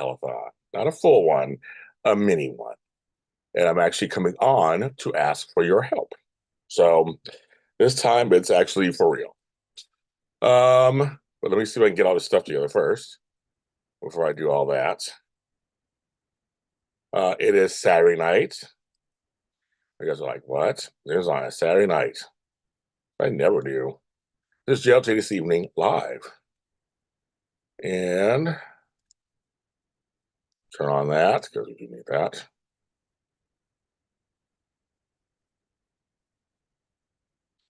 telethon, not a full one, a mini one. And I'm actually coming on to ask for your help. So this time it's actually for real. But let me see if I can get all this stuff together first before I do all that. It is Saturday night. You guys are like, what? There's on a Saturday night. I never do. This is JLJ this evening live. And turn on that because we do need that.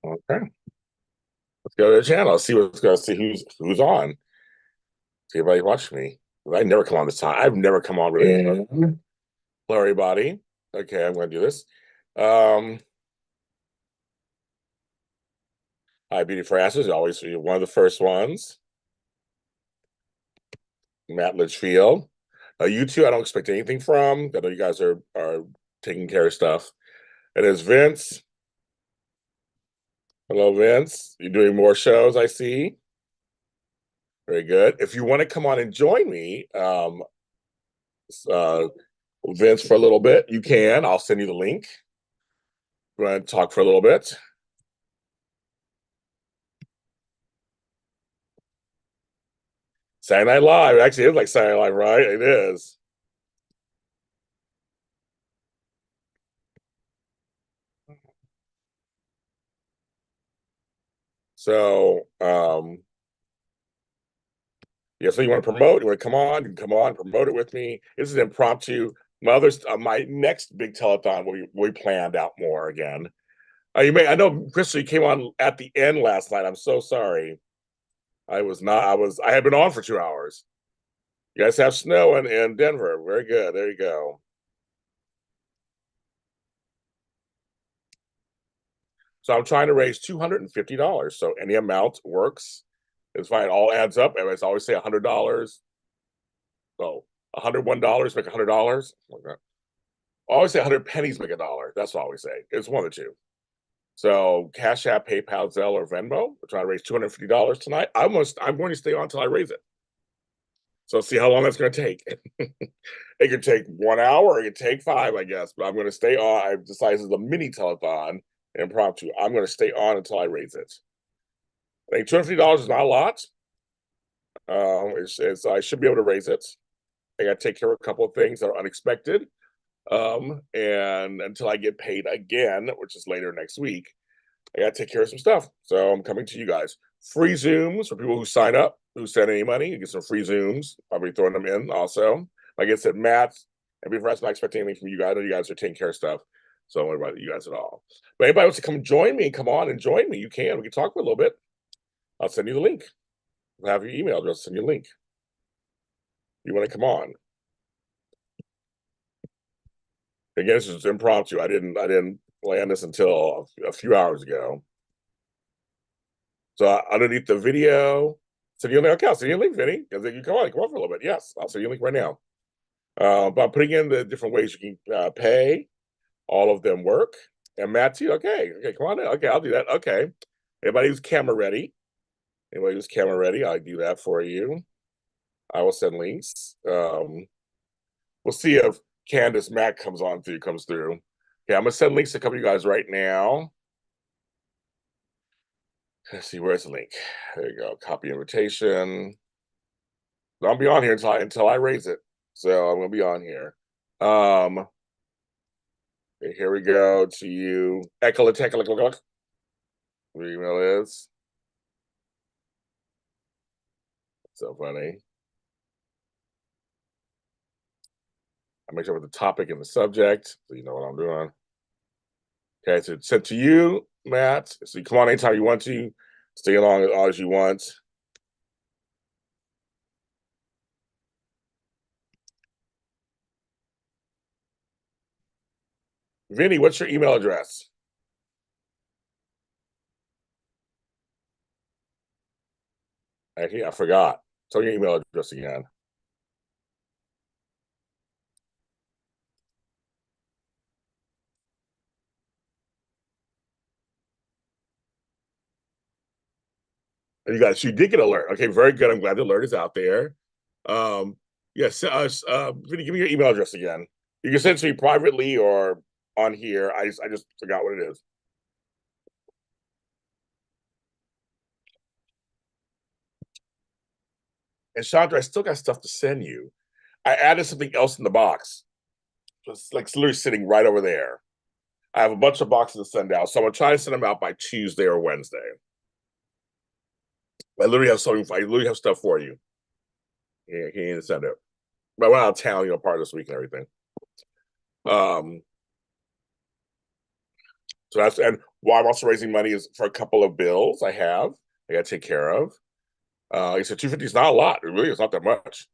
Okay. Let's go to the channel. See what's going to see who's on. See everybody watch me. I never come on this time. I've never come on really. Hello, everybody. Okay, I'm going to do this. Hi, Beauty for Asses. Always one of the first ones. Matt Litchfield. You two, I don't expect anything from. I know you guys are taking care of stuff. It is Vince. Hello, Vince. You're doing more shows, I see. Very good. If you want to come on and join me, Vince, for a little bit, you can. I'll send you the link. We're going to talk for a little bit. Saturday Night Live. It actually is like Saturday Night Live, right? It is. So, yeah, so you want to promote, you want to come on, you can come on, promote it with me. This is impromptu. My next big telethon will be planned out more again. I know, Crystal, you came on at the end last night. I'm so sorry. I had been on for 2 hours. You guys have snow in Denver. Very good. There you go. So I'm trying to raise $250. So any amount works. It's fine. It all adds up. I always say $100. So $101 make $100. I always say 100 pennies make $1. That's what I always say. It's one of the two. So CashAPP, PayPal, Zelle, or Venmo. We're trying to raise $250 tonight. I'm going to stay on until I raise it. So see how long that's going to take. It could take 1 hour, or it could take 5, I guess. But I'm going to stay on. I've decided this is a mini telethon, impromptu. I'm going to stay on until I raise it. I think $250 is not a lot. I should be able to raise it. I got to take care of a couple of things that are unexpected. And until I get paid again, which is later next week, I got to take care of some stuff. So I'm coming to you guys. Free Zooms for people who sign up, who send any money. You get some free Zooms. I'll be throwing them in also. Like I said, Matt, and before I'm not expecting anything from you guys. I know you guys are taking care of stuff. So I don't worry about you guys at all. But anybody wants to come join me, come on and join me. You can. We can talk for a little bit. I'll send you the link. I'll have your email address, send you a link. You want to come on. Again, this is impromptu. I didn't land this until a few hours ago. So underneath the video, send you a link. Okay, I'll send you a link, Vinnie. Because you come on for a little bit. Yes, I'll send you a link right now. But I'm putting in the different ways you can pay. All of them work. And Matt too. Okay, come on in. Okay, I'll do that. Okay. Everybody who's camera ready. I'll do that for you. I will send links. We'll see if Candice Mack comes through. Okay, I'm gonna send links to a couple of you guys right now. Let's see, where's the link? There you go. Copy invitation. I'll be on here until I raise it. So I'm gonna be on here. Okay, here we go to you. Your email is. So funny. I make sure with the topic and the subject, so you know what I'm doing. Okay, so it's sent to you, Matt. So you come on anytime you want to. Stay along as long as you want. Vinnie, what's your email address? Actually, I forgot. Tell your email address again. And you did get an alert. Okay, very good. I'm glad the alert is out there. Yes, Vinnie, give me your email address again. You can send it to me privately or on here. I just forgot what it is. And Chandra, I still got stuff to send you. I added something else in the box. It's like literally sitting right over there. I have a bunch of boxes to send out, so I'm gonna try to send them out by Tuesday or Wednesday. I literally have something. I literally have stuff for you. Yeah, I can't even send it. But I went out of town, part of this week and everything. Um, so that's and why I'm also raising money is for a couple of bills I got to take care of. He said 250 is not a lot. It really is not that much.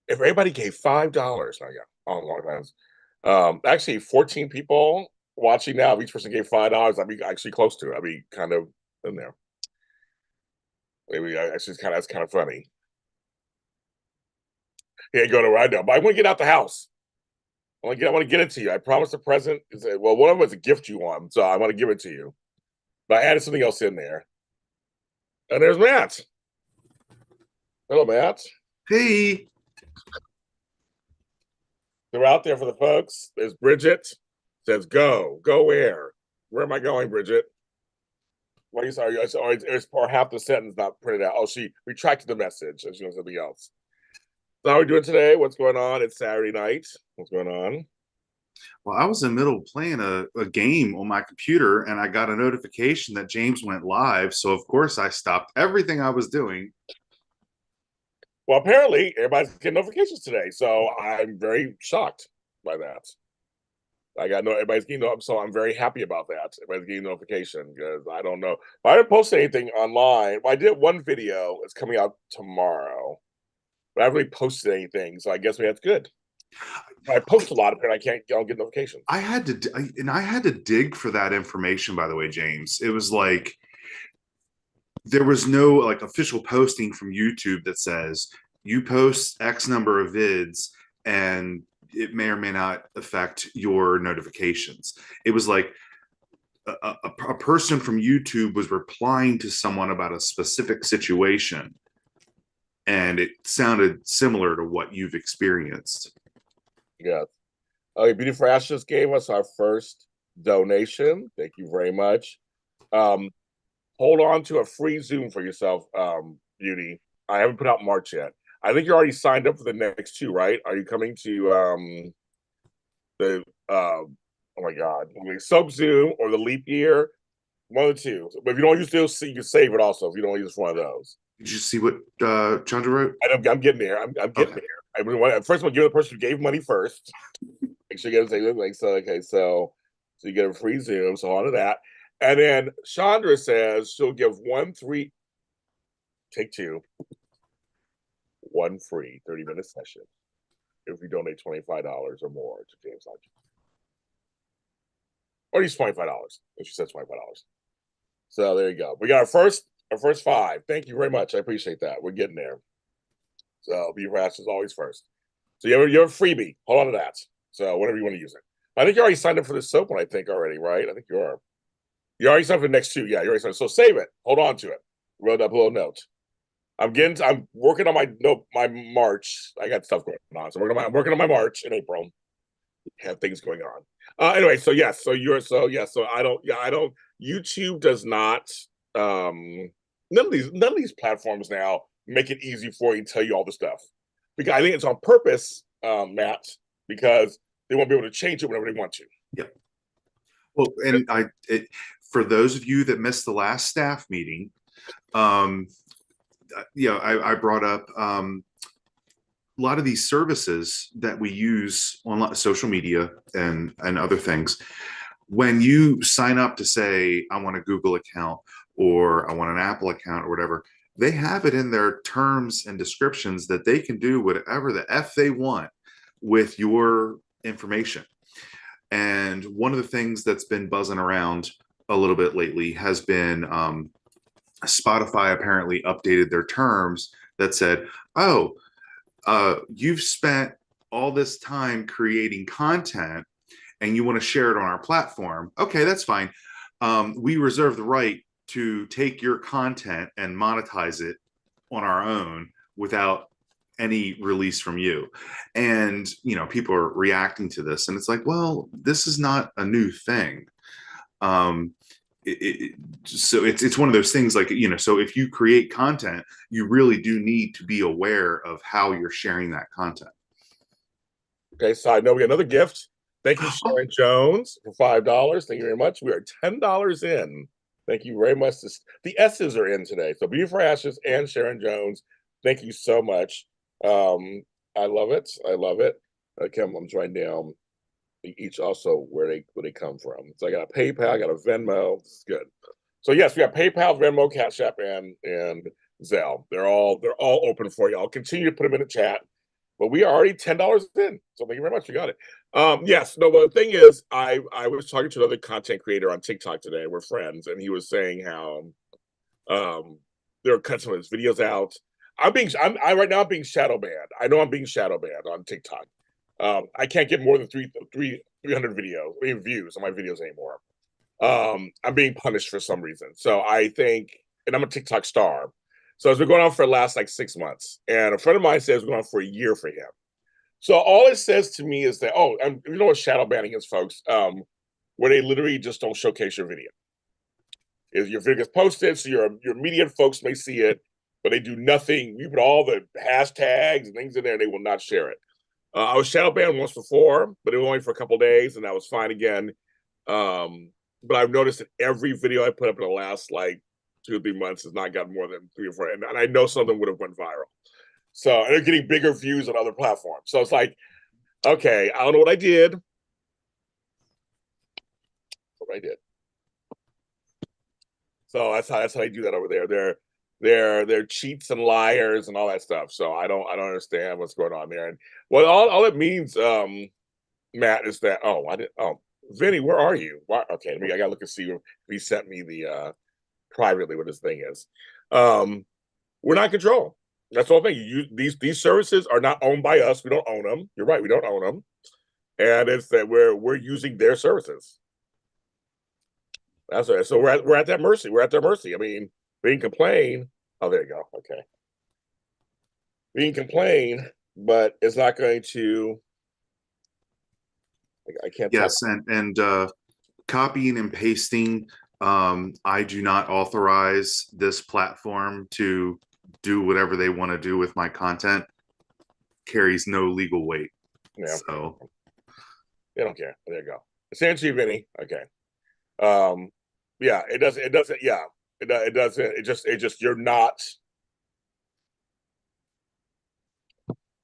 If everybody gave $5, now yeah, on long times. Actually, 14 people watching now. If each person gave $5, I'd be actually close to it. I'd be kind of in there. Maybe actually, that's kind of funny. Yeah, go to right now, but I want to get out the house. I want to get it to you. I promised a present. Well, one of them is a gift you want, so I want to give it to you. But I added something else in there. And there's Matt. Hello, Matt. Hey, They're out there for the folks. There's Bridget. Says go. Go where? Where am I going, Bridget? Why are you sorry? Or half the sentence not printed out. Oh, she retracted the message and she wants something else. So how are we doing today? What's going on? It's Saturday night. What's going on? well, I was in the middle of playing a game on my computer and I got a notification that James went live. So, of course, I stopped everything I was doing. Well, apparently everybody's getting notifications today, so I'm very shocked by that. I got no everybody's getting up, so I'm very happy about that. Everybody's getting notification because I don't know. I didn't post anything online. Well, I did one video. It's coming out tomorrow, but I haven't really posted anything, so I guess that's good. I post a lot of it. I don't get notifications. I had to dig for that information, by the way, James. It was like there was no like official posting from YouTube that says you post X number of vids and it may or may not affect your notifications. It was like a person from YouTube was replying to someone about a specific situation, and it sounded similar to what you've experienced. Yeah. Okay, Beautiful Ash just gave us our first donation. Thank you very much. Um, hold on to a free Zoom for yourself, Beauty. I haven't put out March yet. I think you're already signed up for the next two, right? Are you coming to the oh my god, Sub Zoom or the Leap Year? One of the two. But if you don't use those, you can save it also if you don't use one of those. Did you see what Chandra wrote? I'm getting there. I'm getting Okay. there. First of all, give the person who gave money first. Make sure you get a like so. Okay, so you get a free Zoom. So on to that, and then Chandra says she'll give take two, one free 30-minute session if you donate $25 or more to James Lodge. Or at least $25. If she says $25. So there you go. We got our first five. Thank you very much. I appreciate that. We're getting there. So be fast is always first. So you have a freebie. Hold on to that. So whatever you want to use it. I think you already signed up for this soap one, I think already, right? I think you are. You already signed up for the next two. Yeah, you already signed. So save it. Hold on to it. Wrote up a little note. I'm working on my March. I got stuff going on. So I'm working on my March in April. Have things going on. Anyway, so yes, so I don't YouTube does not none of these platforms now make it easy for you to tell you all the stuff. Because I think it's on purpose, Matt, because they won't be able to change it whenever they want to. Yeah. Well, and for those of you that missed the last staff meeting, um, I brought up a lot of these services that we use on social media and other things. When you sign up to say, I want a Google account or I want an Apple account or whatever, they have it in their terms and descriptions that they can do whatever the F they want with your information. And one of the things that's been buzzing around a little bit lately has been Spotify apparently updated their terms that said, oh, you've spent all this time creating content and you want to share it on our platform. Okay, that's fine. We reserve the right to take your content and monetize it on our own without any release from you. And, people are reacting to this, and it's like, well, this is not a new thing. So it's one of those things, like, so if you create content, you really do need to be aware of how you're sharing that content. Okay, so I know we got another gift. Thank you, Oh, Sharon Jones, for $5. Thank you very much. We are $10 in. Thank you very much. The S's are in today. So Beauty for Ashes and Sharon Jones, thank you so much. I love it. I love it. Okay, I'm writing down each also where they come from. So I got a PayPal, I got a Venmo. This is good. So yes, we got PayPal, Venmo, CashAPP, and Zelle. They're all open for you. I'll continue to put them in the chat. But we are already $10 in. So thank you very much. We got it. Yes, no, the thing is, I was talking to another content creator on TikTok today. We're friends, and he was saying how they're cutting some of his videos out. I right now I'm being shadow banned. I know I'm being shadow banned on TikTok. I can't get more than 300 views on my videos anymore. I'm being punished for some reason. So I think, and I'm a TikTok star. So it's been going on for the last like 6 months. And a friend of mine says it's going on for a year for him. So all it says to me is that, you know what shadow banning is, folks? Where they literally just don't showcase your video. Is your video gets posted, so your immediate folks may see it, but they do nothing. You put all the hashtags and things in there, and they will not share it. I was shadow banned once before, but it was only for a couple days, and that was fine again. But I've noticed that every video I put up in the last like 2 or 3 months has not gotten more than 3 or 4, and I know some of them would have went viral. So they're getting bigger views on other platforms. So it's like, okay, I don't know what I did. What I did. So that's how they do that over there. They're cheats and liars and all that stuff. So I don't understand what's going on there. And well, all it means, Matt, is that Vinnie, where are you? Why, okay, I gotta look and see if he sent me the privately what his thing is. We're not in control. That's the whole thing. These services are not owned by us. We don't own them. You're right, we don't own them. And it's that we're using their services. That's right. So we're at their mercy. We're at their mercy. I mean, we can complain. Oh, there you go. Okay. We can complain, but it's not going to. I can't. yes, and copying and pasting. I do not authorize this platform to do whatever they want to do with my content. Carries no legal weight. Yeah. So they don't care. There you go. It's answer, Vinny. Okay. Yeah, it doesn't. Yeah, it doesn't. It just. You're not.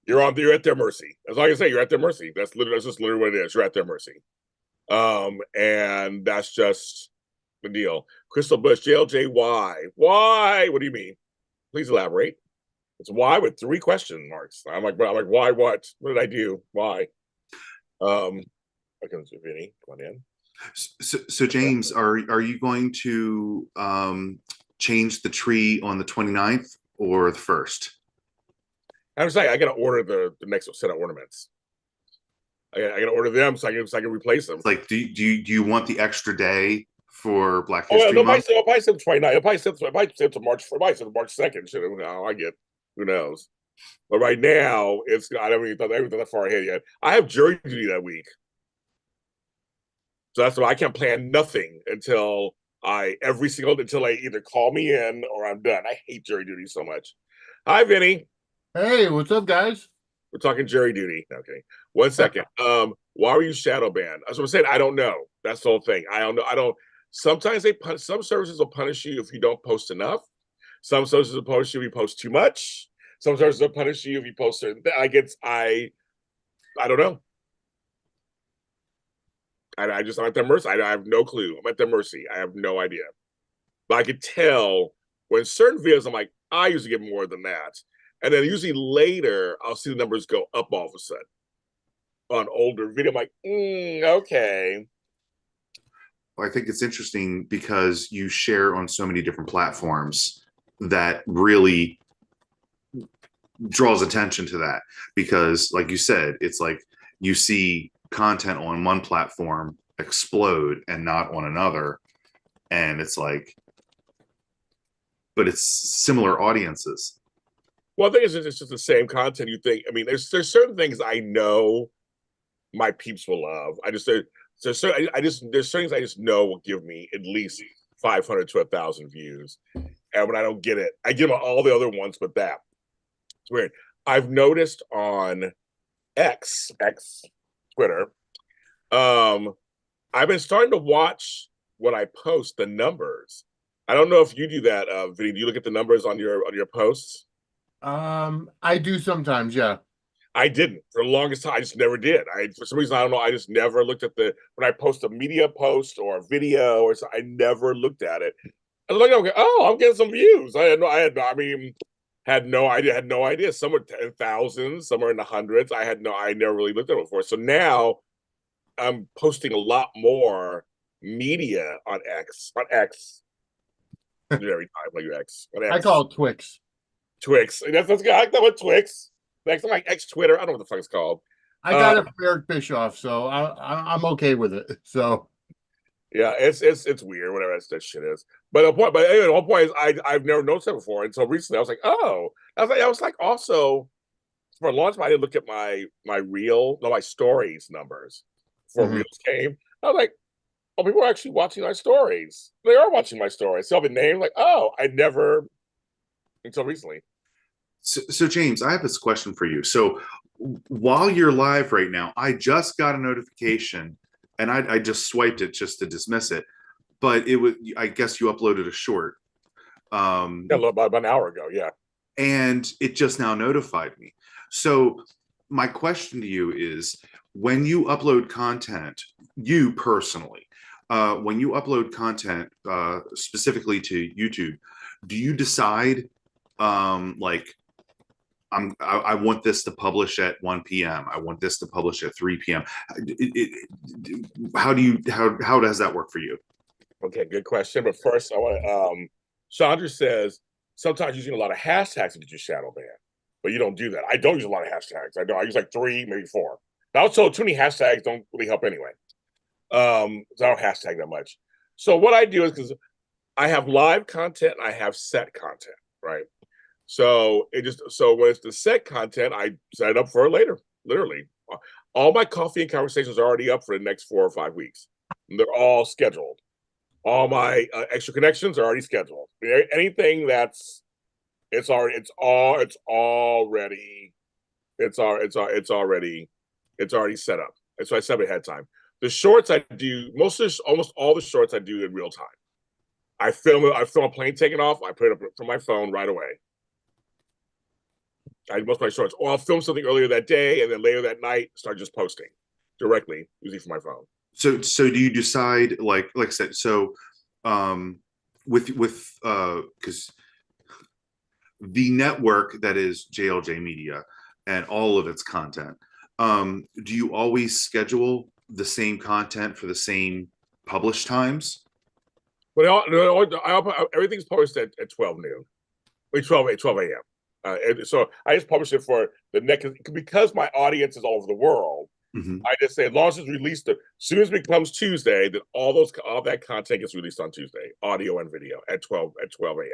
You're at their mercy. As like I say, you're at their mercy. That's just literally what it is. You're at their mercy. And that's just the deal. Crystal Bush, JLJ, why? Why? What do you mean? Please elaborate. It's why with 3 question marks. I'm like, why? What? What did I do? Why? Okay, Vinny, come on in. So James, are you going to change the tree on the 29th or the 1st? I was like, I gotta order the next set of ornaments. I gotta order them so I can replace them. It's like, do you want the extra day for Black Oh, History Month? I'll probably send 29. I'll probably send to March. Probably send March 2nd. Shit, I get. Who knows? But right now, I haven't even thought everything that far ahead yet. I have jury duty that week, so that's why I can't plan nothing until I either call me in or I'm done. I hate jury duty so much. Hi, Vinny. Hey, what's up, guys? We're talking jury duty. Okay, 1 second. Why were you shadow banned? That's what I'm saying. I don't know. That's the whole thing. I don't know. I don't. Sometimes some services will punish you if you don't post enough. Some services will punish you if you post too much. Some services will punish you if you post certain. I don't know. I'm at their mercy. I have no clue. I'm at their mercy. I have no idea. But I could tell when certain videos, I'm like, I usually get more than that. And then usually later, I'll see the numbers go up all of a sudden. On older video, I'm like, okay. I think it's interesting because you share on so many different platforms that really draws attention to that. Because, like you said, it's like you see content on one platform explode and not on another. And it's like, but it's similar audiences. Well, I think it's just the same content. You think? I mean, there's certain things I know my peeps will love. There's certain things I just know will give me at least 500 to 1,000 views, and when I don't get it, I give them all the other ones, but that it's weird. I've noticed on X Twitter, I've been starting to watch what I post, the numbers. I don't know if you do that, Vinny. Do you look at the numbers on your posts? I do sometimes, yeah. I didn't for the longest time. I just never did. For some reason I don't know. I just never looked at when I post a media post or a video or so. I never looked at it. I was like, okay, oh, I'm getting some views. I mean, had no idea. Had no idea. Some were 10,000, some are in the hundreds. I never really looked at it before. So now I'm posting a lot more media on X. On X. I do it every time, like your X. On X. I call it Twix. Twix. That's good. I like that one, Twix. Next, I'm like X Twitter. I don't know what the fuck it's called. I got it from Eric Bischoff, so I'm okay with it. So yeah, it's weird, whatever that shit is. But anyway, the whole point is I've never noticed that before. And so recently I was like, oh, I was like also for a long time I didn't look at my stories numbers before reels came. I was like, oh, people are actually watching my stories. They are watching my stories. So I've been named like, oh, I never until recently. So James, I have this question for you. So while you're live right now, I just got a notification and I just swiped it just to dismiss it. But I guess you uploaded a short. Yeah, about an hour ago, yeah. And it just now notified me. So my question to you is, when you upload content, you personally, when you upload content specifically to YouTube, do you decide like I want this to publish at 1 p.m. I want this to publish at 3 p.m. How does that work for you? Okay, good question. But first, I want to. Chandra says sometimes using a lot of hashtags to get your shadow banned, but you don't do that. I don't use a lot of hashtags. I use like 3, maybe 4. But also, too many hashtags don't really help anyway. So I don't hashtag that much. So what I do is because I have live content and I have set content, right? So when it's the set content, I set it up for later. Literally, all my coffee and conversations are already up for the next 4 or 5 weeks. And they're all scheduled. All my extra connections are already scheduled. Anything that's it's already set up. And so I set it ahead of time. The shorts I do almost all the shorts I do in real time. I film a plane taking off. I put it up from my phone right away. Most of my shorts, or I'll film something earlier that day, and then later that night start just posting directly, usually from my phone. So do you decide like I said? So with because the network that is JLJ Media and all of its content, do you always schedule the same content for the same publish times? But everything's posted at 12 noon, 12 a.m. So I just publish it for the next, because my audience is all over the world. I just say as long as it's released, as soon as it becomes Tuesday, then all that content gets released on Tuesday, audio and video at 12 a.m.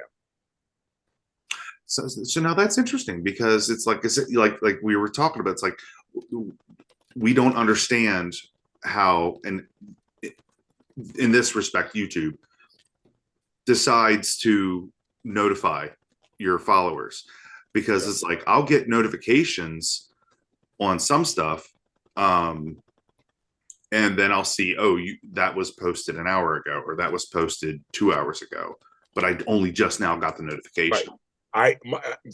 So now that's interesting, because it's like we were talking about. It's like we don't understand how, and in this respect, YouTube decides to notify your followers, because it's like I'll get notifications on some stuff, and then I'll see, oh, that was posted an hour ago, or that was posted 2 hours ago, but I only just now got the notification. Right.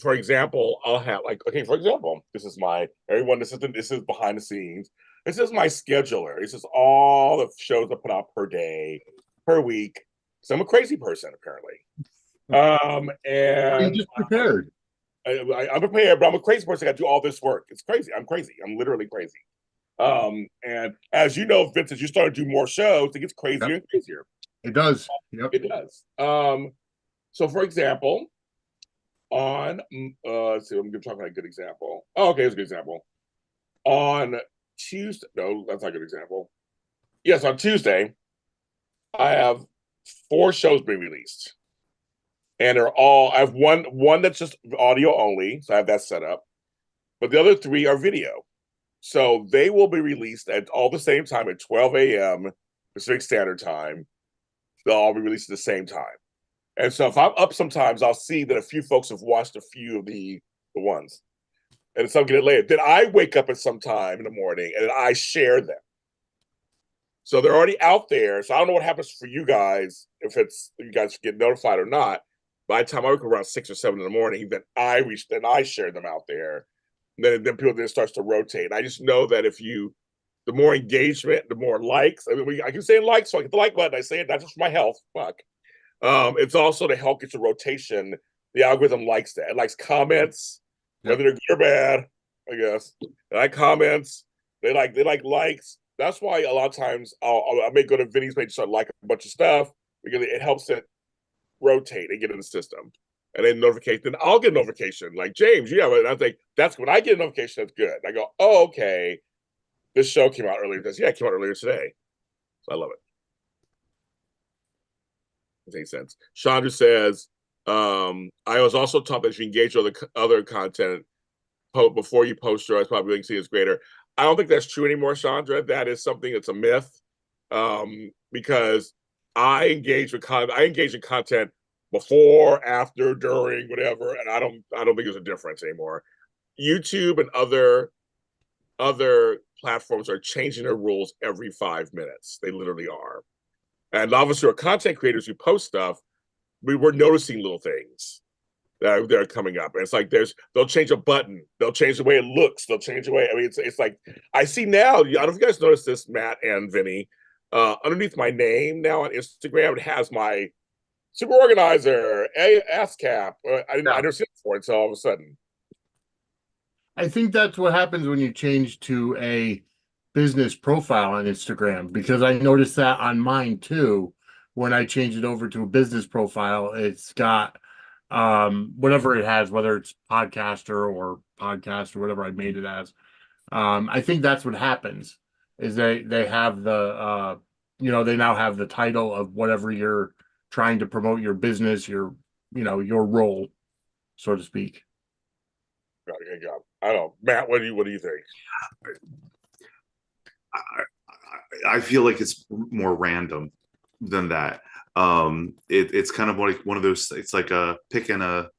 For example, I'll have for example, this is behind the scenes. This is my scheduler. This is all the shows I put out per day, per week. So I'm a crazy person, apparently. And you just prepared. I'm prepared, but I'm a crazy person. I got to do all this work. It's crazy. I'm crazy. I'm literally crazy. And as you know, Vince, as you start to do more shows, it gets crazier and crazier. It does. Yep. It does. So for example, let's see, I'm talking about a good example. Oh, okay, here's a good example. On Tuesday, no, that's not a good example. Yes, on Tuesday, I have 4 shows being released. and they're all. I have one that's just audio only, so I have that set up. But the other three are video, so they will be released at all the same time at 12 a.m. Pacific Standard Time. They'll all be released at the same time. And so if I'm up sometimes, I'll see that a few folks have watched a few of the ones. And some get it later. Then I wake up at some time in the morning and then I share them. So they're already out there. So I don't know what happens for you guys, if you guys get notified or not. By the time I wake up around 6 or 7 in the morning, then I share them out there. And then people starts to rotate. And I just know that the more engagement, the more likes. I mean, I can say likes, so I get the like button. I say it not just for my health. Fuck. It's also to help get your rotation. The algorithm likes that. It likes comments, whether they're good or bad, I guess. They like comments. They like likes. That's why a lot of times I may go to Vinnie's page and start liking a bunch of stuff because it helps it rotate and get in the system. And then notification, then I'll get a notification. Like, James, you have it. And I think that's when I get a notification, that's good. And I go, oh, okay. This show came out earlier. It came out earlier today. So I love it. Makes sense. Chandra says, I was also taught that if you engage with other content before you post yours, probably you can see it's greater. I don't think that's true anymore, Chandra. That is something that's a myth. Because I engage in content before, after, during, whatever, and I don't think there's a difference anymore. YouTube and other platforms are changing their rules every 5 minutes. They literally are. And obviously, our content creators who post stuff, we're noticing little things that are coming up. And it's like they'll change a button, they'll change the way it looks, they'll change the way. I mean, it's like I see now. I don't know if you guys noticed this, Matt and Vinnie. Underneath my name now on Instagram, it has my super organizer, ASCAP. I never seen it before until all of a sudden. I think that's what happens when you change to a business profile on Instagram, because I noticed that on mine too. When I change it over to a business profile, it's got whatever it has, whether it's podcaster or podcast or whatever I made it as. I think that's what happens is they have the they now have the title of whatever you're trying to promote, your business, your role, so to speak. Good job. I don't know, Matt. What do you think? I feel like it's more random than that. It's kind of like one of those. It's like picking a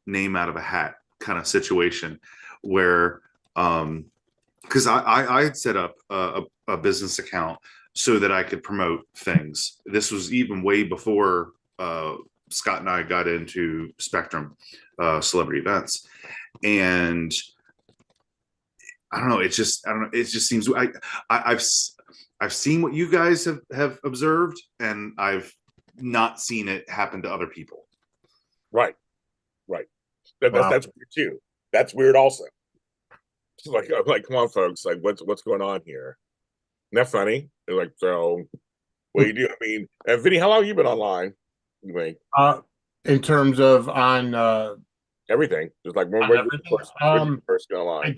name out of a hat kind of situation, where because I had set up a business account so that I could promote things. This was even way before Scott and I got into Spectrum celebrity events, and I don't know. It just seems I've seen what you guys have observed, and I've not seen it happen to other people. Right. That's weird too. That's weird also. It's like, come on, folks. Like, what's going on here? Isn't that funny? They're like, so what do you do? I mean, and Vinnie, how long have you been online? You think? In terms of on Everything. Just like when everything. you first go online.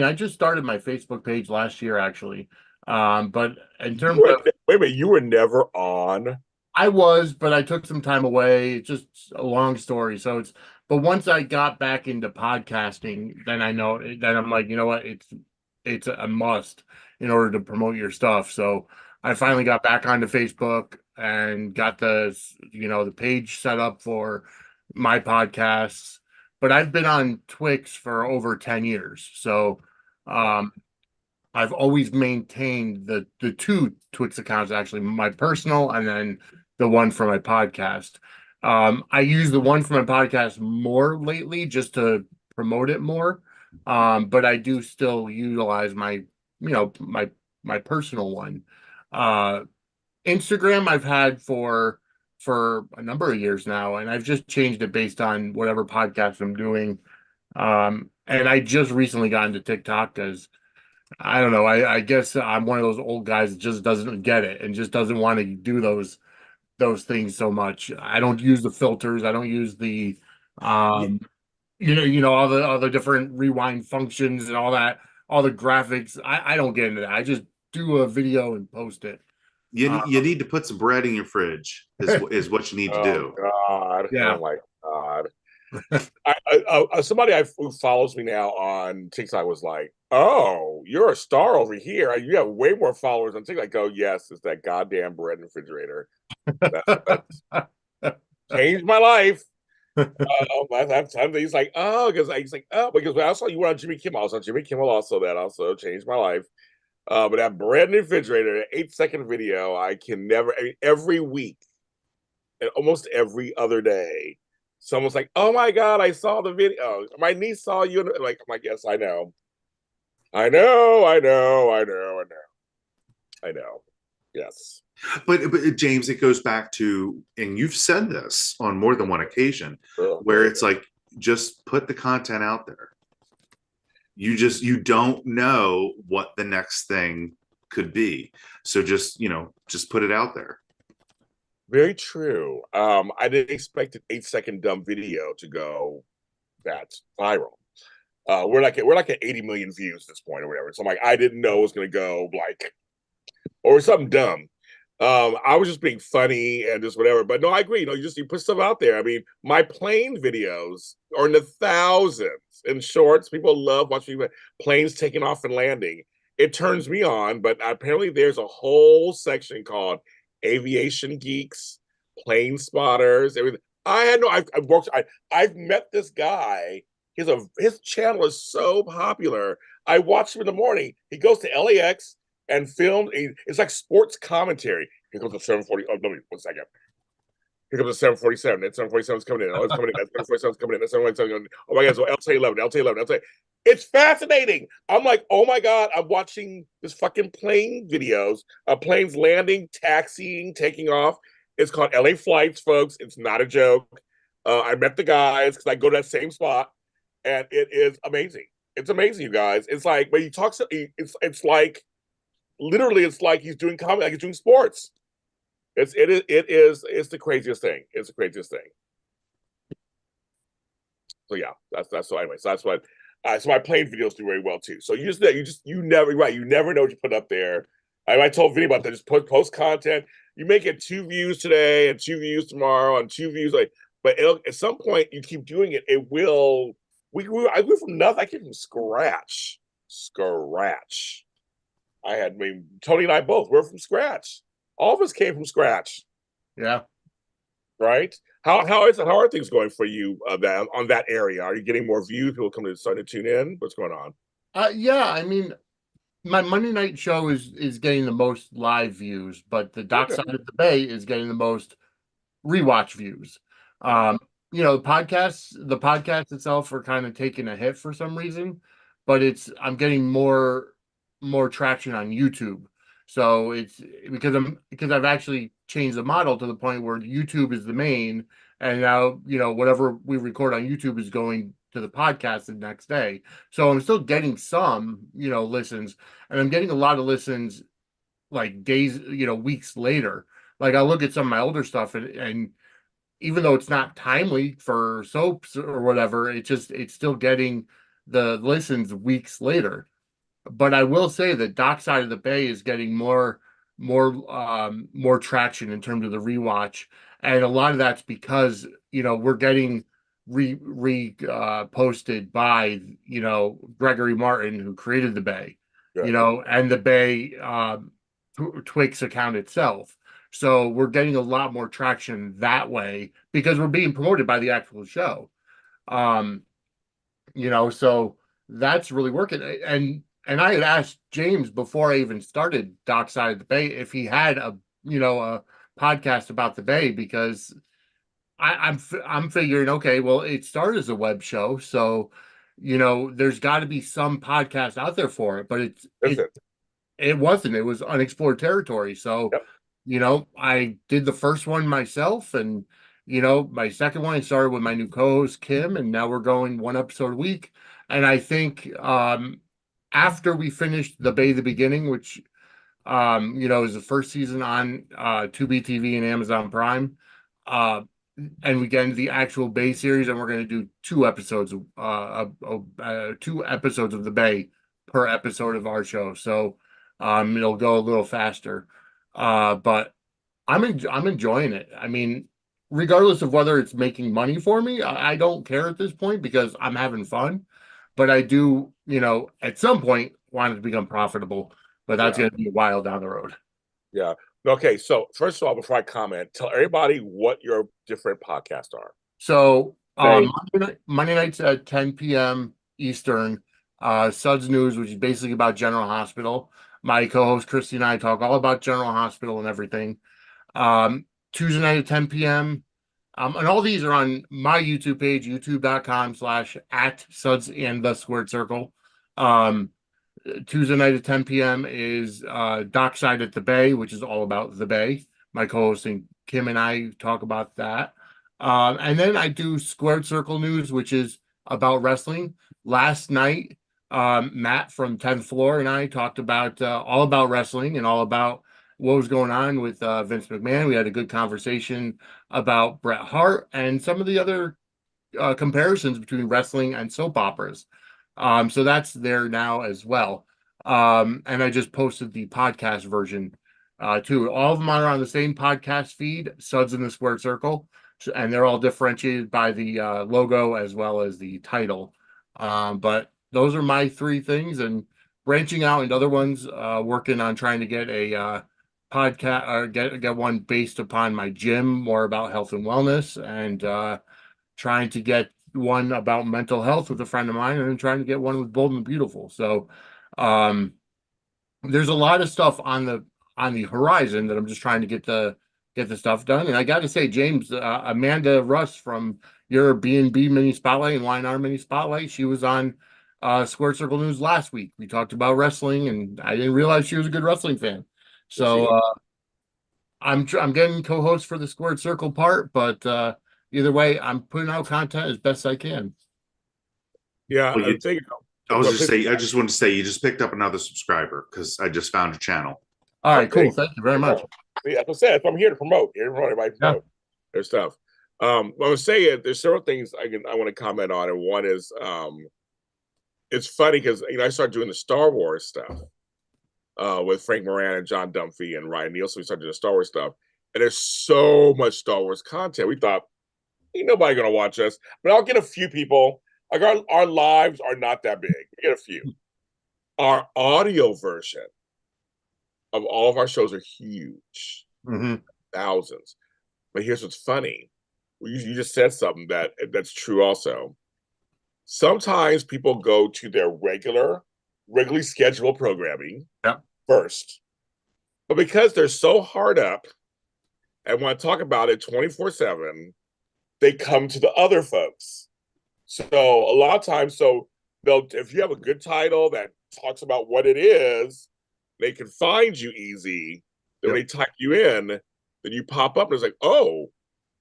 I just started my Facebook page last year, actually. But in terms of wait a minute, you were never on. I was, but I took some time away. It's just a long story. But once I got back into podcasting, then I'm like, you know what? It's a must in order to promote your stuff. So I finally got back onto Facebook and got the page set up for my podcasts. But I've been on Twix for over 10 years. So I've always maintained the two Twix accounts, actually, my personal and then the one for my podcast. I use the one for my podcast more lately just to promote it more. But I do still utilize my personal one. Instagram I've had for a number of years now, and I've just changed it based on whatever podcast I'm doing. And I just recently got into TikTok because I don't know. I guess I'm one of those old guys that just doesn't get it and just doesn't want to do those things so much. I don't use the filters. I don't use the all the different rewind functions and all that, all the graphics. I don't get into that. I just do a video and post it. You need to put some bread in your fridge is what you need to Oh do. God. Yeah. Oh my God. Somebody who follows me now on TikTok was like, "Oh, you're a star over here. You have way more followers on TikTok." I go, "Yes, it's that goddamn bread refrigerator. That's changed my life." That time he's like, "Oh," because he's like, "Oh," because I saw you were on Jimmy Kimmel. I was on Jimmy Kimmel also. That also changed my life. But that bread refrigerator, 8-second video, I can never. I mean, every week and almost every other day, someone's like, "Oh my God, I saw the video. My niece saw you." And like, I'm like, "Yes, I know. I know. I know. I know. I know. I know. Yes." But James, it goes back to, and you've said this on more than one occasion, Oh, where it's like, just put the content out there. You don't know what the next thing could be. So just put it out there. very true. I didn't expect an 8-second dumb video to go that viral. We're like at 80 million views at this point or whatever. So I'm like, I didn't know it was gonna go like or something dumb. I was just being funny and just whatever. But no, I agree. You put stuff out there. I mean, my plane videos are in the thousands in shorts. People love watching planes taking off and landing. It turns me on, but apparently there's a whole section called aviation geeks, plane spotters, everything. I had no. I've worked. I've met this guy. His channel is so popular. I watch him in the morning. He goes to LAX and filmed. It's like sports commentary. Here comes the 740. Oh, no, 1 second. Here comes the 747. That 747 is coming in. Oh, it's coming in. That 747 is coming in. That 747. Oh my God. So LT 11, LT 11, LT. It's fascinating. I'm like, oh my God. I'm watching this fucking plane videos of planes landing, taxiing, taking off. It's called LA Flights, folks. It's not a joke. I met the guys because I go to that same spot, and it is amazing. It's amazing, you guys. It's like when he talks. It's like literally it's like he's doing comedy, like he's doing sports. It's the craziest thing. It's the craziest thing. So yeah, that's so anyway. So that's what. So my plane videos do very well too. So you never right. You never know what you put up there. I told Vinnie about that. Just post content. You may get 2 views today and 2 views tomorrow and 2 views but at some point you keep doing it. It will. I grew from nothing. I came from scratch. Scratch. I mean, Tony and I both, we're from scratch. All of us came from scratch. Yeah. Right? How are things going for you on that area? Are you getting more views? People coming to starting to tune in? What's going on? Yeah, I mean, my Monday night show is getting the most live views, but the Dockside of the Bay is getting the most rewatch views. The podcasts itself are kind of taking a hit for some reason, but I'm getting more traction on YouTube. So it's because I've actually changed the model to the point where YouTube is the main, and now whatever we record on YouTube is going to the podcast the next day. So I'm still getting some listens, and I'm getting a lot of listens like days, weeks later. Like I look at some of my older stuff, and even though it's not timely for soaps or whatever, it's still getting the listens weeks later. But I will say that Dockside of the Bay is getting more traction in terms of the rewatch, and a lot of that's because we're getting posted by Gregory Martin, who created the Bay, Good. and the Bay Twix account itself. So we're getting a lot more traction that way because we're being promoted by the actual show. Um, so that's really working. And I had asked James before I even started Dockside of the Bay if he had a podcast about the Bay, because I'm figuring, okay, well, it started as a web show, so there's got to be some podcast out there for it, but That's it. it wasn't. It was unexplored territory. So Yep. I did the first one myself, and my second one I started with my new co-host Kim, and now we're going 1 episode a week. And I think after we finished the Bay the Beginning, which is the first season on Tubi TV and Amazon Prime, and we get into the actual Bay series, and we're going to do 2 episodes of the Bay per episode of our show. So it'll go a little faster. But I'm enjoying it. I mean, regardless of whether it's making money for me, I don't care at this point because I'm having fun. But I do, at some point want it to become profitable, but that's Yeah. going to be a while down the road. Yeah. Okay. So first of all, before I comment, tell everybody what your different podcasts are. So Thank Monday nights at 10 p.m. Eastern, Suds News, which is basically about General Hospital. My co-host Christy and I talk all about General Hospital and everything. Tuesday night at 10 p.m. And all these are on my YouTube page, youtube.com/@Suds and the Squared Circle. Um, Tuesday night at 10 p.m. is Dockside at the Bay, which is all about the Bay. My co-hosting Kim and I talk about that. And then I do Squared Circle News, which is about wrestling. Last night, Matt from 10th Floor and I talked about all about wrestling and all about what was going on with Vince McMahon. We had a good conversation about Bret Hart and some of the other comparisons between wrestling and soap operas. So that's there now as well. And I just posted the podcast version too. All of them are on the same podcast feed, Suds in the Squared Circle, and they're all differentiated by the logo as well as the title. But those are my three things, and branching out into other ones, working on trying to get a podcast or get one based upon my gym, more about health and wellness, and trying to get one about mental health with a friend of mine, and then trying to get one with Bold and Beautiful. So um, there's a lot of stuff on the horizon that I'm just trying to get the stuff done. And I got to say, James, Amanda Russ from your B&B mini spotlight and Y&R mini spotlight, she was on Square Circle News last week. We talked about wrestling, and I didn't realize she was a good wrestling fan. So I'm getting co-host for the Squared Circle part, but either way, I'm putting out content as best I can. Yeah. Well, I think I was just say, I just wanted to say, you just picked up another subscriber because I just found a channel. All right, okay. cool. Thank you very much. Yeah, as I said, I'm here to promote. Here to promote everybody promote their stuff. I was saying there's several things I want to comment on, and one is it's funny because I started doing the Star Wars stuff with Frank Moran and John Dunphy and Ryan Nielsen. We started doing the Star Wars stuff, and there's so much Star Wars content. We thought ain't nobody gonna watch us, but I'll get a few people. Like our lives are not that big. We get a few. Our audio version of all of our shows are huge, thousands. But here's what's funny: you just said something that's true. Also, sometimes people go to their regularly scheduled programming first, but because they're so hard up and want to talk about it 24/7, they come to the other folks. So a lot of times, if you have a good title that talks about what it is, they can find you easy. Then when they type you in, then you pop up and it's like, oh,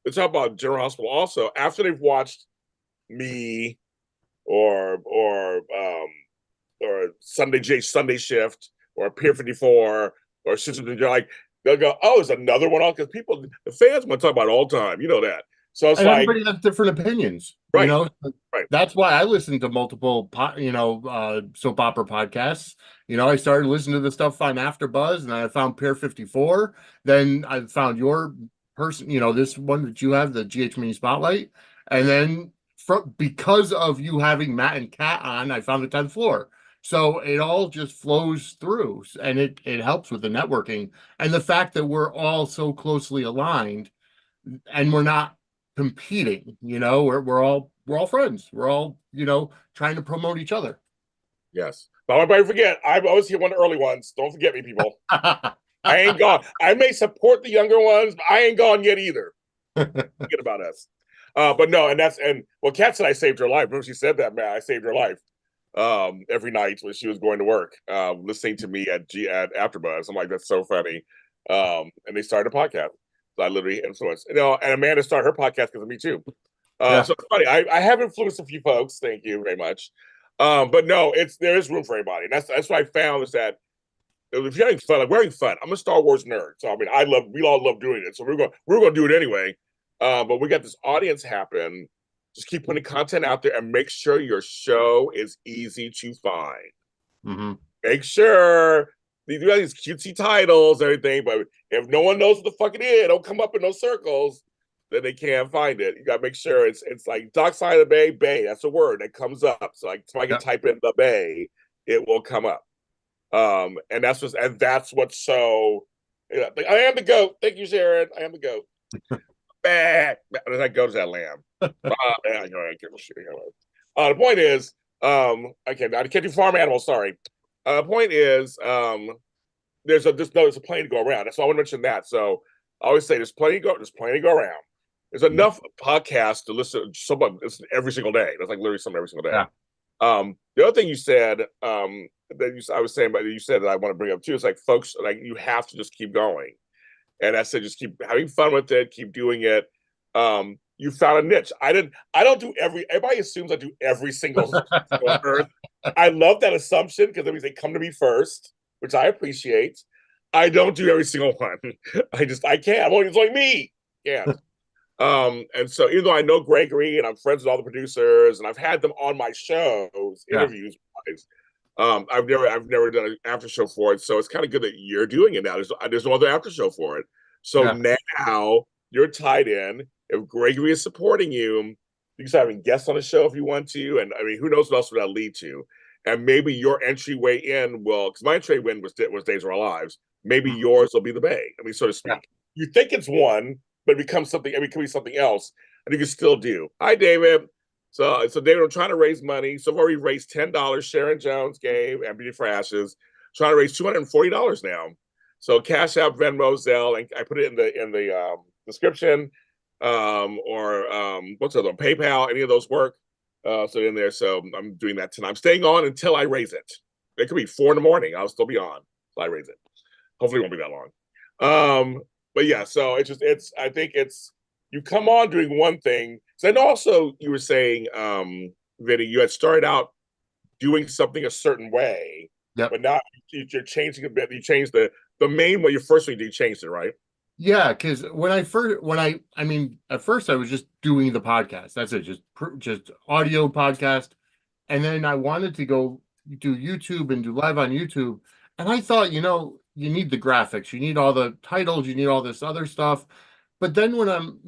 let's talk about General Hospital also. After they've watched me or Sunday Shift or Pier 54 or Sisters, like they'll go, oh, there's another one on because the fans want to talk about it all the time. You know that. So it's and like everybody has different opinions, right. Right. That's why I listen to multiple, soap opera podcasts. I started listening to the stuff on AfterBuzz, and then I found Pier 54. Then I found your person, this one that you have, the GH Mini Spotlight, and then because of you having Matt and Kat on, I found the 10th Floor. So it all just flows through, and it helps with the networking and the fact that we're all so closely aligned, and we're not competing. We're all friends. We're all trying to promote each other. Yes, but everybody forget I was here one of the early ones. Don't forget me, people. I ain't gone. I may support the younger ones, but I ain't gone yet either. Forget about us. But no, Kat said I saved her life. Remember she said that, man. I saved her life every night when she was going to work, listening to me at AfterBuzz. I'm like, that's so funny. And they started a podcast. So I literally influenced. And Amanda started her podcast because of me too. So it's funny. I have influenced a few folks. Thank you very much. But no, there is room for everybody. And that's what I found is that if you're having fun, like we're having fun. I'm a Star Wars nerd, so I mean, we all love doing it. So we're going to do it anyway. But we got this audience happen. Just keep putting content out there and make sure your show is easy to find. Make sure they do have these cutesy titles and everything, but if no one knows what the fuck it is, don't come up in those circles, then they can't find it. You gotta make sure it's like dockside of the bay, bay. That's a word that comes up. So like if I can type in the bay, it will come up. And that's what's so like, I am the goat. Thank you, Sharon. I am the goat. Bad. That goes that lamb. The point is, okay, I can't do farm animals. Sorry. Point is, there's a plane to go around. That's why I want to mention that. So I always say there's plenty to go around. There's enough podcasts to listen every single day. That's like literally something every single day. Yeah. The other thing you said, I was saying, but you said that I want to bring up too, is like, folks, like you have to just keep going. And I said, just keep having fun with it, keep doing it. You found a niche. I don't do everybody assumes I do every single on earth. I love that assumption because it means they come to me first, which I appreciate. I don't do every single one. I can't. It's only me. Can't. And so even though I know Gregory and I'm friends with all the producers and I've had them on my shows, interviews wise, I've never done an after show for it. So it's kind of good that you're doing it now. There's no other after show for it. So now you're tied in. If Gregory is supporting you, you can start having guests on the show if you want to. And I mean, who knows what else would that lead to? And maybe your entryway in will, because my entryway in was Days of Our Lives. Maybe yours will be the Bay. I mean, so to speak. Yeah. You think it's one, but it becomes something. It can be something else, and you can still do. Hi, David. So David, I'm trying to raise money. So I've already raised $10. Sharon Jones gave Empathy for Ashes. Trying to raise $240 now. So CashAPP, Venmo, Zelle, and I put it in the description. Or what's the other one? PayPal. Any of those work? So in there. So I'm doing that tonight. I'm staying on until I raise it. It could be 4 a.m. I'll still be on until I raise it. Hopefully, it won't be that long. But yeah, so I think you come on doing one thing. So, and also you were saying, Vinnie, you had started out doing something a certain way, but now you're changing a bit. You changed the main way. Your first thing you changed it, right? Yeah, because at first I was just doing the podcast. That's it, just audio podcast, and then I wanted to go do YouTube and do live on YouTube, and I thought, you need the graphics, you need all the titles, you need all this other stuff. But then when I'm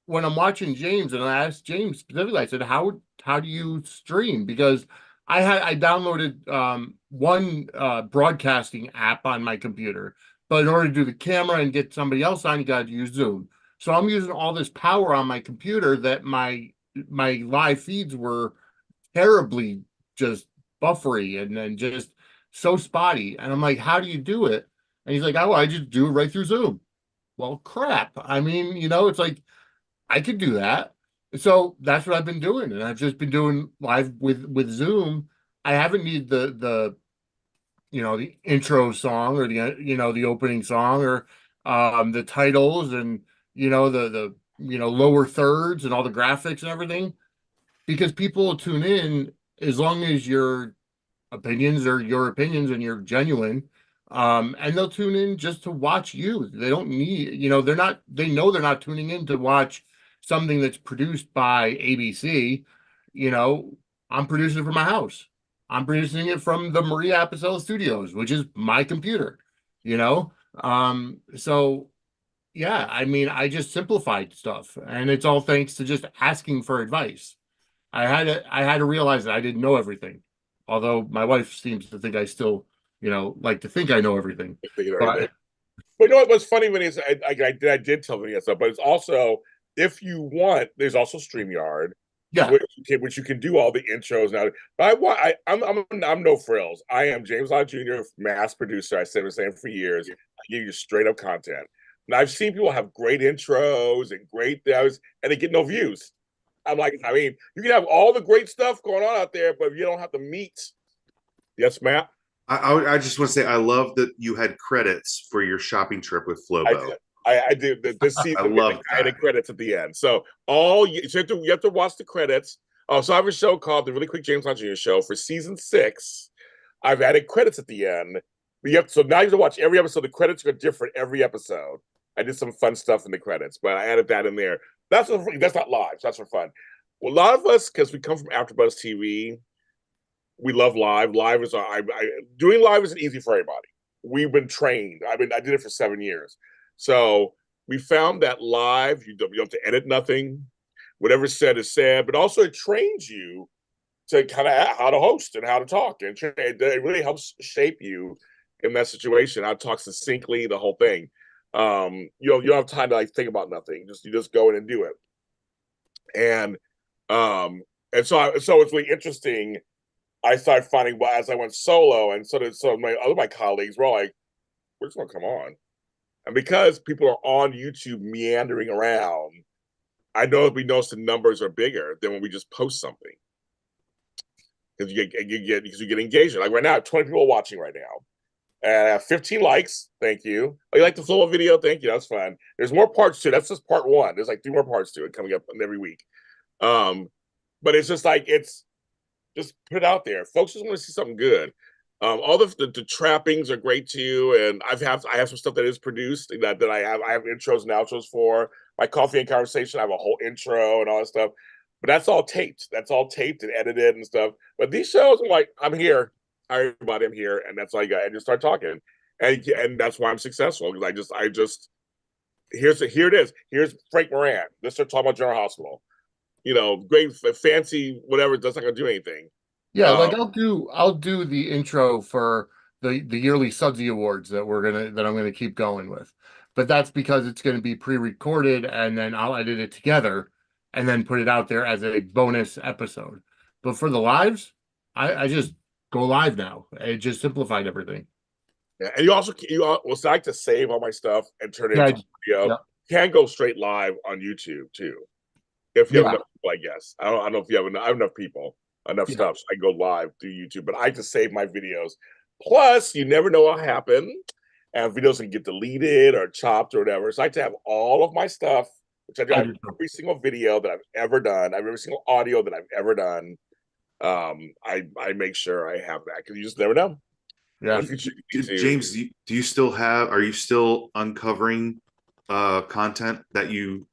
watching James, and I asked James specifically, I said, how do you stream? Because I downloaded one broadcasting app on my computer, but in order to do the camera and get somebody else on, you got to use Zoom. So I'm using all this power on my computer that my live feeds were terribly just buffery and then just so spotty. And I'm like, how do you do it? And he's like, oh, I just do it right through Zoom. Well, crap. I mean, it's like I could do that. So that's what I've been doing. And I've just been doing live with Zoom. I haven't needed the intro song or the opening song or the titles and the lower thirds and all the graphics and everything, because people will tune in as long as your opinions are your opinions and you're genuine, and they'll tune in just to watch you. They don't need, they know they're not tuning in to watch something that's produced by ABC. I'm producing it from my house. I'm producing it from the Maria Apicella Studios, which is my computer, So yeah, I mean, I just simplified stuff, and it's all thanks to just asking for advice. I had to realize that I didn't know everything, although my wife seems to think I still, like to think I know everything. But you know what was funny when I did tell Vinnie stuff, but it's also, if you want, there's also StreamYard. Yeah, which you can do all the intros now. But I'm no frills. I am James Lott Jr., mass producer. I've been saying for years. I give you straight up content. And I've seen people have great intros and great things, and they get no views. I'm like, I mean, you can have all the great stuff going on out there, but if you don't have the meat. Yes, Matt? I just want to say I love that you had credits for your shopping trip with Flobo. I do. This season, I added credits at the end. So you have to watch the credits. So I have a show called The Really Quick James Lott Jr. Show for season 6. I've added credits at the end. So now you have to watch every episode. The credits are different every episode. I did some fun stuff in the credits, but I added that in there. That's not live. That's for fun. Well, a lot of us, because we come from AfterBuzz TV, we love live. Live is doing live isn't easy for everybody. we've been trained. I did it for 7 years. So we found that live, you don't have to edit nothing. Whatever's said is said, but also it trains you to kind of how to host and how to talk. And it really helps shape you in that situation. How to talk succinctly, the whole thing. You don't have time to like think about nothing. You just go in and do it. And so it's really interesting. I started finding as I went solo, and so my colleagues were all like, "We're just gonna come on," and because people are on YouTube meandering around, I know we notice the numbers are bigger than when we just post something because you get engagement. Like right now, I have 20 people watching right now, and I have 15 likes. Thank you. Oh, you like the flow of video? Thank you. That's fun. There's more parts to it. That's just part one. There's like 3 more parts to it coming up every week. But it's just like just put it out there. Folks just want to see something good. All the trappings are great too, and I have some stuff that is produced that I have intros and outros for. My coffee and conversation, I have a whole intro and all that stuff. But that's all taped. That's all taped and edited and stuff. But these shows, I'm like, I'm here. Hi, everybody, I'm here, and that's all you got. And just start talking, and that's why I'm successful because I just here it is. Here's Frank Moran. Let's start talking about General Hospital. Great, fancy, whatever. That's not gonna do anything. Yeah, like I'll do the intro for the yearly Sudsy Awards that I'm gonna keep going with, but that's because it's gonna be pre-recorded and then I'll edit it together and then put it out there as a bonus episode. But for the lives, I just go live now. It just simplified everything. Yeah, and so I like to save all my stuff and turn it Yeah, into video. yeah. You can go straight live on YouTube too, if you have Yeah. enough people. I guess I don't know if you have enough people, enough Yeah. stuff. So I can go live through YouTube, but I like to save my videos. Plus, you never know what'll happen, and videos can get deleted or chopped or whatever. So I like to have all of my stuff, which I do. I have every single video that I've ever done. I have every single audio that I've ever done. I make sure I have that because you just never know. Yeah. James, are you still uncovering content that you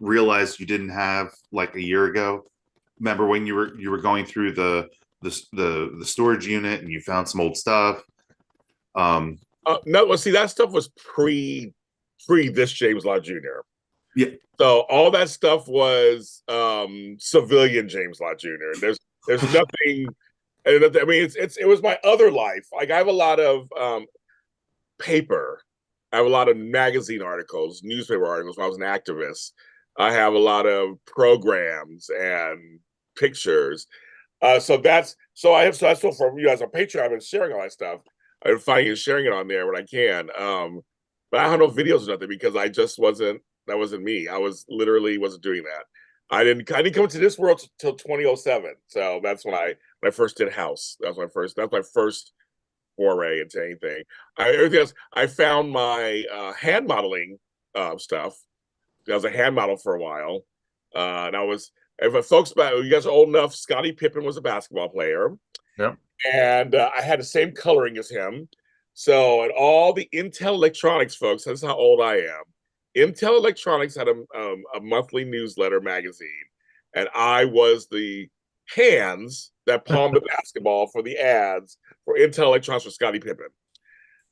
realized you didn't have like a year ago? Remember when you were going through the storage unit and you found some old stuff? No, well, see, that stuff was pre this James Law Jr. Yeah. So all that stuff was civilian James Law Jr. There's nothing. I mean, it was my other life. Like I have a lot of paper. I have a lot of magazine articles, newspaper articles when I was an activist. I have a lot of programs and pictures. So that's so for you as a patron, I've been sharing all that stuff. I've been finding and sharing it on there when I can. But I have no videos or nothing because that wasn't me. I wasn't doing that. I didn't come into this world till 2007. So that's when I first did house. That's my first foray into anything. Everything else, I found my hand modeling stuff. I was a hand model for a while. And if folks, you guys are old enough, Scottie Pippen was a basketball player. Yep. And I had the same coloring as him. So, and all the Intel Electronics folks, that's how old I am. Intel Electronics had a monthly newsletter magazine, and I was the hands that palmed the basketball for the ads for Intel Electronics for Scottie Pippen.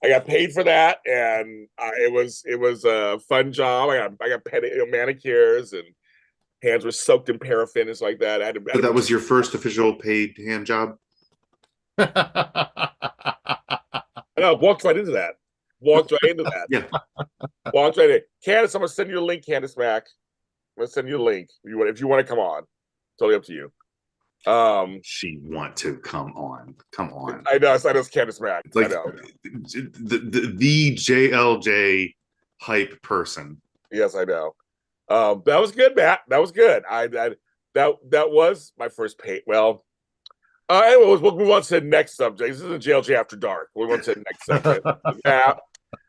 I got paid for that, and it was a fun job. I got manicures, and hands were soaked in paraffin and stuff like that. So that was your first official paid hand job? I know, walked right into that. Yeah. Walked right in. Candice, I'm gonna send you a link, Candice Mack. I'm gonna send you a link if you want to come on. Totally up to you. She want to come on. Come on. I know it's Candice Mack. Like I know. the JLJ hype person. Yes, I know. That was good, Matt. That was good. That was my first pay. Well, anyway, we'll move on to the next subject. This isn't JLJ After Dark. We'll move on to the next subject.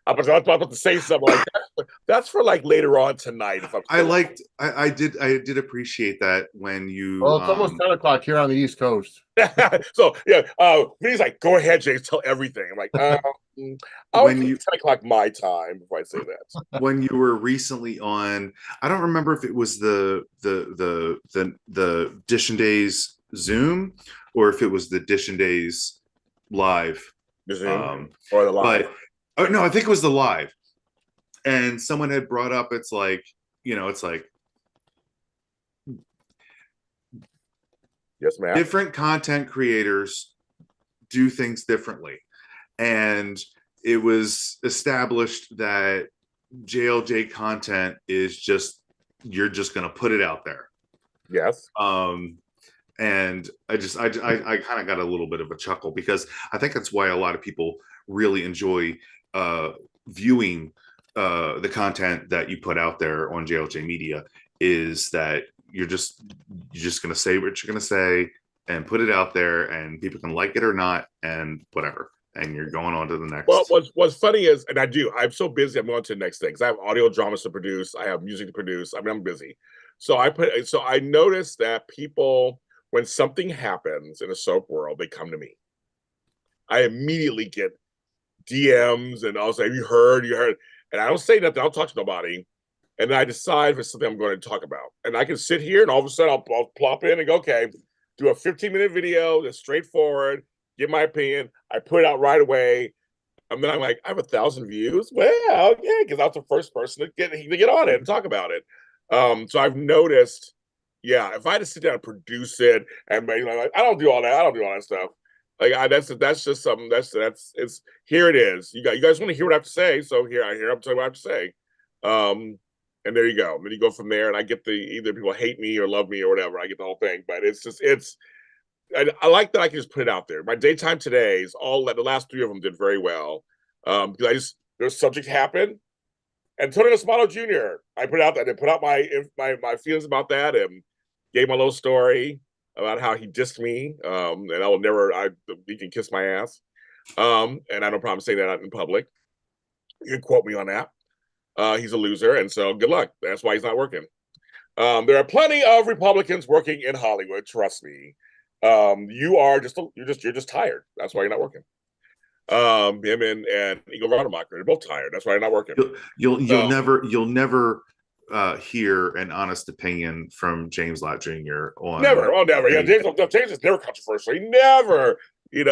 I was about to say something like that. That's for like later on tonight. I did appreciate that when you. Well, it's almost 10 o'clock here on the East Coast. So yeah, he's like, "Go ahead, James, tell everything." I'm like, "I'll 10 o'clock my time before I say that." When you were recently on, I don't remember if it was the Dish and Days Zoom or if it was the Dish and Days live The Zoom or the live? But oh no, I think it was the live. And someone had brought up, it's like, it's like Yes, ma'am. different content creators do things differently. And it was established that JLJ content is just, you're just going to put it out there. Yes. And I kind of got a little bit of a chuckle, because I think that's why a lot of people really enjoy viewing the content that you put out there on JLJ Media, is that you're just going to say what you're going to say and put it out there, and people can like it or not, and whatever. And you're going on to the next. Well, what's funny is, and I'm so busy, I'm going to the next thing, because I have audio dramas to produce, I have music to produce. I mean, I'm busy. So I noticed that people, when something happens in a soap world, they come to me. I immediately get DMs, and I'll say, "You heard?" And I don't say nothing. I don't talk to nobody. And then I decide if it's something I'm going to talk about. And I can sit here, and all of a sudden I'll plop in and go, okay, do a 15-minute video that's straightforward, give my opinion. I put it out right away. And then I'm like, I have 1,000 views. Well, yeah, because I was the first person to get on it and talk about it. So I've noticed, yeah, if I had to sit down and produce it, and like, I don't do all that. I don't do all that stuff. Like that's just something. It's here. It is. You guys want to hear what I have to say? So I'm telling you what I have to say. And there you go. And then you go from there, and I get either people hate me or love me or whatever. I get the whole thing. But I like that I can just put it out there. My daytime todays, the last 3 of them did very well. Because their subject happened. And Tony Lasmato Jr., I put out my feelings about that, and gave my little story about how he dissed me. And he can kiss my ass. And I have no problem saying that out in public. You can quote me on that. He's a loser, and so good luck. That's why he's not working. There are plenty of Republicans working in Hollywood. Trust me. You're just tired. That's why you're not working. Him and Igor Rademacher, they're both tired. That's why they're not working. You'll never hear an honest opinion from James Lott Jr. on never. Yeah, James is never controversial. He never, he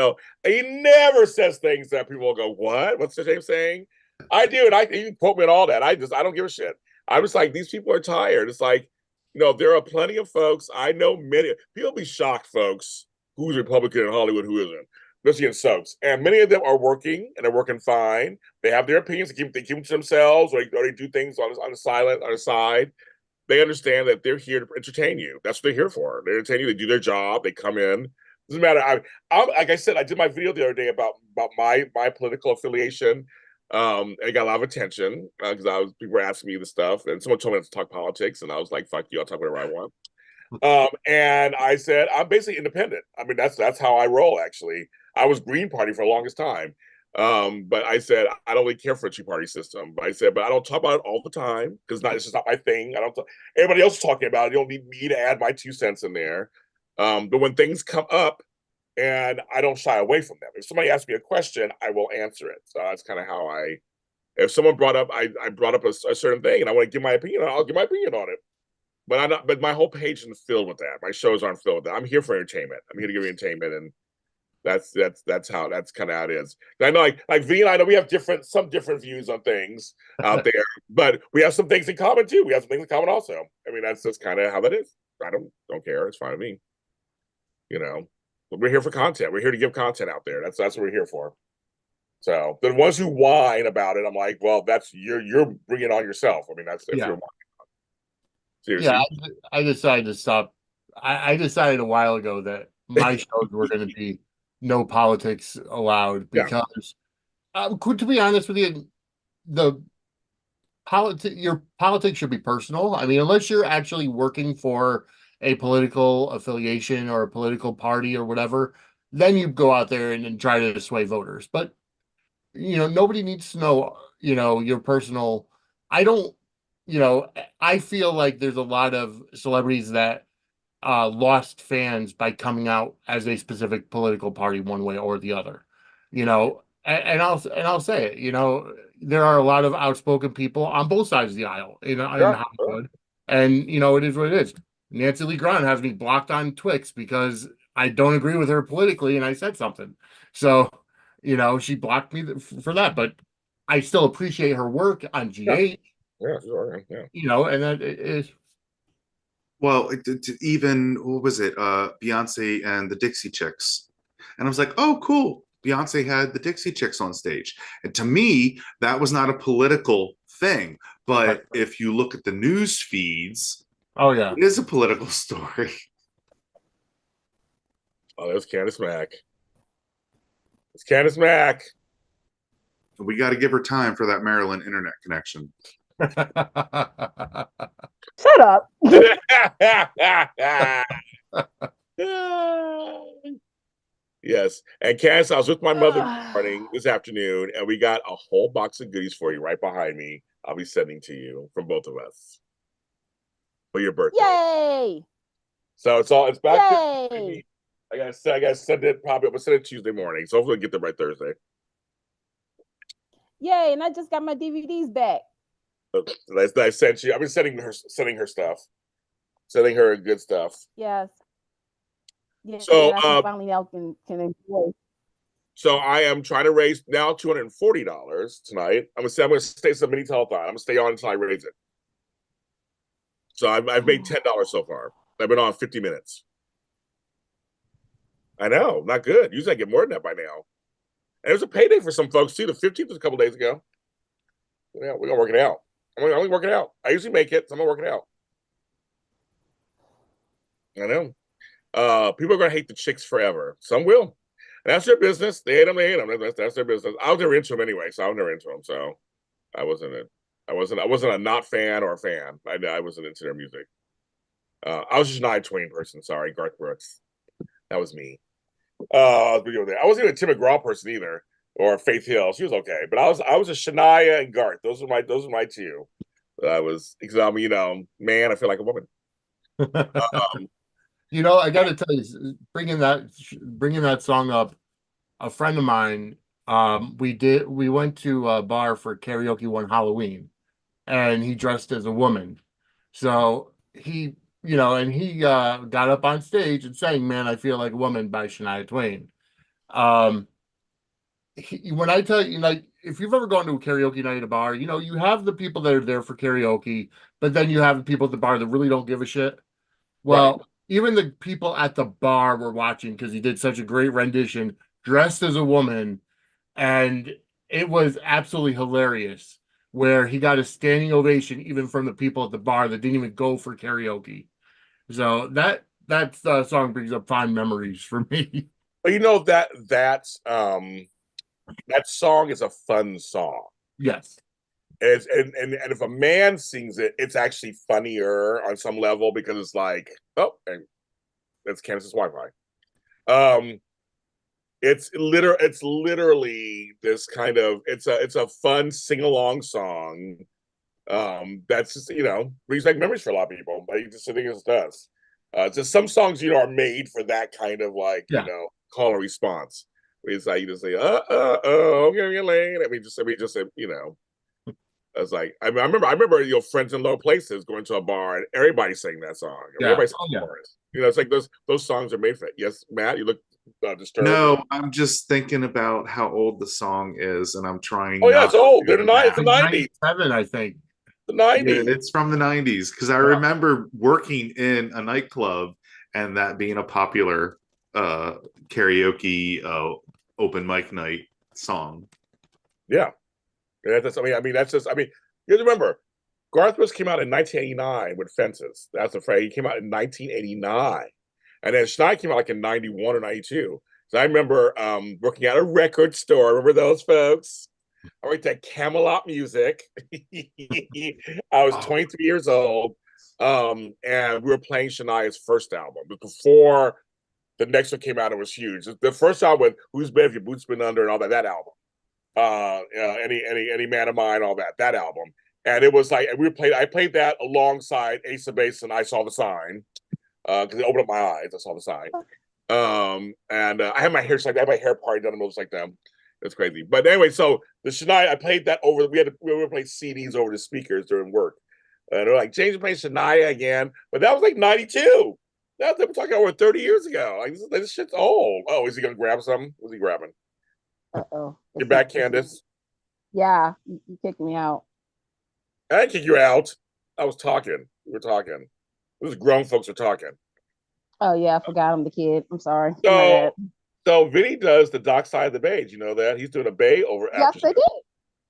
never says things that people will go, "What? What's James saying?" I do, and you can quote me on all that. I don't give a shit. I'm just like, these people are tired. It's like, there are plenty of folks. I know many people be shocked, folks, who's Republican in Hollywood, who isn't, especially in soaps. And many of them are working, and they're working fine. They have their opinions. They keep them to themselves, or they do things on the side. They understand that they're here to entertain you. That's what they're here for. They entertain you. They do their job. They come in. Doesn't matter. I'm like I said, I did my video the other day about my political affiliation. It got a lot of attention because people were asking me the stuff, and someone told me not to talk politics, and I was like, "Fuck you! I'll talk whatever I want." And I said, I'm basically independent. I mean, that's how I roll. Actually, I was Green Party for the longest time, but I said I don't really care for a two-party system. But I said, but I don't talk about it all the time because it's just not my thing. Everybody else is talking about it. You don't need me to add my 2 cents in there. But when things come up, and I don't shy away from them. If somebody asks me a question, I will answer it. So that's kind of how if someone brought up, I brought up a certain thing and I want to give my opinion, I'll give my opinion on it. But my whole page isn't filled with that. My shows aren't filled with that. I'm here for entertainment. I'm here to give you entertainment, and that's kind of how it is. And I know, like Vinnie and I know we have some different views on things out there, but we have some things in common too. We have some things in common also. I mean, that's just kind of how that is. I don't care. It's fine with me. We're here for content. We're here to give content out there. That's what we're here for. So the ones who whine about it, I'm like, well, that's you're bringing it on yourself. I mean, that's if you're whining. Seriously. Yeah, I decided to stop. I decided a while ago that my shows were going to be no politics allowed because, to be honest with you, your politics should be personal. I mean, unless you're actually working for a political affiliation or a political party or whatever, then you go out there and try to sway voters. But nobody needs to know your personal. I feel like there's a lot of celebrities that lost fans by coming out as a specific political party one way or the other. And I'll say it. There are a lot of outspoken people on both sides of the aisle in Hollywood, and it is what it is. Nancy Lee Grahn has me blocked on Twix because I don't agree with her politically and I said something. So, You know, she blocked me for that, but I still appreciate her work on Yeah, GH. yeah, sure, yeah. You know, and that is Well, even what was it? Beyonce and the Dixie Chicks, and I was like, oh, cool. Beyonce had the Dixie Chicks on stage, and to me, that was not a political thing. right. But if you look at the news feeds, Oh yeah. it is a political story. Oh, there's Candice Mack. It's Candice Mack. We got to give her time for that Maryland internet connection. Shut up. Yes. And Cass, I was with my mother this morning, this afternoon, and we got a whole box of goodies for you right behind me. I'll be sending to you from both of us for your birthday. Yay! So it's back Yay! to me. I gotta send it probably. I'm gonna send it Tuesday morning. So hopefully I'll get them right Thursday. Yay! And I just got my DVDs back. I sent you. I've been sending her stuff, sending her good stuff. Yes. Yeah, So I can finally now can enjoy. So I am trying to raise now $240 tonight. I'm gonna stay some mini telethon. I'm gonna stay on until I raise it. So I've made $10 so far. I've been on 50 minutes. I know, not good. Usually I get more than that by now. And it was a payday for some folks too. The 15th was a couple days ago. Yeah, we're gonna work it out. I'm gonna work it out. I usually make it, so I'm gonna work it out. I know. People are gonna hate the chicks forever. Some will. And that's their business. They hate them. They hate them. That's their business. I was never into them anyway, so I was never into them. So I wasn't a not fan or a fan. I wasn't into their music. I was just an Twain person. Sorry, Garth Brooks. That was me. I wasn't even a Tim McGraw person either, or Faith Hill. She was okay, but I was a Shania and Garth. Those were my two. I was because I'm man. I feel like a woman. You know, I got to tell you, bringing that song up, a friend of mine, we went to a bar for karaoke one Halloween, and he dressed as a woman. So he, and he got up on stage and sang "Man, I Feel Like a Woman" by Shania Twain. When I tell you, like, if you've ever gone to a karaoke night at a bar, you have the people that are there for karaoke, but then you have the people at the bar that really don't give a shit. Well, right. Even the people at the bar were watching because he did such a great rendition, dressed as a woman, and it was absolutely hilarious. Where he got a standing ovation even from the people at the bar that didn't even go for karaoke. So that song brings up fond memories for me. Well, that song is a fun song. Yes. And if a man sings it, it's actually funnier on some level because it's like, oh, and that's Candice's Wi-Fi. It's literally this kind of it's a fun sing-along song. That's just brings back memories for a lot of people. I just think it does. Just some songs are made for that kind of call and response. It's like you just say, oh, okay, lane. I mean, just I was like, I remember friends in low places going to a bar and everybody sang that song. Yeah. Everybody sang the chorus. It's like those songs are made for it. Yes, Matt, you look disturbed. No, I'm just thinking about how old the song is, and I'm trying. Oh yeah, it's old. They're the 90s. 97, I think. The 90s. Yeah, it's from the 90s because I remember working in a nightclub and that being a popular karaoke open mic night song. Yeah. You have to remember, Garth Brooks came out in 1989 with Fences. That's the phrase. He came out in 1989. And then Shania came out like in 91 or 92. So I remember working at a record store. Remember those folks? I worked at Camelot Music. I was 23 years old. And we were playing Shania's first album. But before the next one came out, it was huge. The first album with Who's Bad If Your Boots Been Under and all that album. Any Man of Mine, all that album. And it was like I played that alongside Ace of Base and I Saw the Sign. Because it opened up my eyes. I saw the sign. And I had my hair I had my hair party done. It was like them. It's crazy. But anyway, so the Shania, I played that over. We were playing CDs over the speakers during work. And they're like, James playing Shania again. But that was like 92. We're talking over 30 years ago. Like this shit's old. Oh, is he gonna grab something? What's he grabbing? Uh-oh. You're back, Candice. Yeah, you kicked me out. I didn't kick you out. I was talking. We were talking. This is grown folks are talking. Oh yeah, I forgot I'm the kid. I'm sorry. My So, bad. so Vinny does the dock side of the bay. Do you know that? He's doing a bay over Yes, after. they did.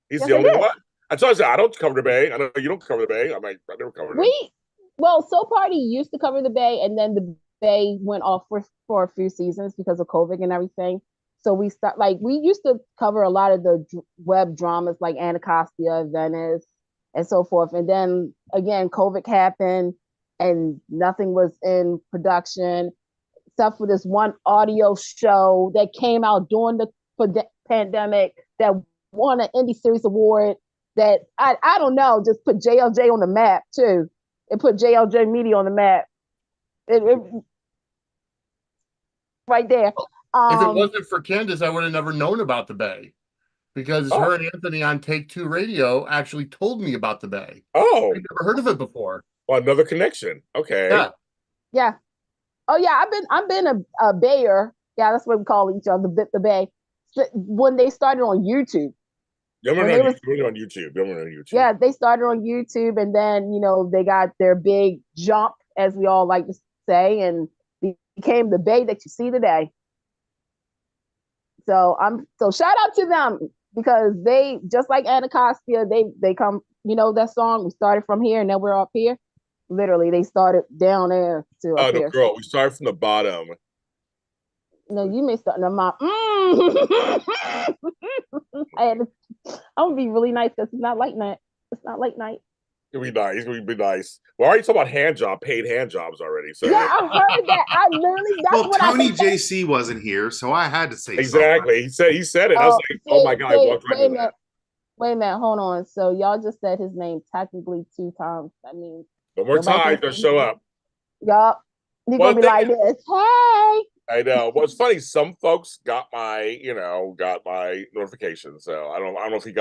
He's Yes, the I only did. one. I told you I don't cover the bay. I know you don't cover the bay. I'm like, I never covered it. Soul Party used to cover the Bay, and then the Bay went off for a few seasons because of COVID and everything. So we used to cover a lot of the web dramas like Anacostia, Venice, and so forth. And then again, COVID happened, and nothing was in production except for this one audio show that came out during the pandemic that won an Indie Series Award. That I don't know, just put JLJ on the map too. It put JLJ Media on the map. It right there. If it wasn't for Candice, I would have never known about the Bay, because her and Anthony on Take Two Radio actually told me about the Bay. Oh, I've never heard of it before. well, another connection. Okay. Yeah. Oh yeah, I've been a Bayer. Yeah, that's what we call each other, the Bay. When they started on YouTube. You're on YouTube. Yeah, they started on YouTube, and then they got their big jump, as we all like to say, and became the Bay that you see today. So shout out to them, because they, just like Anacostia, they come, that song, we started from here and then we're up here. Literally, they started down there to up here. Girl, we started from the bottom. No, you missed something. I'm gonna be really nice because it's not late night. It's not late night. It'd be nice. It'd be nice. We're already talking about paid hand jobs already. So yeah, I heard that. I literally. That's what Tony I JC wasn't here, so I had to say exactly. something. He said it. I was like, oh my god! I walked right into that. Wait a minute. Hold on. So y'all just said his name technically 2 times. That means no more time to show up. Yup. He's gonna be like this. Hey. I know. Well, it's funny. Some folks got my notification. So I don't know if he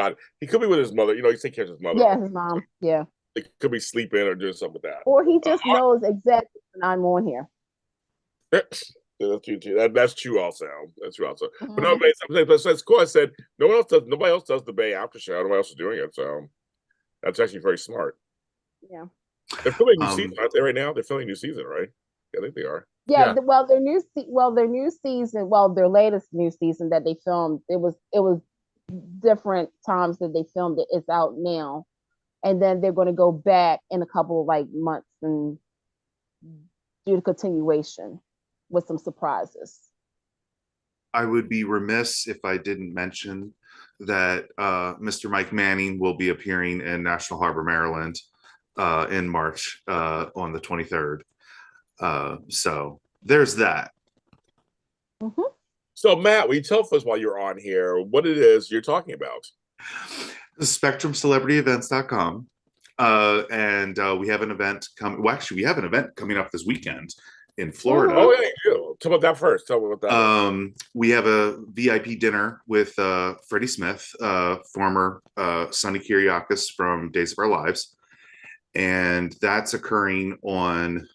could be with his mother. He takes care of his mother. Yeah, his mom. Yeah. He could be sleeping or doing something with that. Or he just knows exactly when I'm on here. That's true too. That's true also. That's true also. Mm-hmm. But that's cool. I said nobody else does the Bay after show. Nobody else is doing it. So that's actually very smart. Yeah. They're filming a new season, aren't they, right now? They're filming a new season, right? Yeah, I think they are. Yeah. Their new season. Well, their latest new season that they filmed. It was different times that they filmed it. It's out now, and then they're going to go back in a couple of months and do the continuation with some surprises. I would be remiss if I didn't mention that Mr. Mike Manning will be appearing in National Harbor, Maryland in March on the 23rd. So there's that. Mm-hmm. So Matt, will you tell us while you're on here what it is you're talking about? SpectrumCelebrityEvents.com. And we have an event coming. Well, actually, we have an event coming up this weekend in Florida. Oh, yeah, you do. Tell me about that first. Tell me about that. We have a VIP dinner with Freddie Smith, former Sonny Kiriakis from Days of Our Lives. And that's occurring on,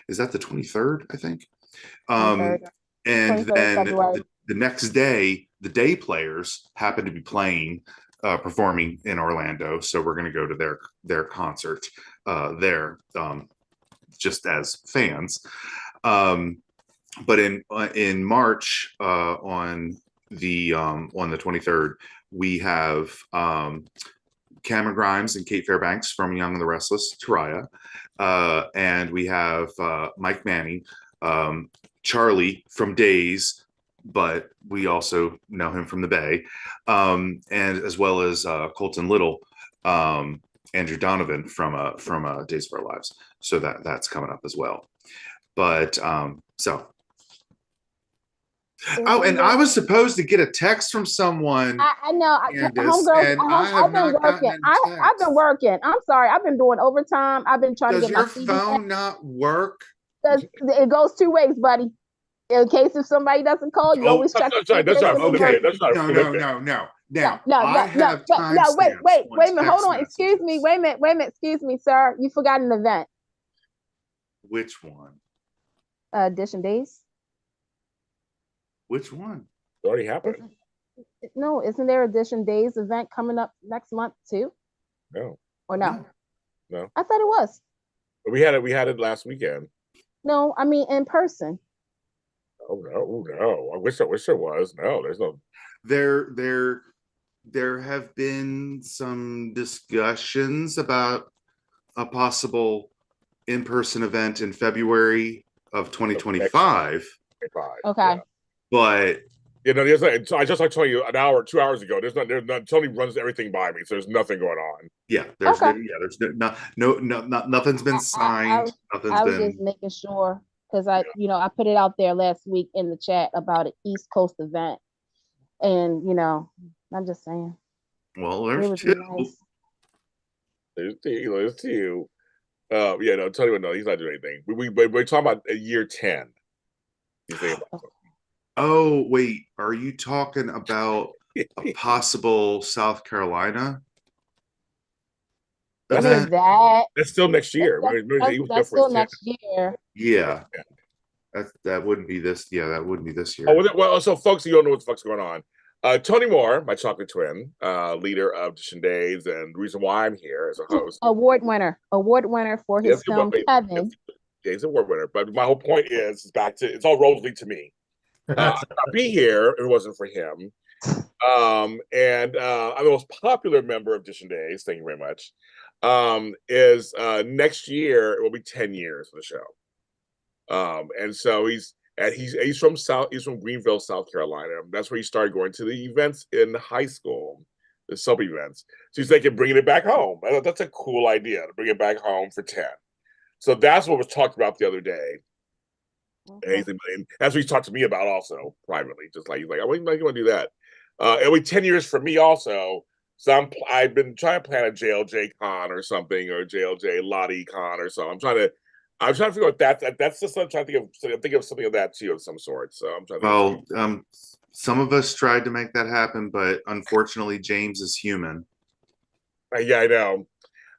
is that the 23rd, I think? 23rd. And 23rd, then the next day, the day players happen to be performing in Orlando. So we're going to go to their concert there, just as fans. But in March, on the 23rd, we have Cameron Grimes and Kate Fairbanks from Young and the Restless, Taraya, and we have Mike Manning, Charlie from Days, but we also know him from the Bay, and as well as Colton Little, Andrew Donovan from Days of Our Lives. So that's coming up as well. But so. Oh, and I was supposed to get a text from someone. I know. Candice, I've been working. I've been working. I'm sorry. I've been doing overtime. I've been trying to get my Does your phone not work? It goes 2 ways, buddy. In case if somebody doesn't call, you always check. That's right. Okay. No. Now, I have timestamps. Wait a minute. Hold on. Excuse me. Wait a minute. Excuse me, sir. You forgot an event. Which one? Edition Days. Which one? It already happened. No, isn't there Edition Days event coming up next month too? No, Or no? no. I thought it was. We had it. We had it last weekend. No, I mean in person. Oh no, oh, no. I wish there was. No, there's no. There have been some discussions about a possible in-person event in February of 2025, Okay. Yeah. but There's not, so I just like told you an hour, 2 hours ago. There's not. Tony runs everything by me, so there's nothing going on. yeah, there's Okay. nothing's been I, signed. Nothing's I was been. just making sure because I put it out there last week in the chat about an East Coast event, and I'm just saying Well, it there's would two. be nice. There's two. There's two. Yeah, no, Tony would know. He's not doing anything. We're talking about year 10. You think about Oh, wait, are you talking about a possible South Carolina That's Yeah, event? that's still next year. that's still next year. Yeah, that wouldn't be this. Yeah, that wouldn't be this year. Well, so folks, you don't know what the fuck's going on. Tony Moore, my chocolate twin, leader of Edition Days, and the reason why I'm here as a host. Award winner for his film Kevin. Yeah, he's an award winner. But my whole point is back to it's all Rosalie to me. I'd be here if it wasn't for him. And I'm the most popular member of Edition Days. Thank you very much. Is next year it will be 10 years of the show. And so he's from Greenville, South Carolina. That's where he started going to the events in high school, the sub events. So he's thinking bringing it back home. I thought that's a cool idea to bring it back home for 10. So that's what was talked about the other day. Okay. And that's what he talked to me about also privately. Just like he's like, I wouldn't like you want to do that. It'll be 10 years for me also. So I've been trying to plan a JLJ con or something, or JLJ Lottie con or so. I'm trying to figure out that's just I'm trying to think of something of that too of some sort. So I'm trying to Well, some of us tried to make that happen, but unfortunately, James is human. yeah, I know.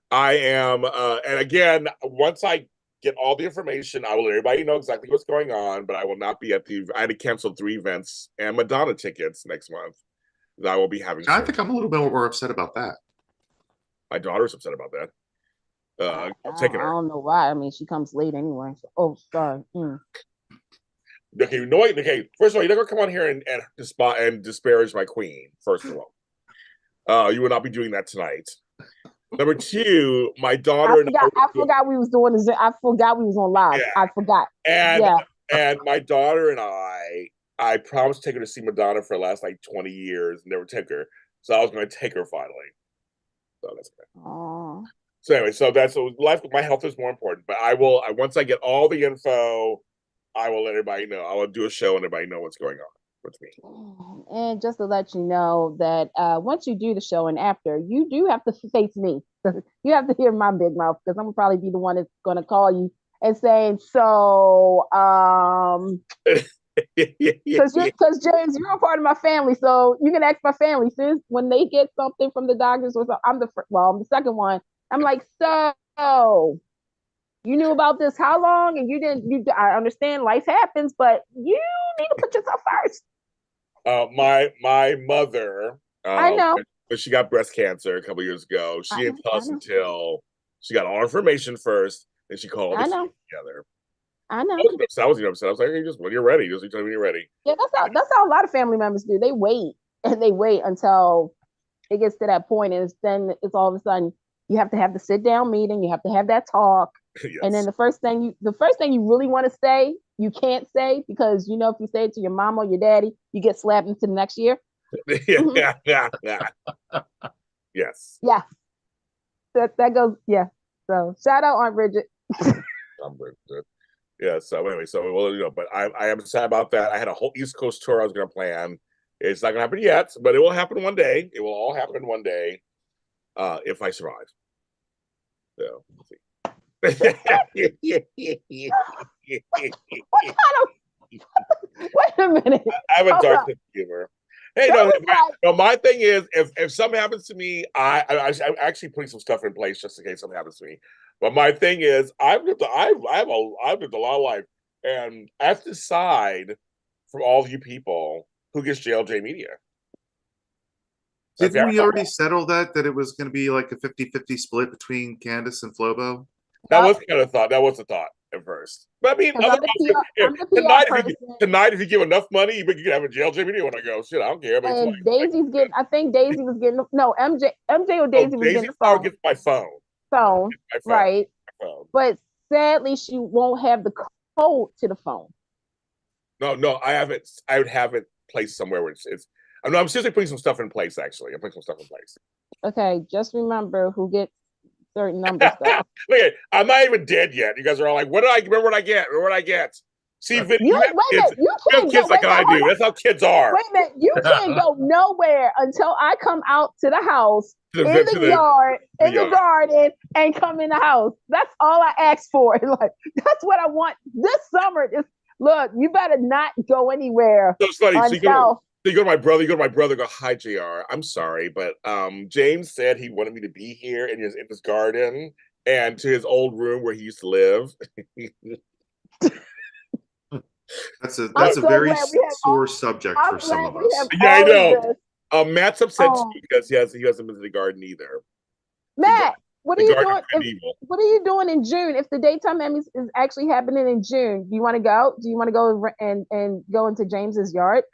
I am, and again, once I get all the information, I will let everybody know exactly what's going on. But I will not be at I had to cancel 3 events and Madonna tickets next month that I will be having. I think I'm a little bit more upset about that. My daughter's upset about that. I'm taking her. I don't know why. I mean, she comes late anyway. So, oh, sorry. Okay, okay. First of all, you're not gonna come on here and disparage my queen. First of all, you will not be doing that tonight. Number 2, my daughter I forgot we was doing this. I forgot we was on live. Yeah. I forgot. And my daughter and I promised to take her to see Madonna for the last like 20 years, never took her. So I was going to take her finally. So that's good. Oh. So anyway, life. My health is more important. But I will. Once I get all the info, I will let everybody know. I will do a show and everybody know what's going on with me. And just to let you know that once you do the show and after, you do have to face me. You have to hear my big mouth because I'm gonna probably be the one that's gonna call you and saying, so because James, you're a part of my family, so you can ask my family. Since when they get something from the doctors or something, I'm the second one. I'm like, so you knew about this how long? And you didn't. I understand life happens, but you need to put yourself first. My mother, I know. when she got breast cancer a couple years ago, she didn't tell us until she got all information first, and she called us together. I know. I was upset. I was like, hey, just when you're ready, just tell me when you're ready. Yeah, that's how a lot of family members do. They wait until it gets to that point, and then it's all of a sudden you have to have the sit down meeting, you have to have that talk, yes. And then the first thing you really want to say, you can't say because if you say it to your mom or your daddy, you get slapped into the next year. Yeah. Yes. Yeah. That goes. Yeah. So shout out Aunt Bridget. Aunt Bridget. Yeah. So anyway, but I am sad about that. I had a whole East Coast tour I was going to plan. It's not going to happen yet, but it will happen one day. It will all happen one day, if I survive. So we'll see. What kind of? Wait a minute. I have a dark sense of humor. Hey, no, my thing is, if something happens to me, I'm actually putting some stuff in place just in case something happens to me. But my thing is, I've lived a lot of life, and I have to decide from all of you people who gets JLJ Media. Didn't we already settle that it was going to be like a 50-50 split between Candice and Flobo? That was kind of thought. That was a thought at first. But I mean, I'm the PR person. Tonight, if you give enough money, you can have a JLJ Media when I go. Shit, I don't care. And Daisy's getting. I think Daisy was getting. No, MJ or Daisy was getting the phone. Gets my phone. Right. But sadly, she won't have the code to the phone. No, I haven't. I would have it placed somewhere where it's. I'm seriously putting some stuff in place. Actually, I'm putting some stuff in place. Okay, just remember who gets certain numbers. Look, I'm not even dead yet. You guys are all like, "What did I remember? What I get? What I get?" See, Vinnie, you have kids like I do. That's how kids are. Wait a minute, you can't go nowhere until I come out to the house, in the yard, in the garden, and come in the house. That's all I asked for. Like, that's what I want this summer. Look, you better not go anywhere. So it's funny. So you go to my brother. Go, hi, JR. I'm sorry, but James said he wanted me to be here in his garden and to his old room where he used to live. That's a very sore subject for some of us. Yeah, I know. Matt's upset too because he hasn't been to the garden either. Matt, what are you doing? What are you doing in June? If the daytime Emmys is actually happening in June, do you want to go? Do you want to go and go into James's yard?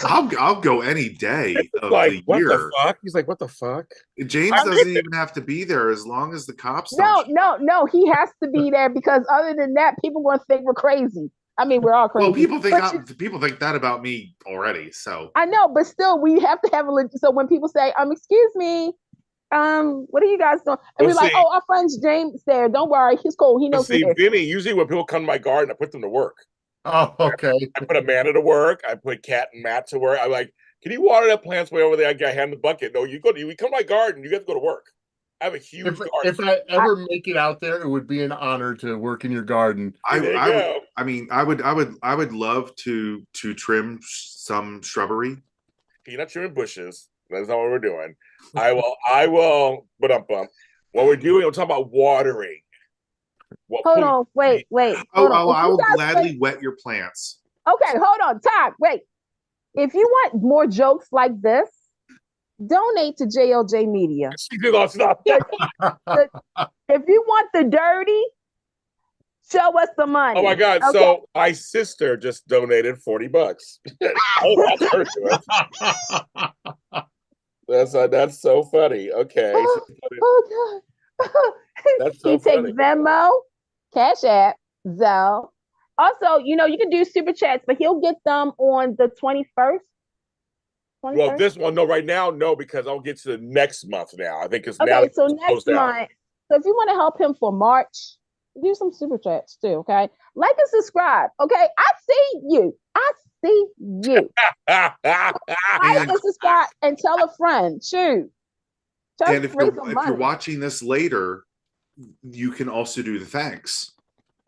I'll go any day of the year. What the fuck? He's like, what the fuck? James doesn't even have to be there as long as the cops. No. He has to be there because other than that, people are gonna think we're crazy. I mean, we're all crazy. Well, people think that about me already. So I know, but still, we have to have so when people say, excuse me, what are you guys doing? And we're like, our friend's James there. Don't worry, he's cool. He knows. See, Vinnie, usually when people come to my garden, I put them to work. Oh, okay. I put Amanda to work. I put Kat and Matt to work. I'm like, can you water that plant's way over there? I hand the bucket. No, you come to my garden. You have to go to work. I have a huge garden. If I ever make it out there, it would be an honor to work in your garden. I would love to trim some shrubbery. You're not trimming bushes. That's not what we're doing. I will. What we're doing? We're talking about watering. Hold on, wait. I will gladly wet your plants. Okay, hold on, Todd. Wait. If you want more jokes like this, donate to JLJ Media. If you want the dirty, show us the money. Oh my God! Okay. So my sister just donated $40. That's so funny. Okay. Oh God. That's so he funny. takes Venmo, CashAPP, Zelle. Also, you can do super chats, but he'll get them on the 21st. Well, this one, no, right now, no, because I'll get to the next month now. I think it's okay. So next month. So if you want to help him for March, do some super chats too. Okay, like and subscribe. Okay, I see you. Like and subscribe and tell a friend. Shoot. And if you're watching this later, you can also do the thanks.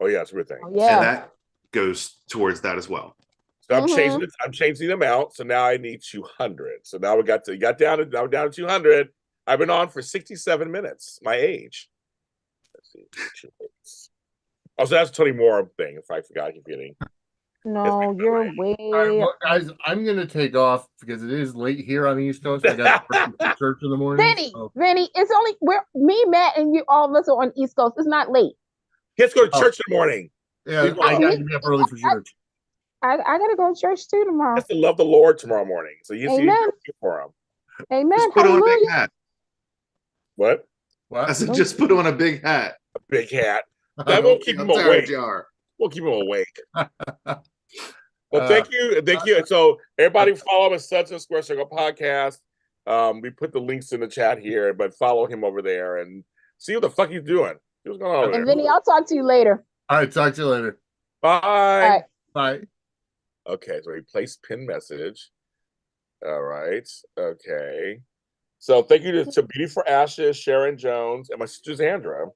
Oh yeah, it's a weird thing. Oh, yeah. And that goes towards that as well. So I'm changing the amount. So now I need 200. So now we're down to 200. I've been on for 67 minutes. My age. Let's see. Oh, so that's a Tony Moore thing. If I forgot, keep getting. No, you're way. Well, guys, I'm gonna take off because it is late here on the East Coast. I got to work for church in the morning. Vinnie, it's only me, Matt, and you. All of us are on East Coast. It's not late. He has to go to church in the morning. Yeah, I got to be up early for church. I gotta go to church too tomorrow. He has to love the Lord tomorrow morning. So you see for him. Amen. Just put on a big hat. What? I said, just put on a big hat. A big hat. That won't keep him awake. We'll keep him awake. Well, thank you. So everybody follow him at Sudson Square Circle Podcast. We put the links in the chat here, but follow him over there and see what the fuck he's doing. What's going on over there? Vinnie, I'll talk to you later. All right, talk to you later. Bye. All right. Bye. Okay, so replace pin message. All right. Okay. So thank you to Beauty for Ashes, Sharon Jones, and my sister Sandra.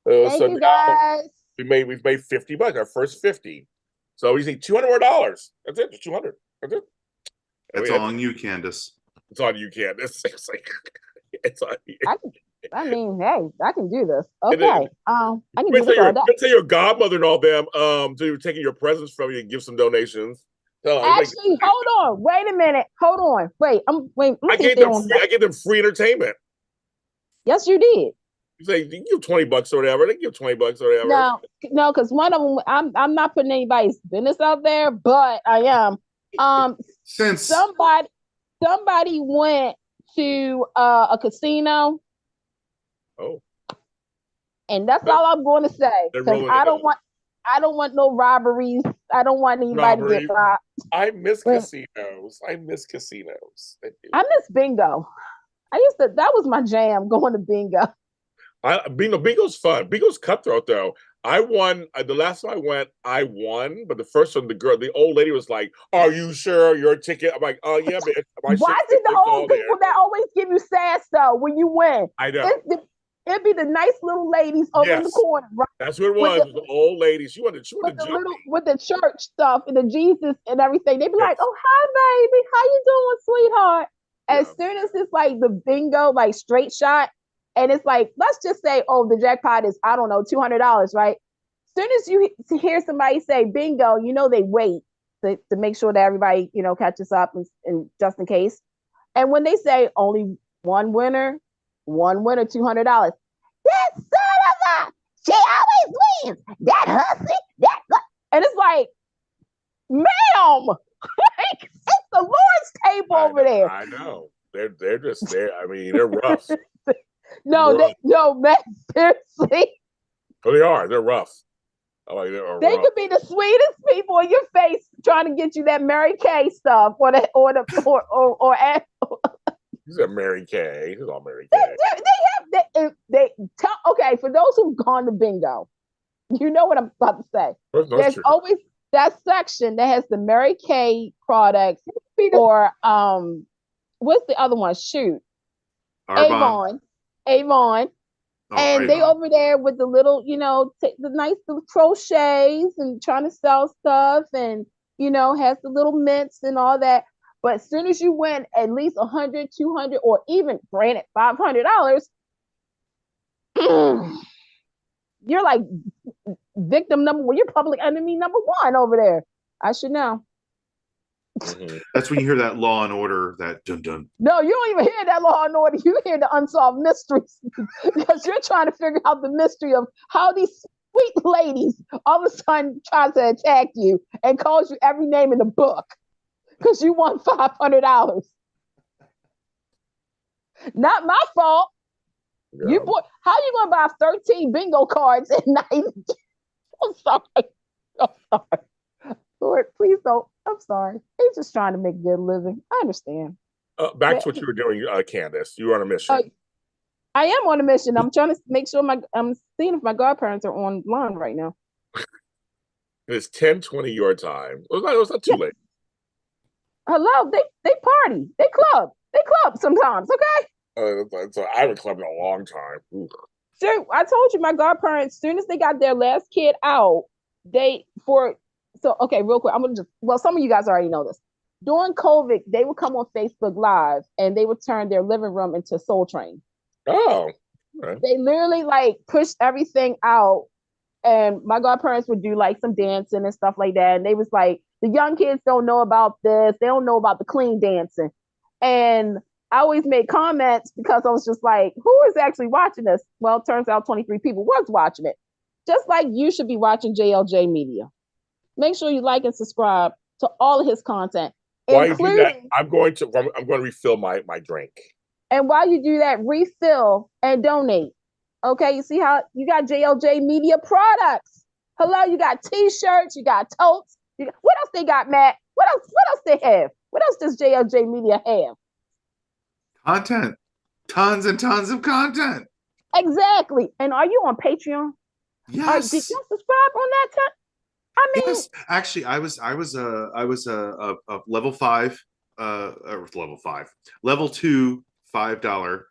Thank you guys. We've made $50, our first 50. So we need $200 more. That's it. Just 200. That's it. That's all on you, Candice. It's on you, Candice. It's like it's on you. I mean, hey, I can do this. Okay. I can do this all day. Say your godmother and all them. So you're taking your presents from you and give some donations. So Actually, hold on. Wait a minute. Hold on. Wait. Wait. I gave them free. I gave them free entertainment. Yes, you did. You say you give $20 or whatever. They give $20 or whatever. No, because one of them, I'm not putting anybody's business out there, but I am. Since somebody went to a casino. Oh. And that's all I'm going to say. Because I don't want no robberies. I don't want anybody to get robbed. I miss casinos. I miss casinos. I miss bingo. That was my jam, going to bingo. Bingo's fun. Bingo's cutthroat though. I won the last time I won, but the first one, the old lady was like, "Are you sure your ticket?" I'm like, "Oh yeah, but why is it the old people that always give you sass though when you win?" I know. It'd be the nice little ladies over in the corner, right? That's what it was. It was the old ladies. She wanted to with the church stuff and the Jesus and everything. They'd be like, "Oh, hi, baby. How you doing, sweetheart?" As soon as it's like the bingo, like straight shot, and it's like, let's just say, oh, the jackpot is, I don't know, $200, right? As soon as you hear somebody say bingo, they wait to make sure that everybody, catches up and just in case. And when they say only one winner, $200. That son of a, she always wins. That hussy, and it's like, ma'am, like, it's the Lord's table over there. I know. They're just there. I mean, they're rough. No, man, seriously. Oh, they are. They're rough. They could be the sweetest people in your face trying to get you that Mary Kay stuff or He's a Mary Kay. He's all Mary Kay. Okay, for those who've gone to bingo, you know what I'm about to say. There's always that section that has the Mary Kay products or what's the other one? Shoot. Avon. And they over there with the little, the nice little crochets and trying to sell stuff and, has the little mints and all that. But as soon as you win at least $100, $200, or even granted $500, you're like victim number one. You're public enemy number one over there. I should know. Mm-hmm. That's when you hear that Law and Order, that dun dun. No, you don't even hear that Law and Order. You hear the unsolved mysteries because you're trying to figure out the mystery of how these sweet ladies all of a sudden try to attack you and calls you every name in the book because you won $500. Not my fault. Yeah. How you gonna buy 13 bingo cards at night? I'm sorry. Lord, please don't. I'm sorry. He's just trying to make a good living. I understand. Back to what you were doing, Candice. You were on a mission. I am on a mission. I'm trying to make sure I'm seeing if my godparents are online right now. It's 10:20 your time. It was not too late. Hello, they party. They club sometimes, okay? So I haven't clubbed in a long time. Ooh. Sure, I told you my godparents, as soon as they got their last kid out, okay, real quick, some of you guys already know this. During COVID, they would come on Facebook Live and they would turn their living room into Soul Train. Oh. Right. They literally pushed everything out, and my godparents would do some dancing and stuff like that. And they was like, the young kids don't know about this. They don't know about the clean dancing. And I always made comments because I was just like, who is actually watching this? Well, it turns out 23 people was watching it. Just like you should be watching JLJ Media. Make sure you like and subscribe to all of his content. While you do that, I'm going to refill my drink. And while you do that, refill and donate. Okay, you see how you got JLJ Media products. Hello, you got t-shirts, you got totes. What else they got, Matt? What else they have? What else does JLJ Media have? Content. Tons and tons of content. Exactly. And are you on Patreon? Yes. Did you subscribe on that time? I mean, yes. Actually, I was a level 5, level 2 $5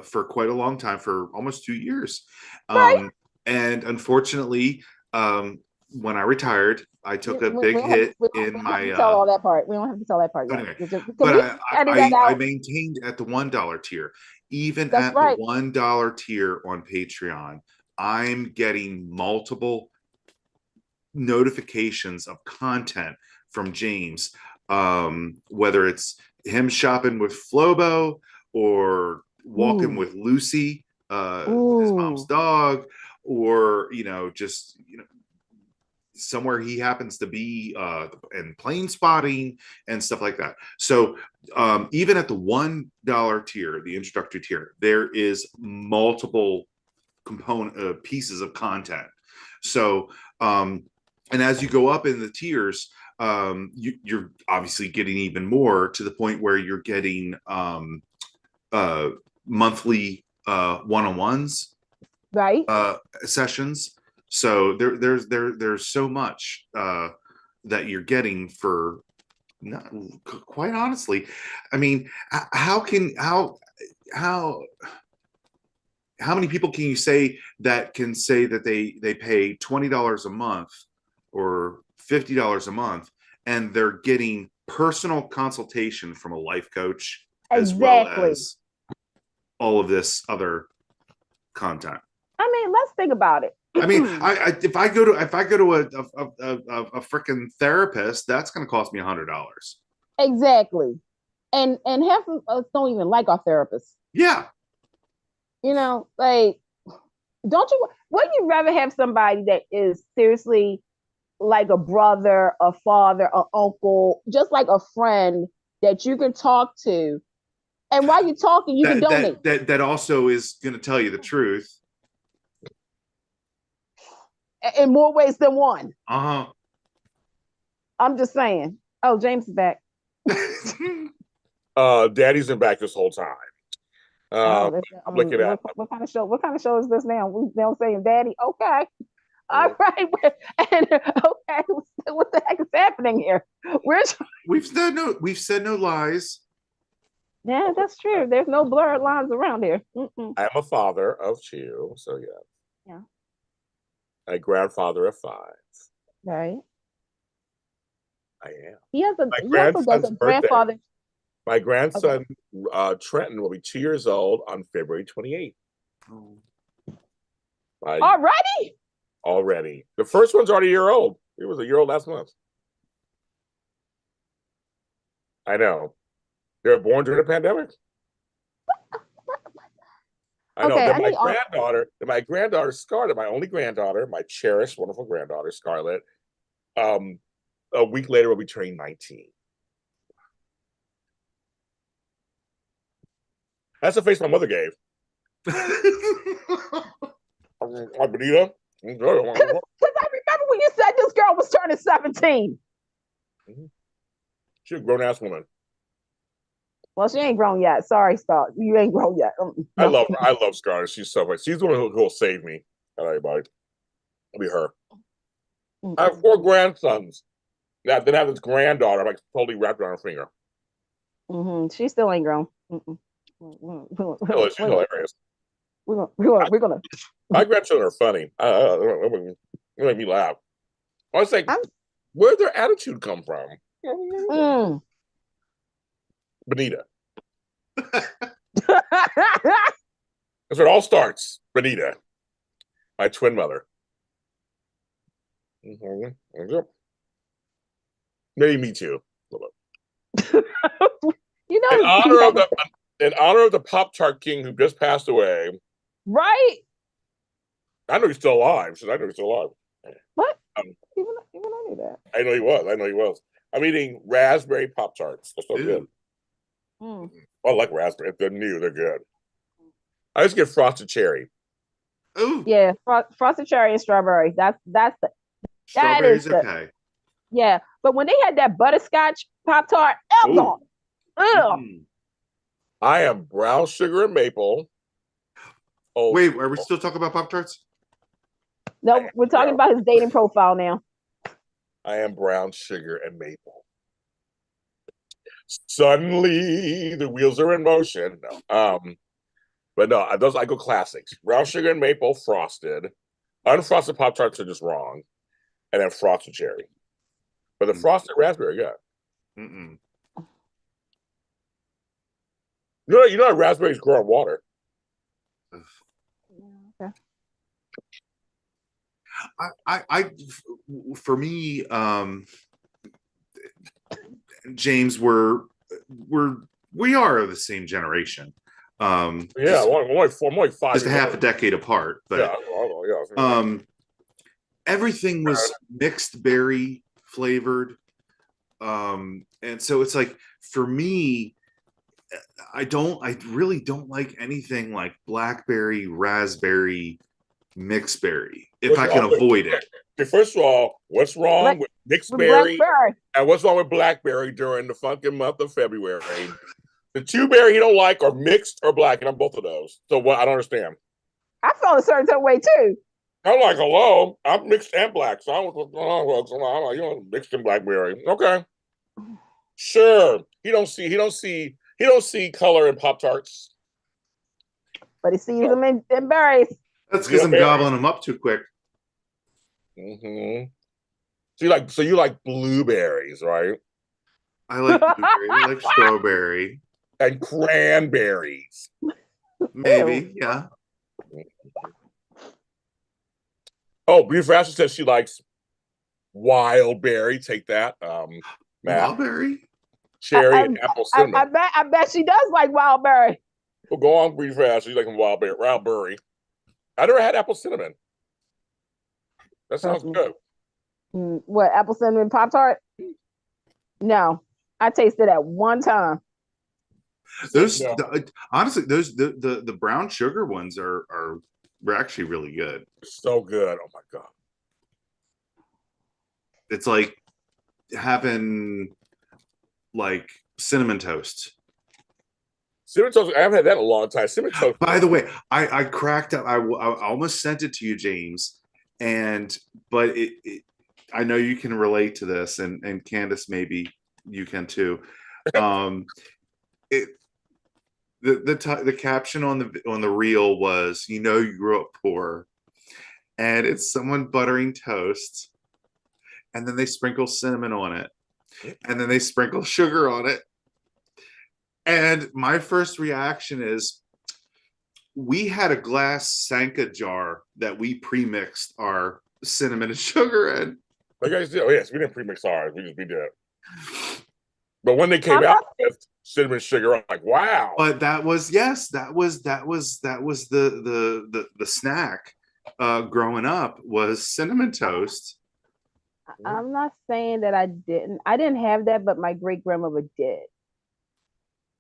for quite a long time, for almost 2 years. Right. And unfortunately, when I retired, I took a big hit in my. Tell all that part. We don't have to tell that part. Anyway, but I maintained at the $1 tier. Even That's at right. the $1 tier on Patreon, I'm getting multiple notifications of content from James, whether it's him shopping with Flobo or walking with Lucy, his mom's dog, or just somewhere he happens to be and plane spotting and stuff like that. So even at the $1 tier, the introductory tier, there is multiple component pieces of content. So and as you go up in the tiers, you're obviously getting even more, to the point where you're getting monthly one-on-ones, right? Sessions. So there's so much that you're getting for not, quite honestly. I mean, how many people can you say that they pay $20 a month or $50 a month, and they're getting personal consultation from a life coach, as well as all of this other content? I mean, let's think about it. I mean, if I go to a freaking therapist, that's going to cost me $100. Exactly. And half of us don't even like our therapists. Yeah. Like, wouldn't you rather have somebody that is seriously like a brother, a father, an uncle, just like a friend that you can talk to, and while you're talking, you can donate. That also is going to tell you the truth in more ways than one. Uh-huh. I'm just saying. Oh, James is back. Daddy's been back this whole time. I'm looking at what kind of show? What kind of show is this now? We now saying Daddy. Okay. All right. And okay, what the heck is happening here? We've said no lies. Yeah, that's true. There's no blurred lines around here. I'm a father of 2, so yeah. Yeah. A grandfather of 5. Right. I am. He also does a grandfather. My grandson, Trenton, will be 2 years old on February 28th. Already? Already. The first one's already a year old. He was a year old last month. I know. They were born during the pandemic. I know. Okay, my granddaughter Scarlett, my only granddaughter, my cherished, wonderful granddaughter Scarlett, a week later will be turning 19. That's the face my mother gave. Benita. Because I remember when you said this girl was turning 17. She's a grown-ass woman. Well, she ain't grown yet. Sorry, Star. You ain't grown yet. No. I love Scarlett. She's so much. She's the one who will save me. Not everybody. It'll be her. I have 4 grandsons. Now, then I have this granddaughter. I'm like totally wrapped around her finger. She still ain't grown. She's hilarious. We're gonna. My grandchildren are funny. They make me laugh. I was like, where'd their attitude come from? Benita. That's where it all starts. Benita, my twin mother. Maybe me too. In honor of the Pop-Tart King who just passed away. Right. I know he's still alive. I know he's still alive. What? Even I knew that. I know he was. I'm eating raspberry Pop-Tarts. They're so good. I like raspberry. If they're new, they're good. I just get frosted cherry. Ooh. Yeah, frosted cherry and strawberry. Strawberry's okay. Yeah, but when they had that butterscotch Pop-Tart, I am brown sugar and maple. Oh, wait, are we still talking about Pop-Tarts? No, we're talking about his dating profile now. I am brown sugar and maple. Suddenly, the wheels are in motion. But no, I go classics. Brown sugar and maple, frosted. Unfrosted Pop-Tarts are just wrong. And then frosted cherry. But the frosted raspberry, yeah. You know raspberries grow in water. Okay. For me, James, we are the same generation. Yeah, just, I'm only 5 just a years half a old. decade apart, but Yeah. everything was mixed berry flavored. And so it's like, for me, I really don't like anything like blackberry, raspberry, mixed berry if I can avoid it. Okay, first of all, what's wrong with mixed berry? Blackberry. And what's wrong with blackberry during the fucking month of February? The two berry you don't like are mixed or black, and I'm both of those. So what? I don't understand. I felt a certain way too. I'm like, hello, I'm mixed and black, so I don't know what's going on. Mixed and blackberry. Okay, sure. He don't see color in Pop Tarts. But he sees them in berries. That's because I'm gobbling them up too quick. Mm-hmm. So you like blueberries, right? I like blueberry. I like strawberry and cranberries. Maybe, yeah. Oh, Brief Ashley says she likes wild berry. Take that, Matt. Wild berry, cherry, and apple cinnamon. I bet she does like wild berry. Well, go on, Brief Ashley. You like wild berry. I never had apple cinnamon. That sounds good. What, apple cinnamon Pop-Tart? No, I tasted that one time. Those honestly, the brown sugar ones are actually really good. So good. Oh my god. It's like having like cinnamon toast. Cinnamon toast. I haven't had that in a long time. Cinnamon toast. By the way, I cracked up. I almost sent it to you, James, but I know you can relate to this, and Candice, maybe you can too. The caption on the reel was, you grew up poor, and it's someone buttering toast, and then they sprinkle cinnamon on it, and then they sprinkle sugar on it, and my first reaction is, we had a glass Sanka jar that we pre-mixed our cinnamon and sugar in. Like guys did. Oh yes, we didn't pre-mix ours. We did it. But when they came out with cinnamon sugar, I'm like, wow. But that was the snack growing up was cinnamon toast. I'm not saying that I didn't have that, but my great grandmother did.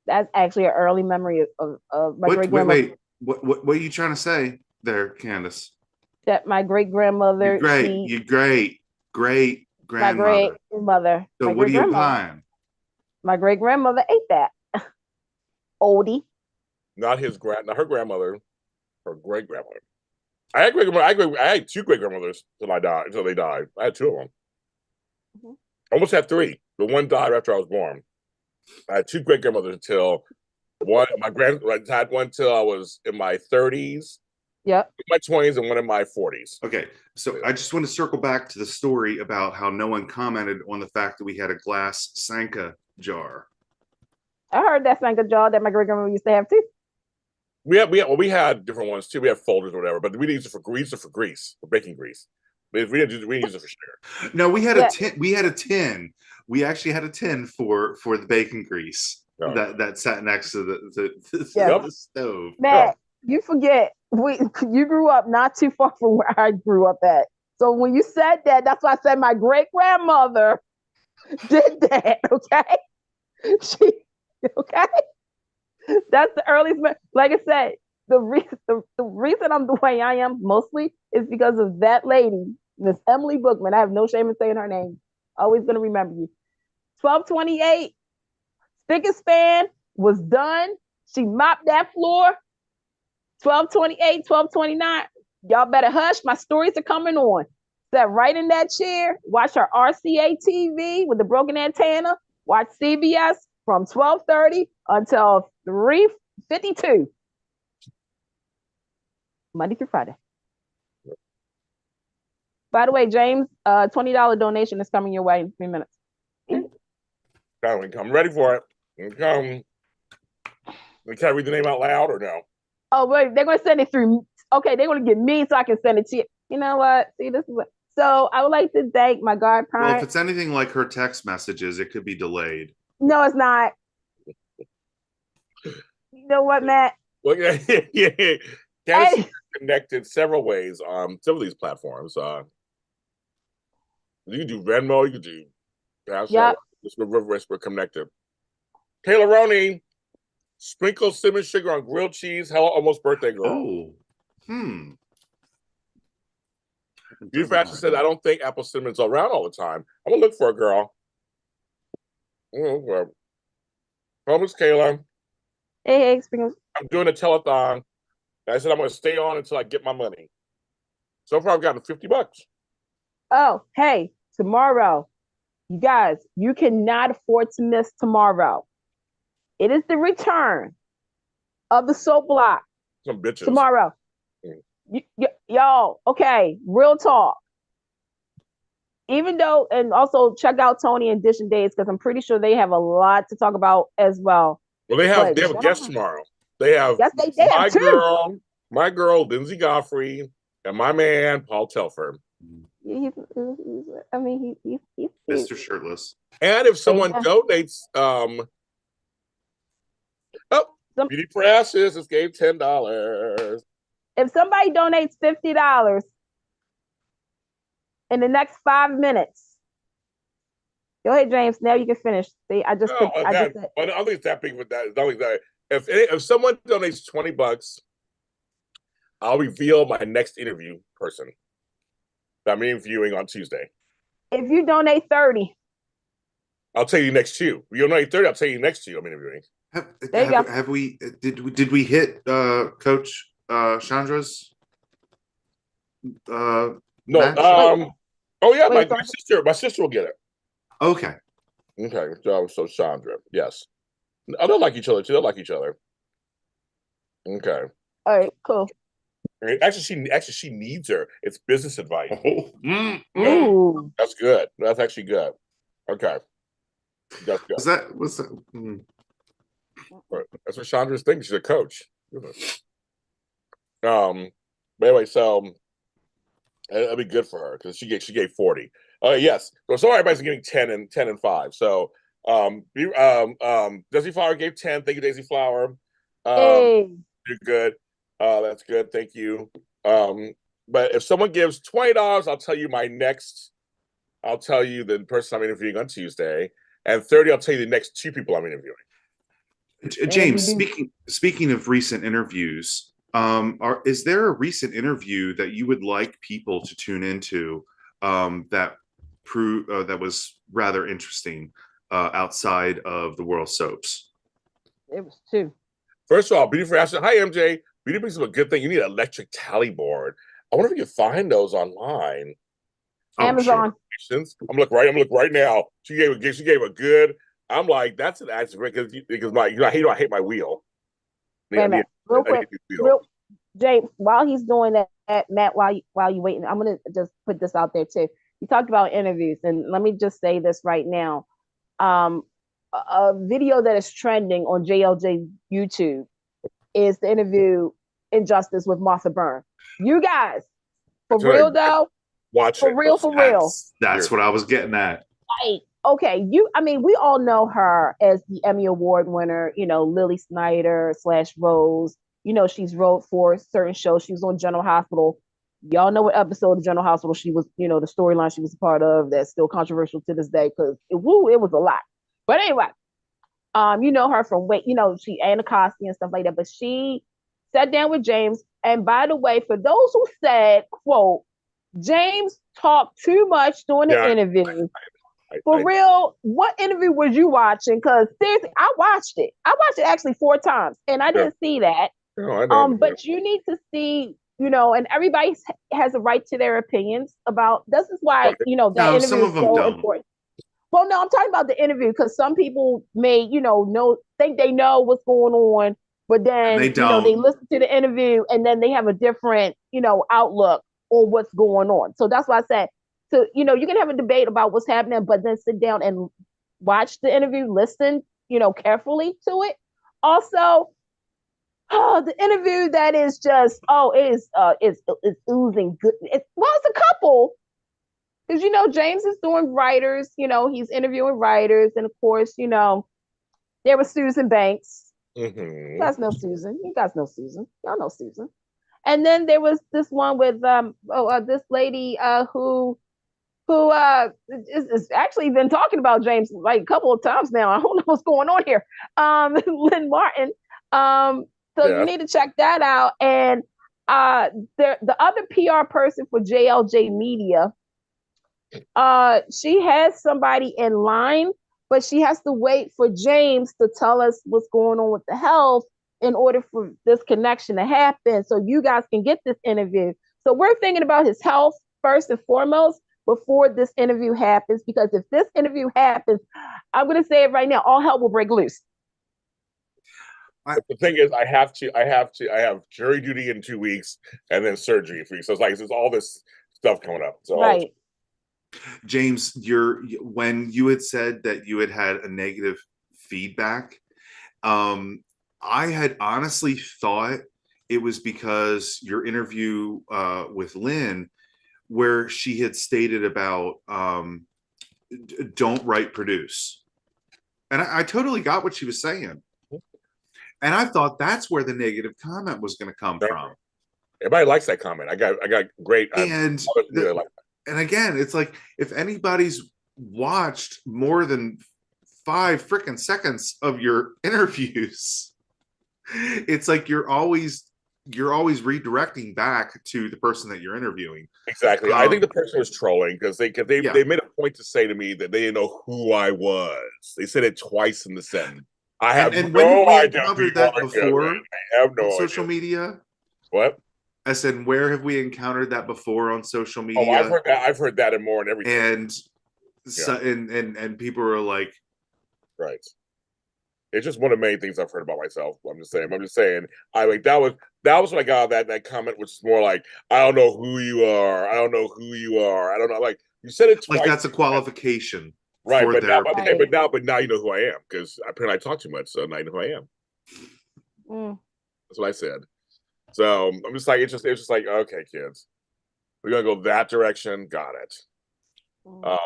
That's actually an early memory of my great grandmother. Wait, what are you trying to say there, Candice? That my great grandmother. You're great grandmother. My great mother. So what are you implying? My great grandmother ate that. Oldie. Not her grandmother, her great grandmother. I had two great grandmothers until they died. I had two of them. Mm-hmm. I almost had three, but one died after I was born. I had two great grandmothers until I had one till I was in my 30s. Yep. My 20s and one in my 40s. Okay, so I just want to circle back to the story about how no one commented on the fact that we had a glass Sanka jar. I heard that Sanka jar that my great grandmother used to have too. We had different ones too. We had folders or whatever, but we used it for grease, for baking grease. We didn't use it for sugar. No, we had a tin. We had a tin. We actually had a tin for the bacon grease that sat next to the stove. Matt, you forget you grew up not too far from where I grew up at. So when you said that, that's why I said my great grandmother did that. Okay, okay. That's the earliest. Like I said, the reason I'm the way I am mostly is because of that lady, Miss Emily Bookman. I have no shame in saying her name. Always gonna remember you. 1228, thickest span was done. She mopped that floor. 1228, 1229. Y'all better hush. My stories are coming on. Sat right in that chair. Watch her RCA TV with the broken antenna. Watch CBS from 12:30 until 3:52. Monday through Friday. By the way, James, $20 donation is coming your way in 3 minutes. I'm ready for it. Can I read the name out loud or no? Oh, wait, they're going to send it through. Okay, they're going to get me so I can send it to you. You know what? See, this is what. So I would like to thank my Well, if godparents. it's anything like her text messages, it could be delayed. No, it's not. You know what, Matt? Well, yeah. Candice Hey, is connected several ways on some of these platforms. You can do Venmo, you can do yep. we're connected. Taylor Roney, sprinkle cinnamon sugar on grilled cheese. Hello, almost birthday girl. Oh, You Fashion said, I don't think apple cinnamon's around all the time. I'm gonna look for a girl. Well, Miss Kayla. Hey, sprinkles. I'm doing a telethon. I said I'm gonna stay on until I get my money. So far I've gotten $50. Oh, hey, tomorrow. You guys, you cannot afford to miss tomorrow. It is the return of the soap block. Some bitches. Tomorrow. Y'all, okay, real talk. Even though, and also check out Tony and Dish and Days because I'm pretty sure they have a lot to talk about as well. Well, they have a guest tomorrow. They have they have two. my girl, Lindsay Godfrey, and my man, Paul Telford. He's Mr. Shirtless. And if someone donates, Beauty for Ashes just gave $10. If somebody donates $50 in the next 5 minutes, go ahead, James. Now you can finish. See, I just said. I don't think it's that big with that. Not that. If someone donates $20, I'll reveal my next interview person that I'm interviewing on Tuesday. If you donate 30, I'll tell you next two. If you donate 30, I'll tell you next two I'm interviewing. Have we did we hit Coach Chandra's no match? Oh yeah, my sister will get it. Okay. So Chandra, yes. I don't like each other too. They like each other. Okay. All right, cool. Actually, she needs her. It's business advice. Ooh. That's good. That's actually good. Okay. That's good. Was that? That's what Chandra's thinking. She's a coach. But anyway, so that'd be good for her because she gave 40. Yes. So everybody's getting 10 and 5. So Daisy Flower gave 10. Thank you, Daisy Flower. Hey. You're good. That's good. Thank you. But if someone gives $20, I'll tell you the person I'm interviewing on Tuesday. And 30, I'll tell you the next two people I'm interviewing. James, speaking of recent interviews, is there a recent interview that you would like people to tune into that was rather interesting outside of the world soaps? It was two. First of all, Beauty for Ashes. Hi, MJ. Beauty brings up a good thing. You need an electric tally board. I wonder if you can find those online. Amazon. Sure. I'm look right now. She gave a good. I'm like, that's an accident because I hate my wheel. Wait a minute, real quick, James. While he's doing that, Matt, while you waiting, I'm gonna just put this out there too. You talked about interviews, and let me just say this right now. A video that is trending on JLJ YouTube is the interview Injustice with Martha Byrne. You guys, for real though, watch for real. That's what I was getting at. Right. Okay, we all know her as the Emmy Award winner, Lily Snyder / Rose. She's wrote for certain shows. She was on General Hospital. Y'all know what episode of General Hospital she was, the storyline she was a part of that's still controversial to this day because it was a lot. But anyway, you know her from she Anacostia and stuff like that. But she sat down with James. And by the way, for those who said, quote, James talked too much during the interview. For real, what interview was you watching? Because seriously, I watched it. I watched it actually 4 times, and I didn't see that. But you need to see, and everybody has a right to their opinions about. This is why that interview is so important. Well, no, I'm talking about the interview because some people may, think they know what's going on, but then they listen to the interview and then they have a different, outlook on what's going on. So that's why I said. So, you can have a debate about what's happening, but then sit down and watch the interview, listen, carefully to it. Also, the interview that is just, it's oozing good. It's a couple, because James is doing writers. He's interviewing writers, and of course, there was Susan Banks. You guys know Susan. Y'all know Susan. And then there was this one with this lady who is actually been talking about James like a couple of times now. I don't know what's going on here. Lynn Martin. So you need to check that out. And the other PR person for JLJ Media, she has somebody in line, but she has to wait for James to tell us what's going on with the health in order for this connection to happen, so you guys can get this interview. So we're thinking about his health first and foremost before this interview happens, because if this interview happens, I'm going to say it right now, all hell will break loose. But the thing is, I have jury duty in 2 weeks and then surgery 3 weeks. So it's all this stuff coming up. So right. James, when you had said that you had a negative feedback, I had honestly thought it was because your interview with Lynn, where she had stated about don't write, produce. And I totally got what she was saying. And I thought that's where the negative comment was going to come from. Everybody likes that comment. I got great. And really like that. And again, it's like, if anybody's watched more than 5 freaking seconds of your interviews, it's like you're always redirecting back to the person that you're interviewing. Exactly. I think the person was trolling because they made a point to say to me that they didn't know who I was. They said it twice in the sentence. I have no idea who you that are. before. I have no on idea. Social media. What? I said, where have we encountered that before on social media? Oh, I've heard that and more and everything. And so, and people are like, right. It's just one of many things I've heard about myself. I'm just saying. I like that was when I got that comment, which is more like, I don't know who you are. I don't know who you are. I don't know. Like, you said it twice. Like that's a qualification. Right, for but their now you know who I am, because apparently I talk too much, so now you know who I am. That's what I said. So I'm just like, it's just like, okay, kids, we're gonna go that direction. Got it.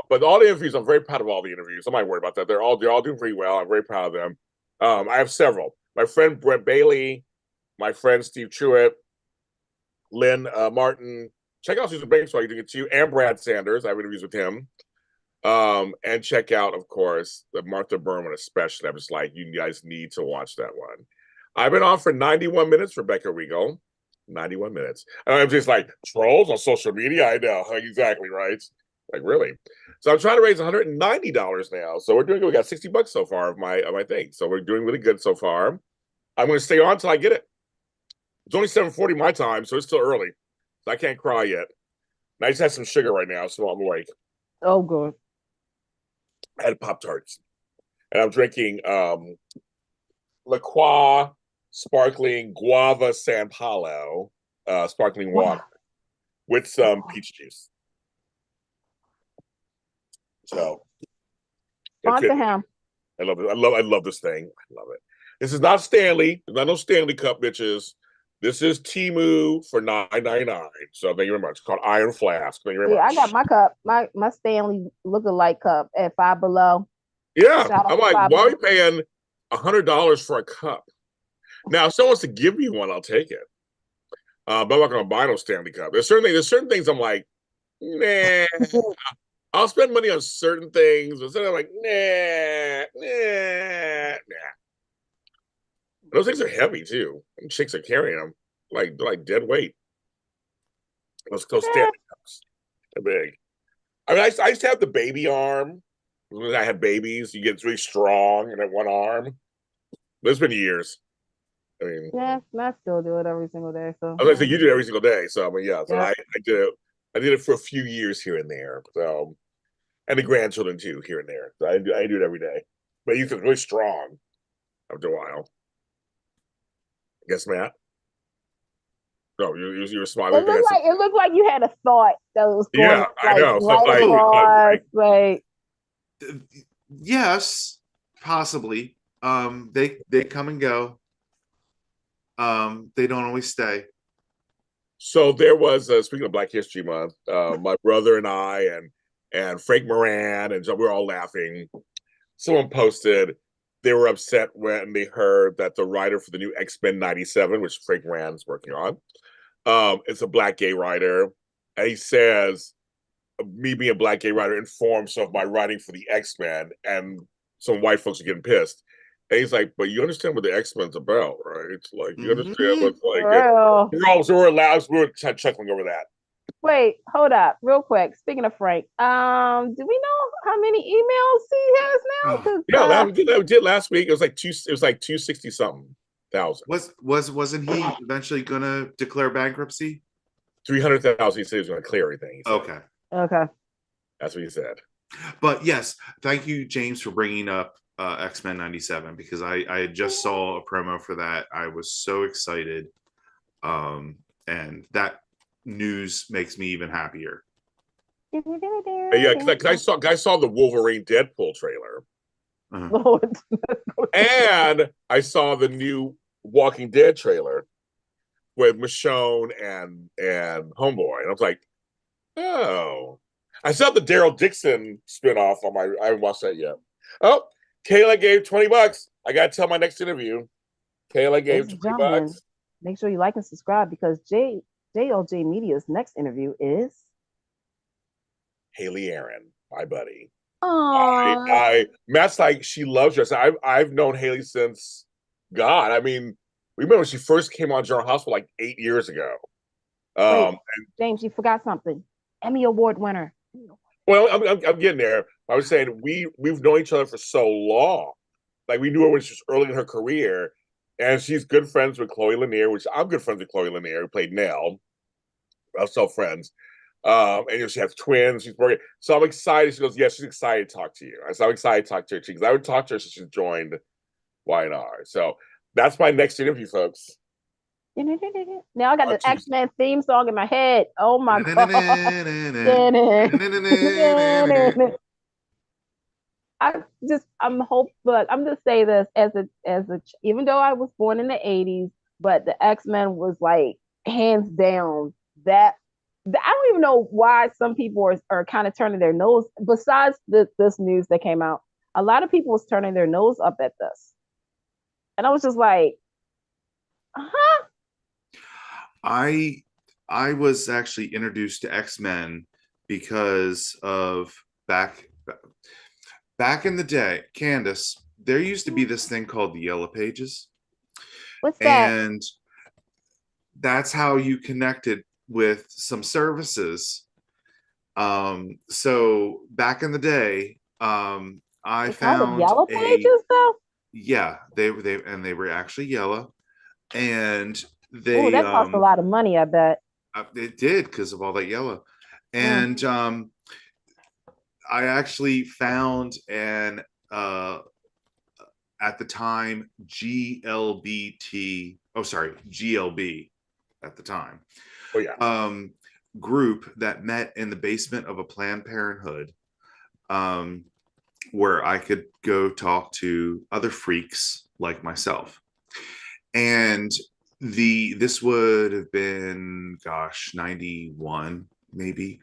But all the interviews, I'm very proud of all the interviews. I'm not worried about that. They're all doing pretty well. I'm very proud of them. I have several. My friend Brett Bailey, my friend Steve Truitt, Lynn Martin. Check out Susan Banks while you do it too, and Brad Sanders. I have interviews with him. And check out, of course, the Martha Berman especially. I'm just like, you guys need to watch that one. I've been on for 91 minutes, Rebecca Regal. 91 minutes. And I'm just like, trolls on social media? I know. Exactly, right? Like, really? So I'm trying to raise $190 now. So we're doing good. We got $60 so far of my thing. So we're doing really good so far. I'm going to stay on until I get it. It's only 7:40 my time, so it's still early. So I can't cry yet. And I just had some sugar right now, so I'm awake. Oh, good. I had Pop-Tarts. And I'm drinking La Croix sparkling guava San Paulo sparkling water with some peach juice. So sponsor him. I love it. I love this thing. I love it. This is not Stanley. There's not no Stanley Cup, bitches. This is Temu for $9.99. So thank you very much. It's called Iron Flask. Thank you very much. I got my cup, my Stanley lookalike cup at Five Below. Yeah, I'm like, why are we paying $100 for a cup? Now, if someone wants to give me one, I'll take it. But I'm not going to buy no Stanley Cup. There's certain things I'm like, nah. I'll spend money on certain things, but then I'm like, nah. Those things are heavy too. And chicks are carrying them like dead weight. Those Stanley Cups, they're big. I mean, I used to have the baby arm. When I had babies, you get really strong in that one arm. But it's been years. I mean, yeah, I still do it every single day. So I was gonna say you do it every single day. So I mean, yeah. So yeah. I did it for a few years here and there. So, and the grandchildren too, here and there. So I do it every day. But you feel really strong after a while. Yes, Matt. No, you were smiling. It looked like you had a thought that was going. Yeah, I know. Right across, yes, possibly. They come and go. They don't always stay. So there was, speaking of Black History Month, my brother and I and and Frank Moran, and so we were all laughing. Someone posted they were upset when they heard that the writer for the new X-Men 97, which Frank Moran's working on, it's a black gay writer. And he says, me being a black gay writer informs some of my writing for the X-Men, and some white folks are getting pissed. And he's like, but you understand what the X-Men's about, right? It's like, you understand what's like, we were chuckling over that. Wait, hold up, real quick. Speaking of Frank, do we know how many emails he has now? Yeah, we did last week. It was like 260 something thousand. Wasn't he eventually gonna declare bankruptcy? 300,000. He said he was gonna clear everything. Okay. That's what he said. But yes, thank you, James, for bringing up X-Men 97, because I just saw a promo for that. I was so excited, and that news makes me even happier. Yeah, because I saw the Wolverine Deadpool trailer, and I saw the new Walking Dead trailer with Michonne and Homeboy, and I was like, oh. I saw the Daryl Dixon spinoff on my. I haven't watched that yet. Oh, Kayla gave $20. I gotta tell my next interview. Kayla gave $20. Make sure you like and subscribe, because JLJ Media's next interview is Haley Aaron, my buddy. Oh, Matt's like, she loves her. So I've known Haley since God. I mean, remember when she first came on General Hospital like 8 years ago. Wait, James, you forgot something. Emmy Award winner. Well, I'm getting there. I was saying we've known each other for so long. Like, we knew her when she was early in her career, and she's good friends with Chloe Lanier, which I'm good friends with Chloe Lanier, who played Nell. I'm still friends. And she has twins. She's working. So I'm excited. She goes, yeah, she's excited to talk to you. I said, I'm excited to talk to her because I would talk to her since she joined Y&R. So that's my next interview, folks. Now I got the X-Men theme song in my head. Oh my god! I'm hope, but I'm just say this as a even though I was born in the '80s, but the X-Men was like hands down that. I don't even know why some people are kind of turning their nose. Besides this news that came out, a lot of people was turning their nose up at this, and I was just like, huh. I was actually introduced to X-Men because of back in the day, Candice, there used to be this thing called the Yellow Pages. What's that? And that's how you connected with some services. So back in the day, I found Yellow Pages though. Yeah, they were actually yellow, and they that cost a lot of money, I bet. It did, because of all that yellow. And I actually found an at the time GLB at the time. Oh yeah. Group that met in the basement of a Planned Parenthood, where I could go talk to other freaks like myself. And this would have been 91 maybe,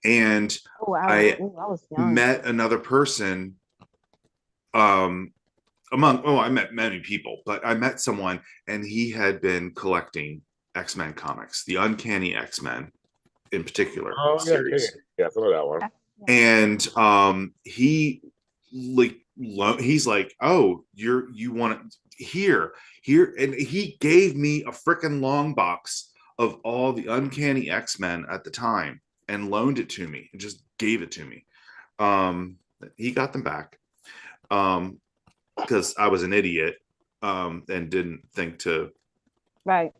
and I was young. met another person I met many people, but I met someone, and he had been collecting X-Men comics, the Uncanny X-Men in particular series. Yeah, I know that one. And he's like, oh, you want to here, and he gave me a freaking long box of all the Uncanny X-Men at the time and loaned it to me and just gave it to me. He got them back because I was an idiot and didn't think to I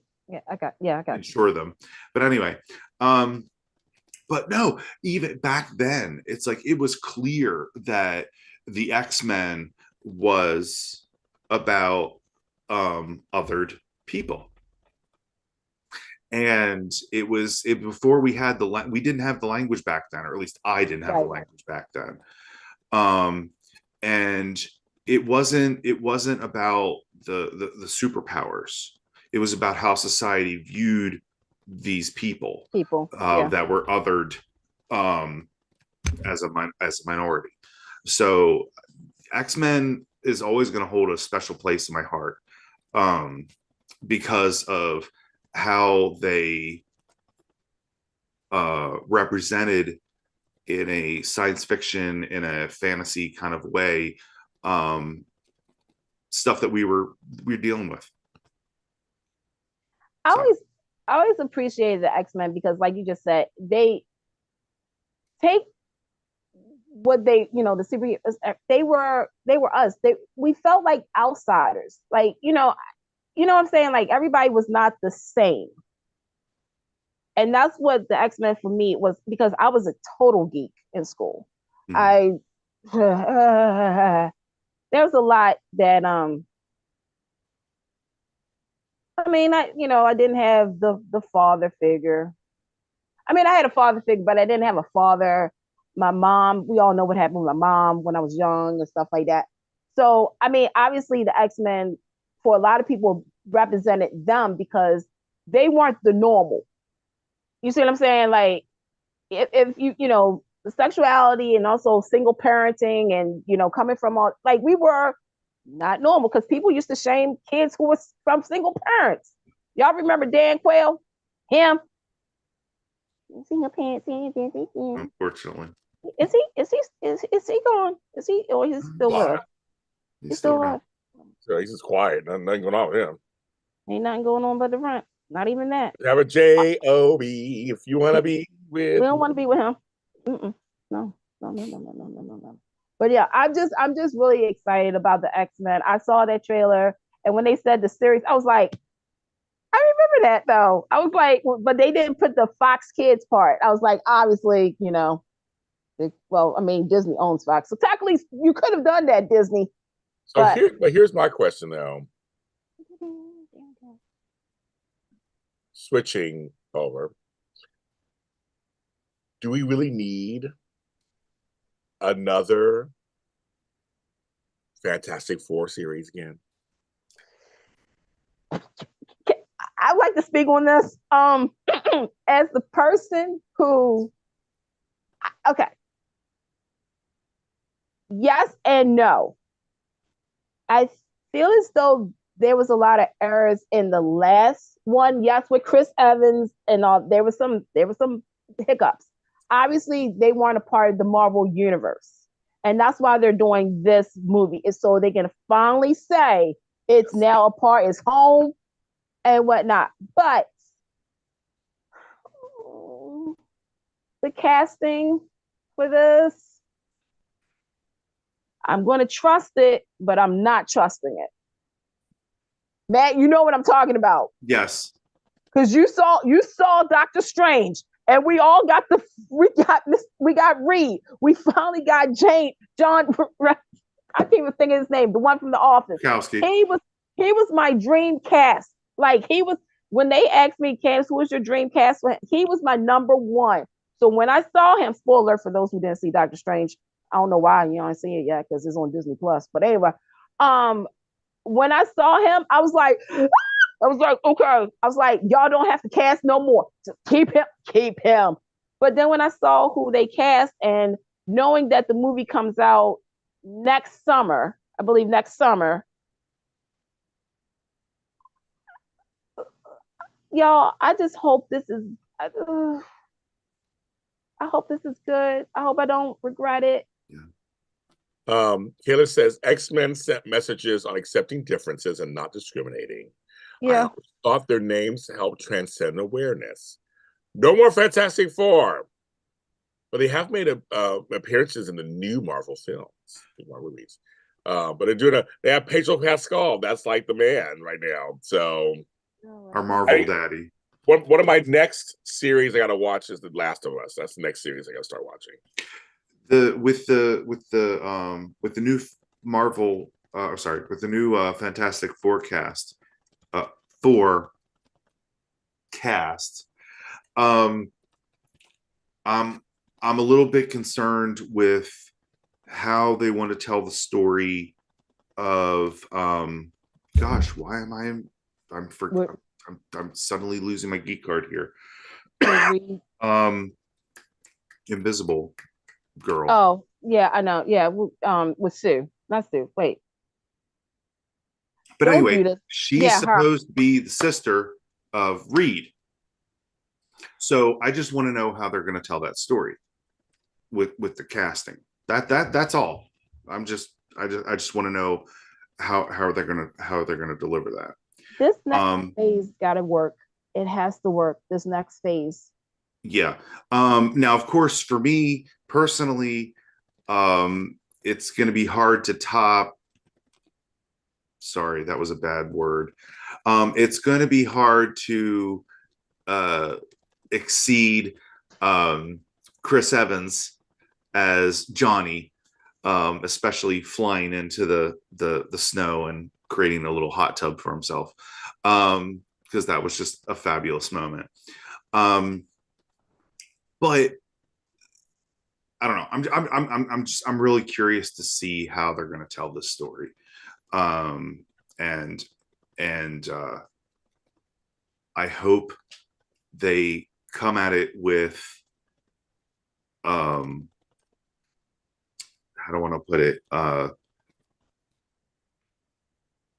got insure them. But anyway, but no, even back then, it's like it was clear that the X-Men was about othered people. And it was before we had we didn't have the language back then, or at least I didn't have the language back then. And it wasn't about the superpowers. It was about how society viewed these people that were othered as a minority. So X-Men is always going to hold a special place in my heart, because of how they represented in a science fiction, in a fantasy kind of way, stuff that we're dealing with. I always appreciated the X-Men because, like you just said, they take what they, the superheroes, they were us. We felt like outsiders. Like, what I'm saying? Like, everybody was not the same. And that's what the X-Men for me was, because I was a total geek in school. Mm-hmm. There was a lot that I didn't have the father figure. I mean, I had a father figure, but I didn't have a father. My mom, we all know what happened with my mom when I was young and stuff like that. So, I mean, obviously the X-Men, for a lot of people, represented them because they weren't the normal. You see what I'm saying? Like, if you, the sexuality and also single parenting and, coming from all, like, we were not normal because people used to shame kids who was from single parents. Y'all remember Dan Quayle? Him? Single parents. Unfortunately. Is he gone? Is he, or he's still alive? He's still alive. So he's just quiet. Nothing going on with him. Ain't nothing going on but the rent. Not even that. Have a J-O-B if you want to be with. We don't want to be with him. No. But yeah, I'm just really excited about the X-Men. I saw that trailer, and when they said the series, I was like, I remember that though. I was like, but they didn't put the Fox Kids part. I was like, obviously, well, I mean, Disney owns Fox, so technically, you could have done that, Disney. So here's my question though. Switching over, do we really need another Fantastic Four series again? I'd like to speak on this. As the person who, okay, yes and no. I feel as though there was a lot of errors in the last one. Yes, with Chris Evans and all, there was some hiccups. Obviously, they weren't a part of the Marvel universe, and that's why they're doing this movie, is so they can finally say it's now a part, it's home and whatnot. But the casting for this, I'm going to trust it, but I'm not trusting it. Matt, you know what I'm talking about. Yes. Because you saw Doctor Strange, and we all got we got Reed. We finally got John. I can't even think of his name. The one from The Office. Kowski. He was my dream cast. Like, he was, when they asked me, Candice, who was your dream cast? He was my number one. So when I saw him, spoiler for those who didn't see Doctor Strange, I don't know why you don't see it yet because it's on Disney Plus. But anyway, when I saw him, I was like, okay. I was like, y'all don't have to cast no more. Just keep him. But then when I saw who they cast, and knowing that the movie comes out next summer, I believe next summer, y'all, I just hope this is, I hope this is good. I hope I don't regret it. Kayla says X-Men sent messages on accepting differences and not discriminating. Yeah. I thought their names helped transcend awareness. No more Fantastic Four. But they have made appearances in the new Marvel films, the Marvel movies. But they have Pedro Pascal. That's like the man right now. So our Marvel daddy. One of my next series I got to watch is The Last of Us. That's the next series I got to start watching. With the new Marvel, with the new Fantastic Four cast, I'm a little bit concerned with how they want to tell the story of gosh, why am I'm suddenly losing my geek card here. Invisible. girl. Oh, yeah, I know. Yeah, with Sue, not Sue. Wait, But don't do anyway, this. she's Yeah, her. supposed to be the sister of Reed. So I just want to know how they're going to tell that story with the casting. That's all. I just want to know how they're gonna deliver that. This next phase got to work. It has to work. This next phase. Yeah. Now, of course, for me personally, it's going to be hard to top. Sorry, that was a bad word. It's going to be hard to exceed Chris Evans as Johnny, especially flying into the snow and creating a little hot tub for himself, because that was just a fabulous moment. But I don't know. I'm really curious to see how they're going to tell this story, and I hope they come at it with how do I want to put it?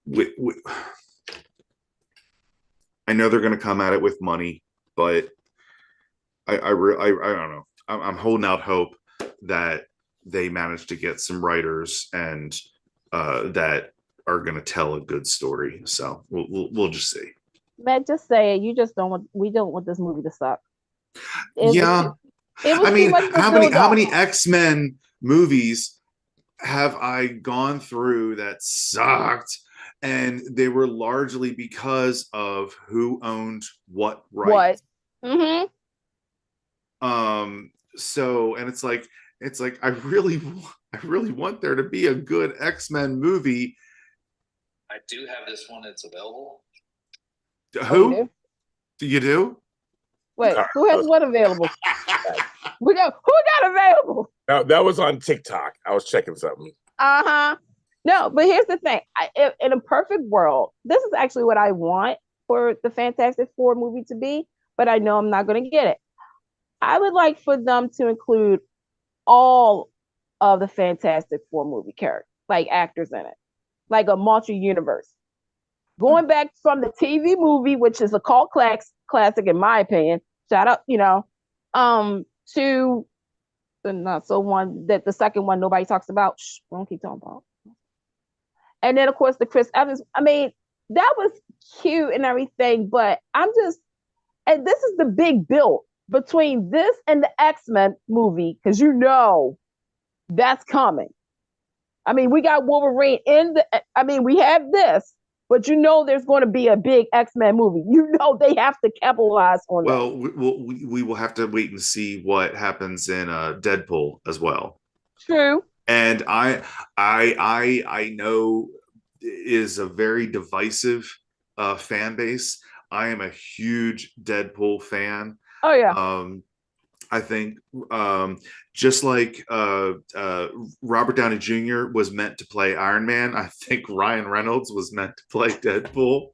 With I know they're going to come at it with money, but I don't know. I'm holding out hope that they manage to get some writers and that are going to tell a good story. So we'll just see. Matt, just say it. You just don't want. We don't want this movie to suck. Yeah, it was I mean, how many up. X-Men movies have I gone through that sucked? And they were largely because of who owned what right. What? Mm-hmm. So, and it's like I really want there to be a good X-Men movie. I do have this one. It's available. Who? Oh, do you do? Wait, who has what available? Who got available? That was on TikTok. I was checking something. No, but here's the thing. In a perfect world, this is actually what I want for the Fantastic Four movie to be, but I know I'm not going to get it. I would like for them to include all of the Fantastic Four movie characters, like actors in it, like a multi-universe. Going back from the TV movie, which is a cult classic in my opinion. Shout out, to the not so one that the second one nobody talks about. Shh, don't keep talking about. And then of course the Chris Evans. I mean, that was cute and everything, but and this is the big build between this and the X-Men movie, because that's coming. I mean, we got Wolverine we have this, but there's going to be a big X-Men movie. They have to capitalize on that. Well, we will have to wait and see what happens in Deadpool as well. True. And I know is a very divisive fan base. I am a huge Deadpool fan. Oh yeah. I think just like Robert Downey Jr. was meant to play Iron Man, I think Ryan Reynolds was meant to play Deadpool.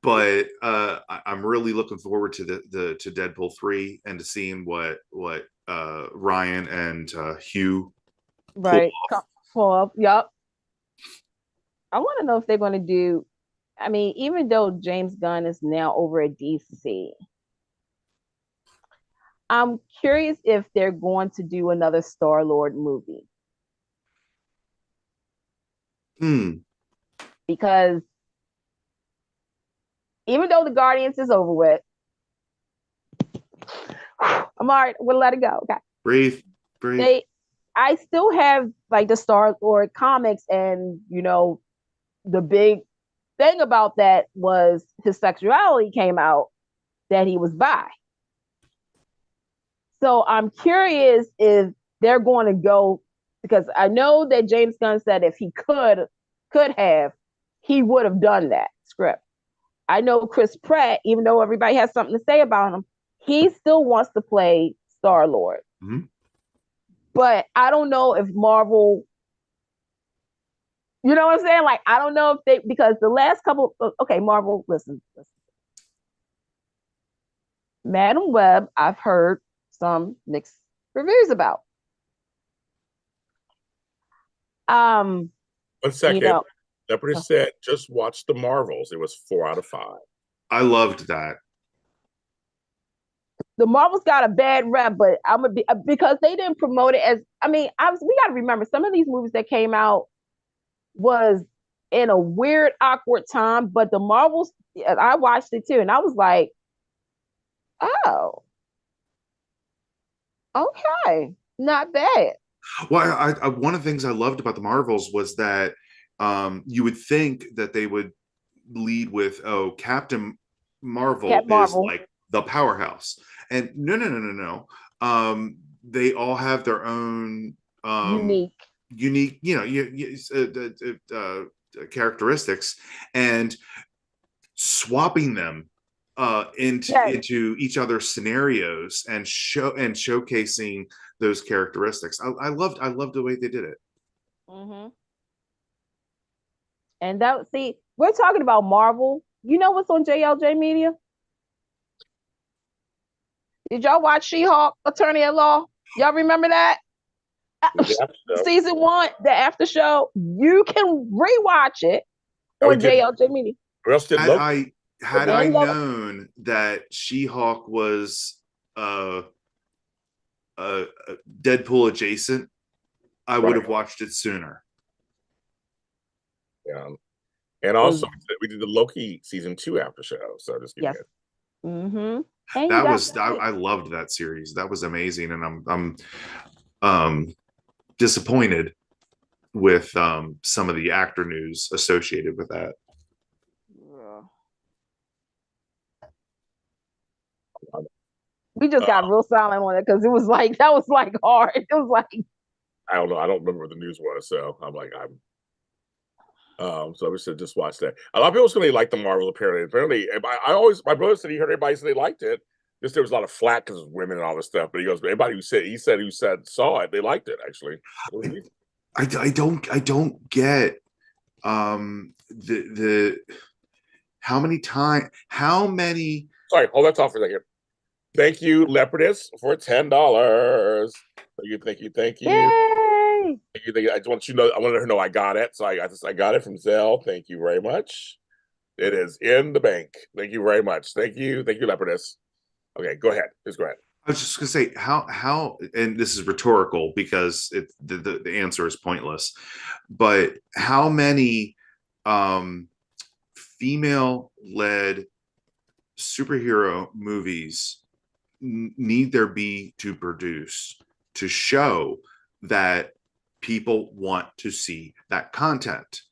But I'm really looking forward to to Deadpool 3 and to seeing what Ryan and Hugh pull off. Yup. I want to know if they're going to do. I mean, even though James Gunn is now over at DC, I'm curious if they're going to do another Star-Lord movie. Because even though the Guardians is over with, I'm all right. We'll let it go. Okay. Breathe. I still have like the Star-Lord comics, and the big thing about that was his sexuality came out, that he was bi. So I'm curious if they're going to go, because I know that James Gunn said if he could have, he would have done that script. I know Chris Pratt, even though everybody has something to say about him, he still wants to play Star-Lord. Mm-hmm. But I don't know if Marvel, you know what I'm saying? Like, I don't know if they, because the last couple, okay, Marvel, listen. Madam Web, I've heard some mixed reviews about. 1 second. You know, Leopard said, just watch the Marvels. It was 4 out of 5. I loved that. the Marvels got a bad rep, but I'm gonna be because they didn't promote it as. I mean, we got to remember some of these movies that came out was in a weird, awkward time. But the Marvels, I watched it too, and I was like, oh, okay, not bad. Well, I one of the things I loved about the Marvels was that you would think that they would lead with, oh, Captain Marvel Captain is Marvel. like the powerhouse, and no. They all have their own unique, characteristics, and swapping them into each other's scenarios and showcasing those characteristics. I loved the way they did it. Mm-hmm. And we're talking about Marvel. You know what's on JLJ Media? Did y'all watch She-Hulk, Attorney at Law? Y'all remember that? Season 1, the after show. You can rewatch it on JLJ Media. Had I known that She-Hulk was Deadpool adjacent, I would have watched it sooner. Yeah. And also we did the Loki season 2 after show. So just give it. Mm-hmm. I loved that series. That was amazing. And I'm disappointed with some of the actor news associated with that. We just got real silent on it because it was like that was like hard. It was like I don't know. I don't remember what the news was, so I'm so we should just watch that. A lot of people say they like the Marvel. Apparently, my brother said he heard everybody say they liked it. Just there was a lot of flack because of women and all this stuff. But he goes, everybody who saw it, they liked it actually. I don't get the how many. Sorry, hold that thought for a second. Thank you, Leopardess, for $10. Thank you. Yay! Thank you. I just want you to know. I wanted her to know I got it. So I got it from Zelle. Thank you very much. It is in the bank. Thank you very much. Thank you, Leopardess. Okay, go ahead. Please go ahead. I was just gonna say how, and this is rhetorical because the answer is pointless. But how many female-led superhero movies need there be to produce to show that people want to see that content?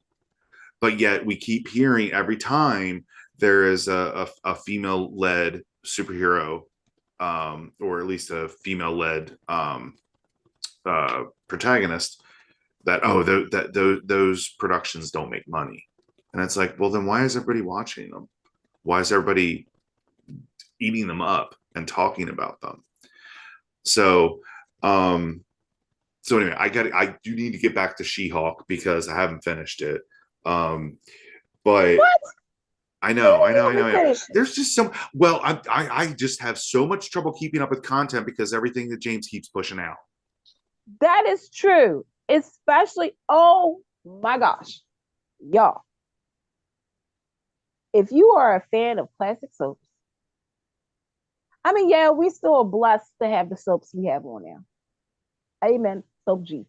But yet we keep hearing every time there is a female-led superhero, or at least a female-led protagonist, that those productions don't make money. And it's like, well, then why is everybody watching them? Why is everybody eating them up and talking about them? So anyway, I do need to get back to She-Hulk because I haven't finished it. But what? I know. There's just I just have so much trouble keeping up with content because everything that James keeps pushing out. That is true. Especially, oh my gosh, y'all. If you are a fan of classic soaps, I mean, yeah, we still are blessed to have the soaps we have on now. Amen. Soap Jesus.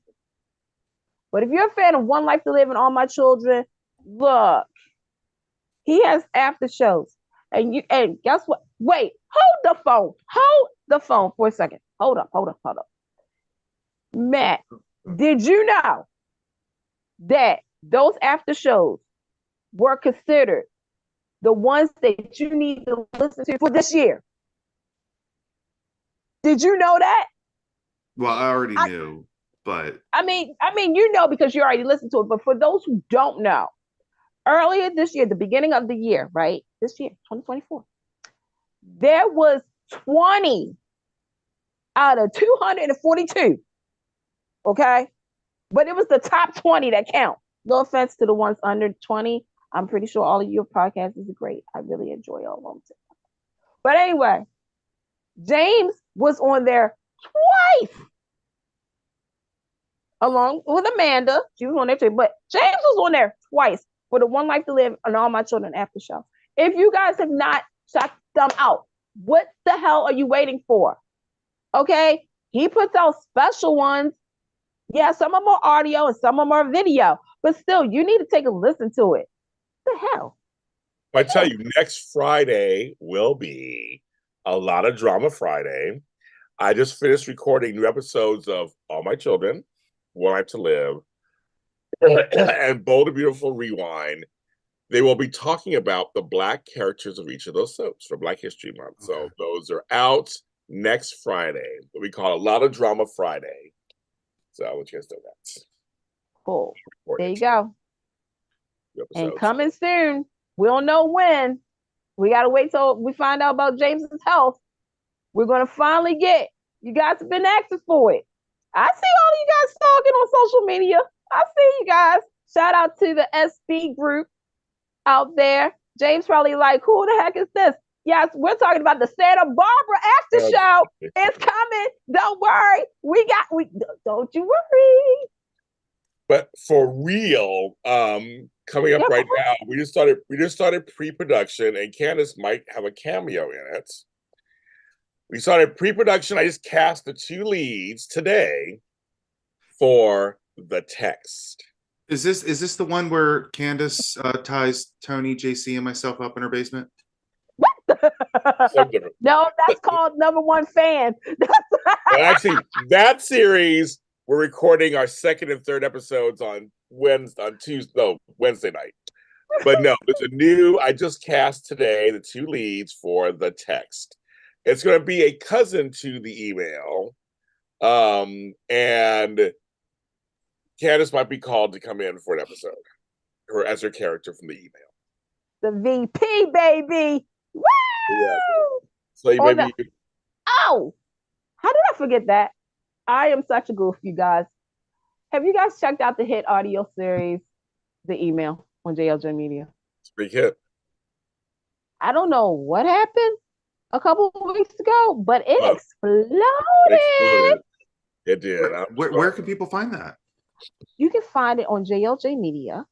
But if you're a fan of One Life to Live and All My Children, look, he has after shows. And guess what? Wait, hold the phone. Hold the phone for a second. Hold up. Matt, did you know that those after shows were considered the ones that you need to listen to for this year? Did you know that? Well, I already knew, but I mean, you know, because you already listened to it. But for those who don't know, earlier this year, the beginning of the year, right? This year, 2024, there was 20 out of 242. Okay. But it was the top 20 that count. No offense to the ones under 20. I'm pretty sure all of your podcasts is great. I really enjoy all of them. But anyway, James was on there twice, along with Amanda. She was on there too, but James was on there twice for the One Life to Live and All My Children after show. If you guys have not checked them out, what the hell are you waiting for? Okay, he puts out special ones. Yeah, some of them are audio and some of them are video, but still, you need to take a listen to it. What the hell? I tell you, next Friday will be a lot of drama Friday. I just finished recording new episodes of All My Children, One Life to Live, and Bold and Beautiful Rewind. They will be talking about the Black characters of each of those soaps for Black History Month. So those are out next Friday. We call it a lot of drama Friday. So I'll let you guys know that. Cool. There you go. And coming soon. We don't know when. We got to wait till we find out about James's health. We're going to finally get. You guys have been asking for it. I see all of you guys talking on social media. I see you guys. Shout out to the SB group out there. James probably like, who the heck is this? Yes, we're talking about the Santa Barbara after show. It's coming. Don't worry. Don't you worry. But for real, coming up right now, we just started pre-production, and Candice might have a cameo in it. We started pre-production. I just cast the 2 leads today for The Text. Is this the one where Candice ties Tony, JC, and myself up in her basement? No, that's called Number One Fan. Actually, that series, we're recording our 2nd and 3rd episodes on Wednesday night. But no, it's a new. I just cast today the 2 leads for The Text. It's going to be a cousin to the email, and Candice might be called to come in for an episode, or as her character from the email. The VP, baby. Woo! Yeah. So you maybe. Oh, how did I forget that? I am such a goof, you guys. Have you guys checked out the hit audio series, The Email, on JLJ Media? It's a big hit. I don't know what happened a couple of weeks ago, but it exploded. It did. Where can people find that? You can find it on JLJ Media.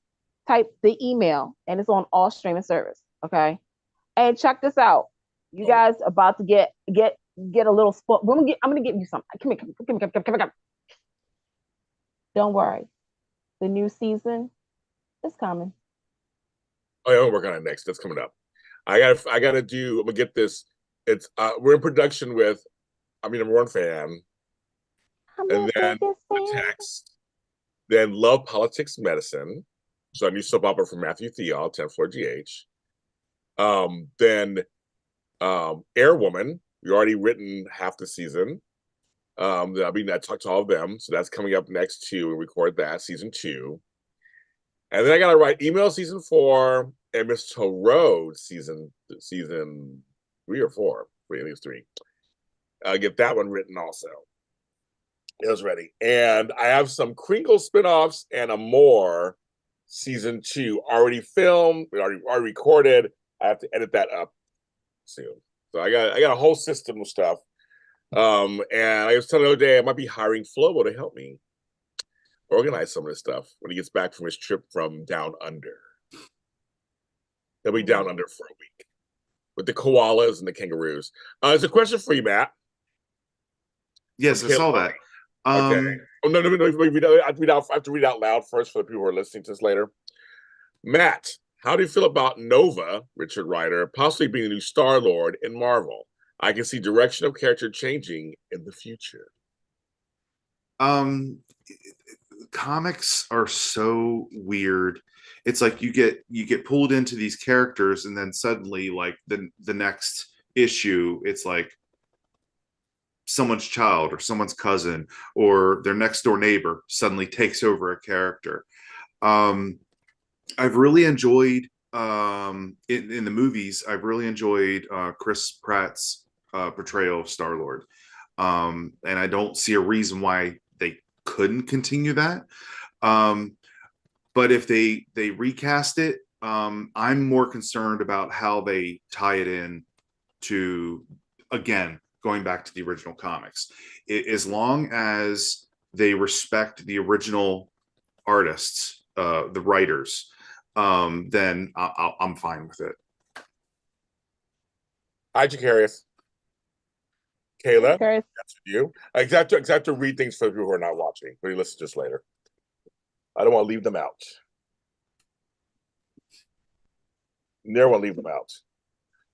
Type The Email, and it's on all streaming service. Okay, and check this out. You guys about to get a little spot. I'm gonna give you something. Come here. Don't worry. The new season is coming. Oh, yeah, I'll work on it next. That's coming up. I'm gonna get this. It's we're in production with Number One Fan. And then The Text. Then Love, Politics, Medicine. So a new soap opera from Matthew Theall, 10th Floor GH. Then Airwoman. We already written half the season. I talked to all of them. So that's coming up next too. We record that, season 2. And then I gotta write Email season 4 and Mistletoe Road season 3 or 4. I think it's 3. I'll get that one written also. It was ready. And I have some Crinkle spinoffs and a more season 2 already filmed, already recorded. I have to edit that up soon. So I got a whole system of stuff. And I was telling the other day I might be hiring Flobo to help me organize some of this stuff when he gets back from his trip from down under. He'll be down under for a week with the koalas and the kangaroos. There's a question for you, Matt. Yes, I saw that. Okay. No. I have to read out loud first for the people who are listening to this later. Matt, how do you feel about Nova, Richard Rider, possibly being the new Star-Lord in Marvel? I can see direction of character changing in the future. Comics are so weird. It's like you get pulled into these characters, and then suddenly, like the next issue, it's like someone's child or someone's cousin or their next door neighbor suddenly takes over a character. I've really enjoyed in the movies. I've really enjoyed Chris Pratt's portrayal of Star-Lord, and I don't see a reason why they couldn't continue that. But if they recast it, I'm more concerned about how they tie it in to, again, going back to the original comics. As long as they respect the original artists, the writers, then I'm fine with it. Hi, Jacarius. Kayla, Chris, that's for you. I have to read things for the people who are not watching, but you listen just later. I don't want to leave them out. Never want to leave them out.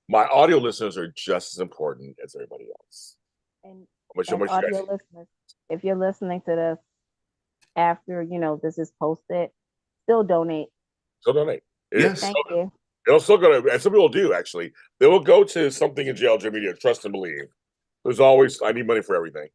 My audio listeners are just as important as everybody else. and How much audio listeners, if you're listening to this after this is posted, still donate. Still donate. Yes. Thank you. It'll still go to, and some people do actually. They will go to something in JLJ Media. Trust and believe. There's always, I need money for everything,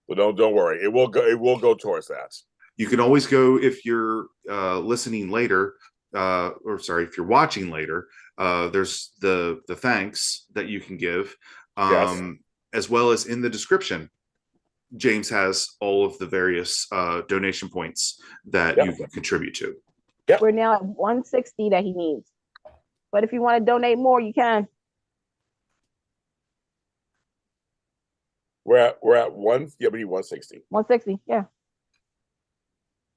but don't worry. It will go. It will go towards that. You can always go if you're listening later, or sorry, if you're watching later. There's the thanks that you can give, Yes. as well as in the description. James has all of the various donation points that you can contribute to. Yep. We're now at 160 that he needs, but if you want to donate more, you can. We're at one. Yeah, we need 160. 160, yeah.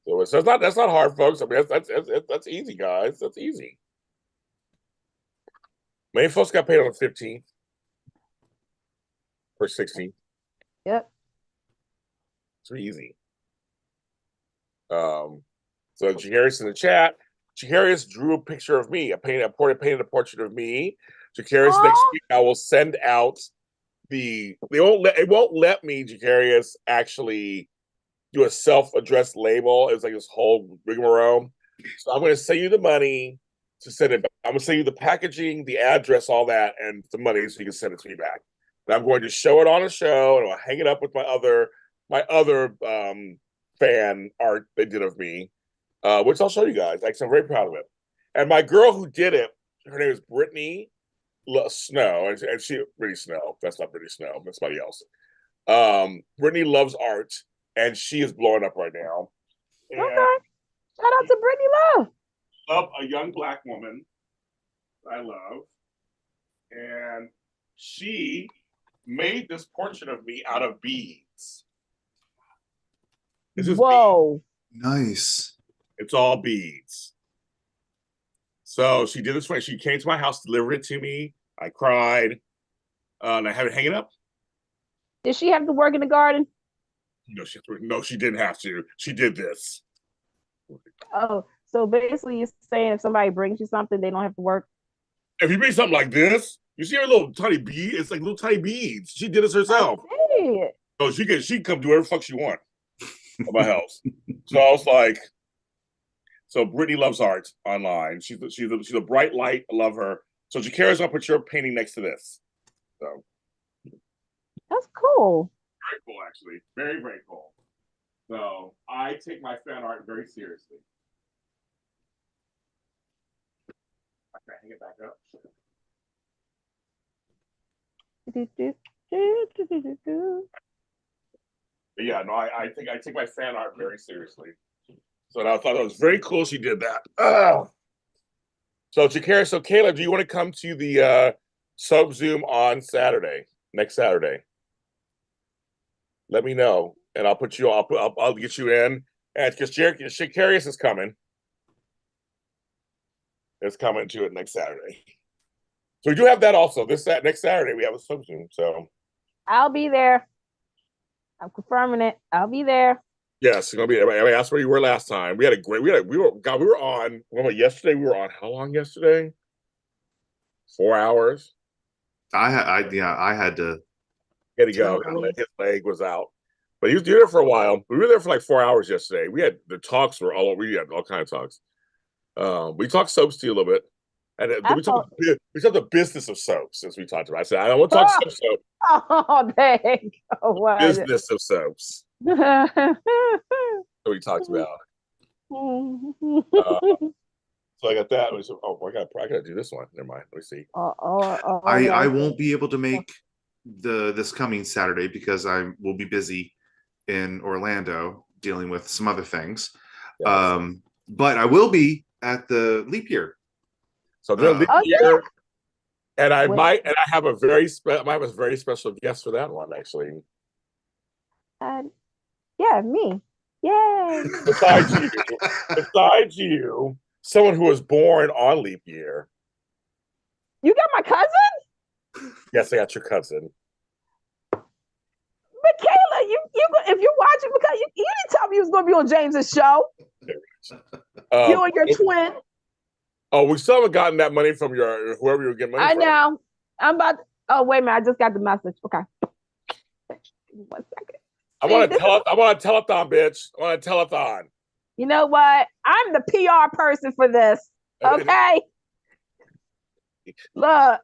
So that's not hard, folks. I mean, that's easy, guys. That's easy. Many folks got paid on the 15th or 16th. Yep. It's really easy. So Jacarius in the chat. Jacarius drew a picture of me. I painted a portrait of me. Jacarius, next week I will send out it won't let me, Jacarius, actually do a self-addressed label. It's like this whole rigmarole. So I'm going to send you the money to send it back. I'm going to send you the packaging, the address, all that, and the money so you can send it to me back. And I'm going to show it on a show, and I'll hang it up with my other fan art they did of me, which I'll show you guys. Actually, I'm very proud of it. And my girl who did it, her name is Brittany Snow, and she Brittany Snow. That's not Brittany Snow. That's somebody else. Brittany loves art, and she is blowing up right now. And Okay. Shout out to Brittany Love. Love a young Black woman. I love, and she made this portrait of me out of beads. This is Whoa. beads. Nice. It's all beads. So she did this for me. She came to my house, delivered it to me. I cried, and I had it hanging up. Did she have to work in the garden? No, she didn't have to. She did this. Oh, so basically you're saying if somebody brings you something, they don't have to work? If you bring something like this, you see her little tiny bead. It's like little tiny beads. She did this herself. Hey. So she can come do whatever the fuck she want at my house. So I was like, so Brittany loves art online. She's a bright light. I love her. So Jacarius, I'll put your painting next to this. So That's cool. very cool, actually. Very, very cool. So I take my fan art very seriously. I can hang it back up. But yeah, no, I take my fan art very seriously. So I thought it was very cool she did that. So Jacarius, so Caleb, do you want to come to the sub Zoom on Saturday, next Saturday? Let me know, and I'll put you. I'll get you in, and because Jacarius is coming. It's coming to it next Saturday. So we do have that also. Next Saturday we have a sub Zoom. So I'll be there. I'm confirming it. I'll be there. yes, it's gonna be. I mean, that's where you were last time. We had a great. We were on. Well, yesterday we were on. How long yesterday? 4 hours. I had to. He had to go. His leg was out, but he was there for a while. We were there for like 4 hours yesterday. We had the talks were all over. We had all kinds of talks. We talked soaps to you a little bit, and then we talked the business of soaps as we talked about. I said I don't want to talk soap. Oh, dang. Oh, Business of soaps. So we talked about. So I got that. I said, I gotta do this one. Never mind. Let me see. I won't be able to make this coming Saturday because I will be busy in Orlando dealing with some other things. Yes. But I will be at the leap year. So the leap year, And I With- might, and I have a very special guest for that one, actually. Yeah, me. Yay. Besides you, someone who was born on leap year. You got my cousin? Yes, I got your cousin. Michaela, you if you're watching, because you didn't tell me you was gonna be on James's show. You and your twin. Oh, we still haven't gotten that money from your whoever you were getting money I from. know. I'm about oh wait a minute, I just got the message. Okay. 1 second. I want a telethon, bitch. I want a telethon. You know what? I'm the PR person for this. Okay. Look.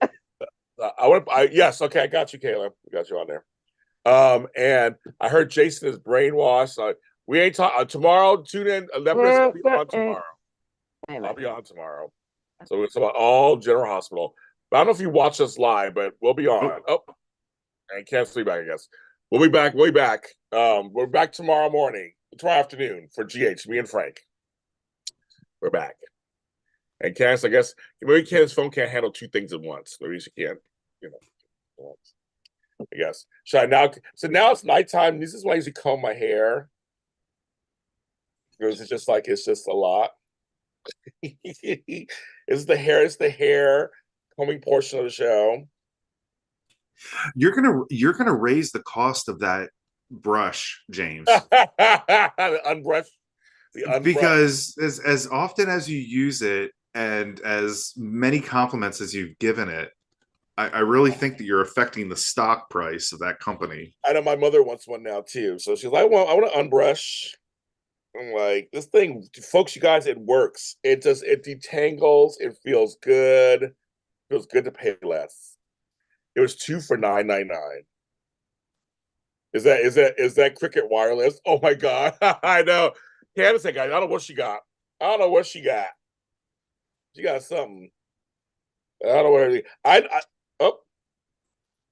Yes, okay, I got you, Kayla. I got you on there. And I heard Jason is brainwashed. We ain't talking tomorrow. Tune in. 11 will be on tomorrow. I'll be on tomorrow. So it's about all General Hospital. But I don't know if you watch us live, but we'll be on. Oh, and can't sleep back, I guess. We'll be back. We'll be back. We're back tomorrow morning, tomorrow afternoon for GH, me and Frank. We're back. And Candice, I guess maybe Candice's phone can't handle two things at once. Maybe she can't, I guess. Should I now? So now it's nighttime. This is why I usually comb my hair. Because it's just a lot. It's the hair combing portion of the show. You're gonna raise the cost of that brush, James. The unbrushed. Because as often as you use it and as many compliments as you've given it, I really think that you're affecting the stock price of that company. I know my mother wants one now too. So she's like, I want to unbrush. I'm like, this thing, folks, you guys, it works. It detangles. It feels good. It feels good to pay less. It was 2 for $9.99. Is that Cricket Wireless? Oh my God. I know. Candice, I don't know what she got. I don't know what she got. She got something. I don't know what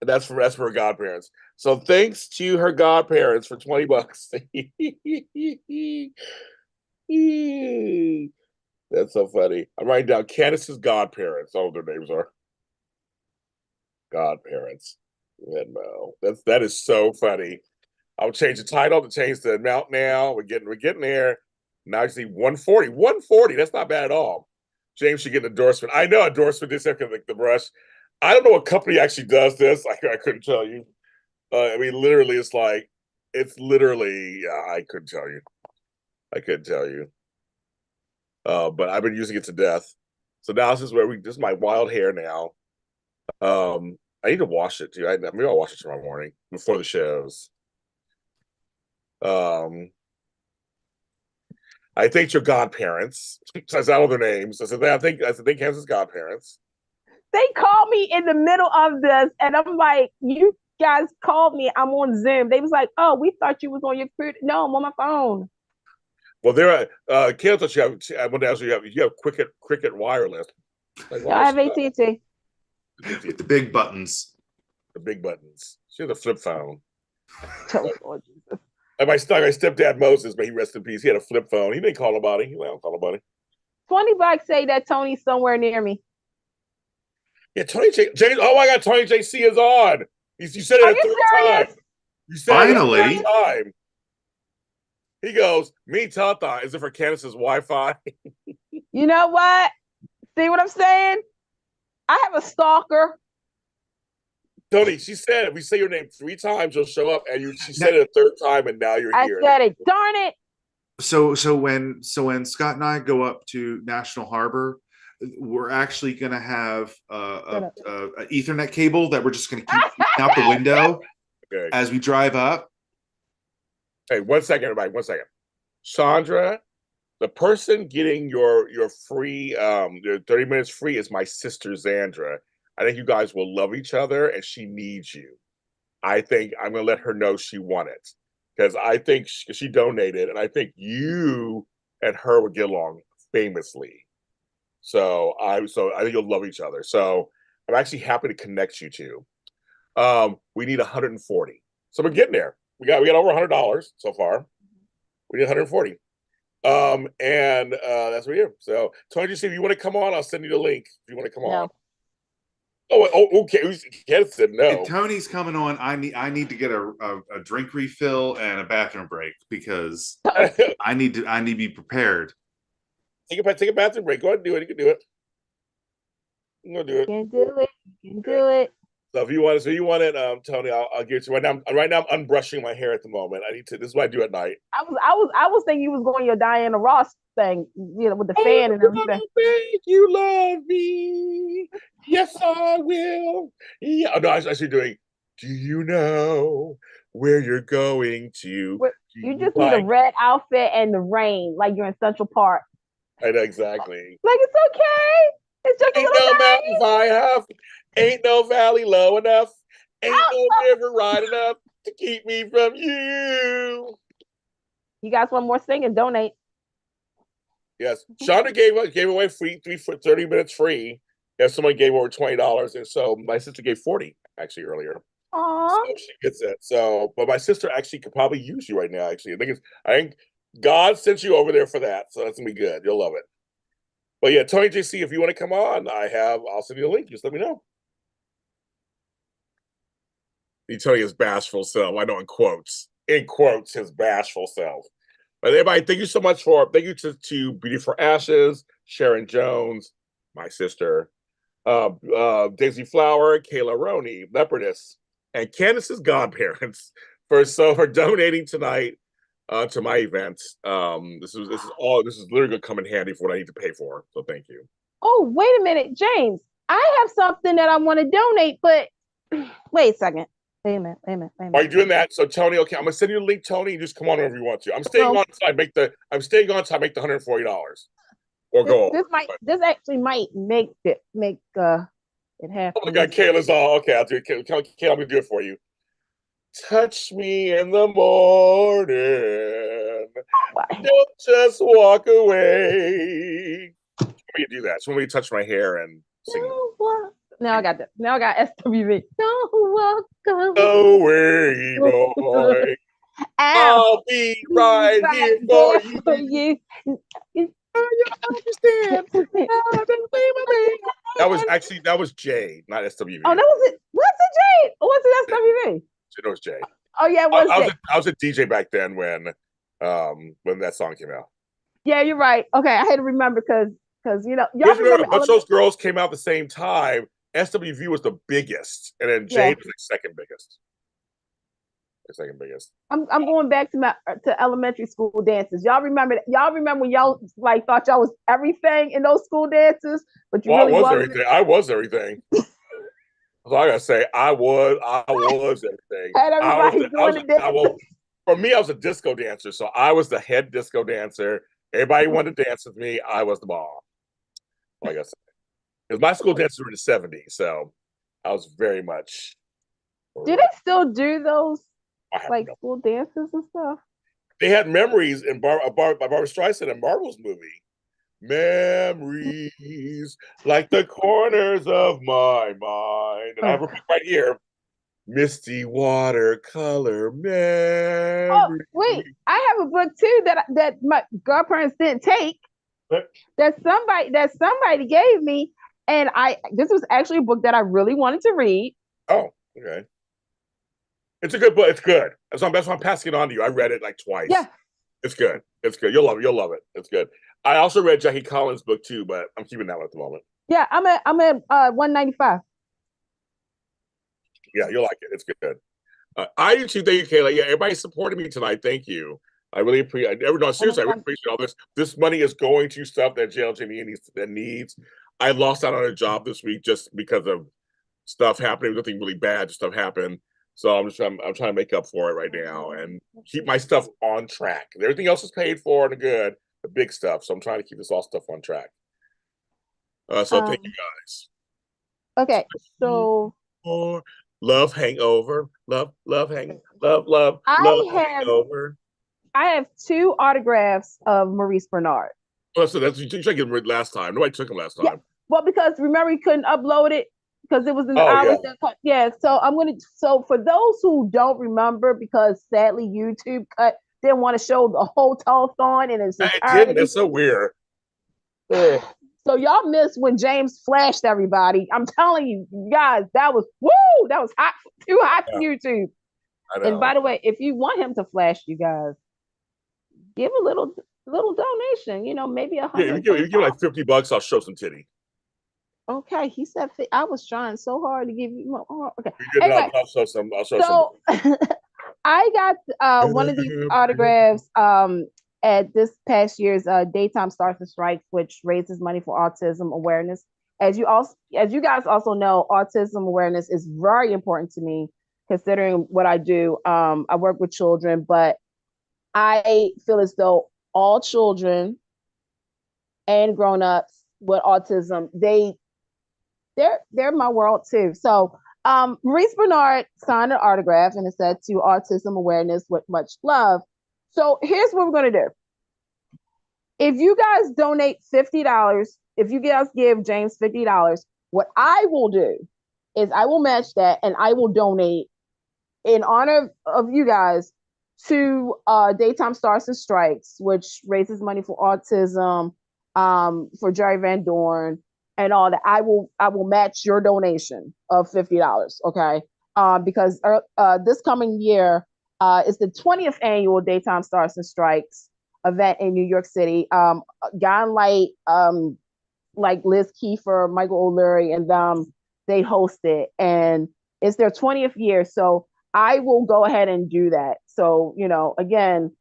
that's for her godparents. So thanks to her godparents for $20. That's so funny. I'm writing down Candice's godparents. Oh, their names are godparents. Venmo. That is so funny. I'll change the title to change the amount now. We're getting there. Now I see 140. 140. That's not bad at all. James should get an endorsement. I know endorsement this after the brush. I don't know what company actually does this. I couldn't tell you. I mean, literally, I couldn't tell you. I couldn't tell you. But I've been using it to death. So now this is my wild hair now. I need to wash it too. Maybe I'll wash it tomorrow morning before the shows. I thanked your godparents. So I said all their names. I think Kansas godparents. They called me in the middle of this, and I'm like, you guys called me. I'm on Zoom. They was like, oh, we thought you was on your computer. No, I'm on my phone. Well, there are Kayla thought I want to ask you have Cricket Wireless. Like, I have AT&T. With the big buttons. The big buttons. She has a flip phone. Oh, Jesus. And my stepdad Moses, may he rest in peace. He had a flip phone. He didn't call nobody. He don't call nobody. $20 say that Tony's somewhere near me. Yeah, Tony J. Oh my God, Tony JC is on. You said it a third time. You said finally. It a third time. He goes, me Telethon. Is it for Candice's Wi-Fi? You know what? See what I'm saying? I have a stalker. Tony, she said if we say your name 3 times, you'll show up. And she said it a third time, and now you're here. I said it. Darn it. So when Scott and I go up to National Harbor, we're actually going to have a Ethernet cable that we're just going to keep out the window as we drive up. Hey, 1 second, everybody. 1 second. Chandra, the person getting your free your 30 minutes free is my sister Zandra. I think you guys will love each other, and she needs you. I think I'm going to let her know she won it because I think she donated, and I think you and her would get along famously. So I think you'll love each other. So I'm actually happy to connect you two. We need 140, so we're getting there. We got over $100 so far. We need 140. And that's for you. So Tony, just if you want to come on, I'll send you the link if you want to come on. Okay. Candice said no. If Tony's coming on, I need to get a drink refill and a bathroom break because I need to be prepared. Take a bathroom break. Go ahead and do it. You can do it. I'm gonna do it. You can do it. You can do it. So if you want it, Tony, I'll get you right now. Right now, I'm unbrushing my hair at the moment. I need to. This is what I do at night. I was thinking you was going your Diana Ross thing, with the fan and everything. Think you love me? Yes, I will. Yeah. Oh, no, I was actually doing. Do you know where you're going to? You just need a red outfit and the rain, like you're in Central Park. I know exactly. Like it's okay. It's just Ain't no mountains high enough. Ain't no valley low enough. Ain't no river wide enough to keep me from you. You guys want more singing? Donate. Yes, Shonda gave away free 30 minutes free. If someone gave over $20, and so my sister gave 40 actually earlier. Aww. So she gets it. So, but my sister actually could probably use you right now. Actually, I think God sent you over there for that. So that's gonna be good. You'll love it. But yeah, Tony JC, if you want to come on, I'll send you a link. Just let me know. You Tony his bashful self. I know in quotes, his bashful self. But everybody, thank you so much thank you to Beauty for Ashes, Sharon Jones, my sister, Daisy Flower, Kayla Roney, Leopardess, and Candice's godparents for donating tonight to my event. This is literally gonna come in handy for what I need to pay for. So thank you. Oh, wait a minute, James. I have something that I want to donate, but wait a second. Wait a minute. Are you doing that? So Tony, okay, I'm gonna send you a link, Tony. You just come on whenever you want to. I'm staying on until I make the $140 or go. This actually might make it happen. Oh my God, Kayla's all okay. I'll do it. Kayla, I'm gonna do it for you. Touch me in the morning. Don't just walk away. Let me do that. So when we touch my hair and sing. Now I got that. Now I got SWV. Don't walk away, boy. I'll be right here for you. You understand? That was Jay, not SWV. Oh, that was it. Was it Jay? Or was it SWV? It was Jay. Oh yeah, I was a DJ back then when that song came out. Yeah, you're right. Okay, I had to remember because y'all remember a bunch of those girls came out at the same time. SWV was the biggest, and then Jay was the second biggest. I'm going back to elementary school dances. Y'all remember when y'all like thought y'all was everything in those school dances, but you really wasn't. Everything. I was everything. So I gotta say, I was everything. And everybody doing the dance. For me, I was a disco dancer, so I was the head disco dancer. Everybody wanted to dance with me. I was the bomb. Like I said, because my school dances were in the '70s, so I was very much. Do they still do those school dances and stuff? They had memories in by Barbra Streisand in Marvel's movie. Memories like the corners of my mind, and I have a book right here. Misty watercolor memories. Oh wait, I have a book too that my godparents didn't take. That somebody gave me, and this was actually a book that I really wanted to read. Oh, okay. It's a good book. It's good. That's why I'm passing it on to you. I read it like twice. Yeah. It's good. It's good. You'll love it. It's good. I also read Jackie Collins' book too, but I'm keeping that one at the moment. Yeah, I'm at 195. Yeah, you'll like it. It's good. I do too. Thank you, Kayla. Yeah, everybody supported me tonight. Thank you. I really appreciate. Seriously, I really appreciate all this. This money is going to stuff that JLJ Media needs. I lost out on a job this week just because of stuff happening. Nothing really bad. Just stuff happened. So I'm trying to make up for it right now and keep my stuff on track. Everything else is paid for and good, the big stuff. So I'm trying to keep this all stuff on track. So thank you guys. Okay, so love hangover, love hangover. I have 2 autographs of Maurice Bernard. Oh, so that's you tried to get last time. Nobody took him last time. Yeah. Well, because remember he couldn't upload it because it was in the hours. Yeah. So for those who don't remember, because sadly YouTube didn't want to show the whole telethon and it's it didn't. It's so weird. So y'all missed when James flashed everybody. I'm telling you, guys, that was hot, too hot for YouTube. I know. And by the way, if you want him to flash you guys, give a little donation. You know, maybe Yeah, if you give like $50, I'll show some titty. Okay, he said I was trying so hard to give you more. Okay, Anyway, I'll show some. So I got one of these autographs at this past year's Daytime Stars and Stripes, which raises money for autism awareness. As you guys also know, autism awareness is very important to me, considering what I do. I work with children, but I feel as though all children and grown-ups with autism, they're my world too. So Maurice Bernard signed an autograph and it said, "To autism awareness with much love." So here's what we're going to do. If you guys donate $50, if you guys give James $50, what I will do is I will match that and I will donate in honor of you guys to Daytime Stars and Stripes, which raises money for autism, for Jerry Van Dorn and all that. I will match your donation of $50. Okay. Because this coming year is the 20th annual Daytime Stars and Stripes event in New York City. Guy Light, like Liz Kiefer, Michael O'Leary, and they host it, and it's their 20th year. So I will go ahead and do that. So, you know, again,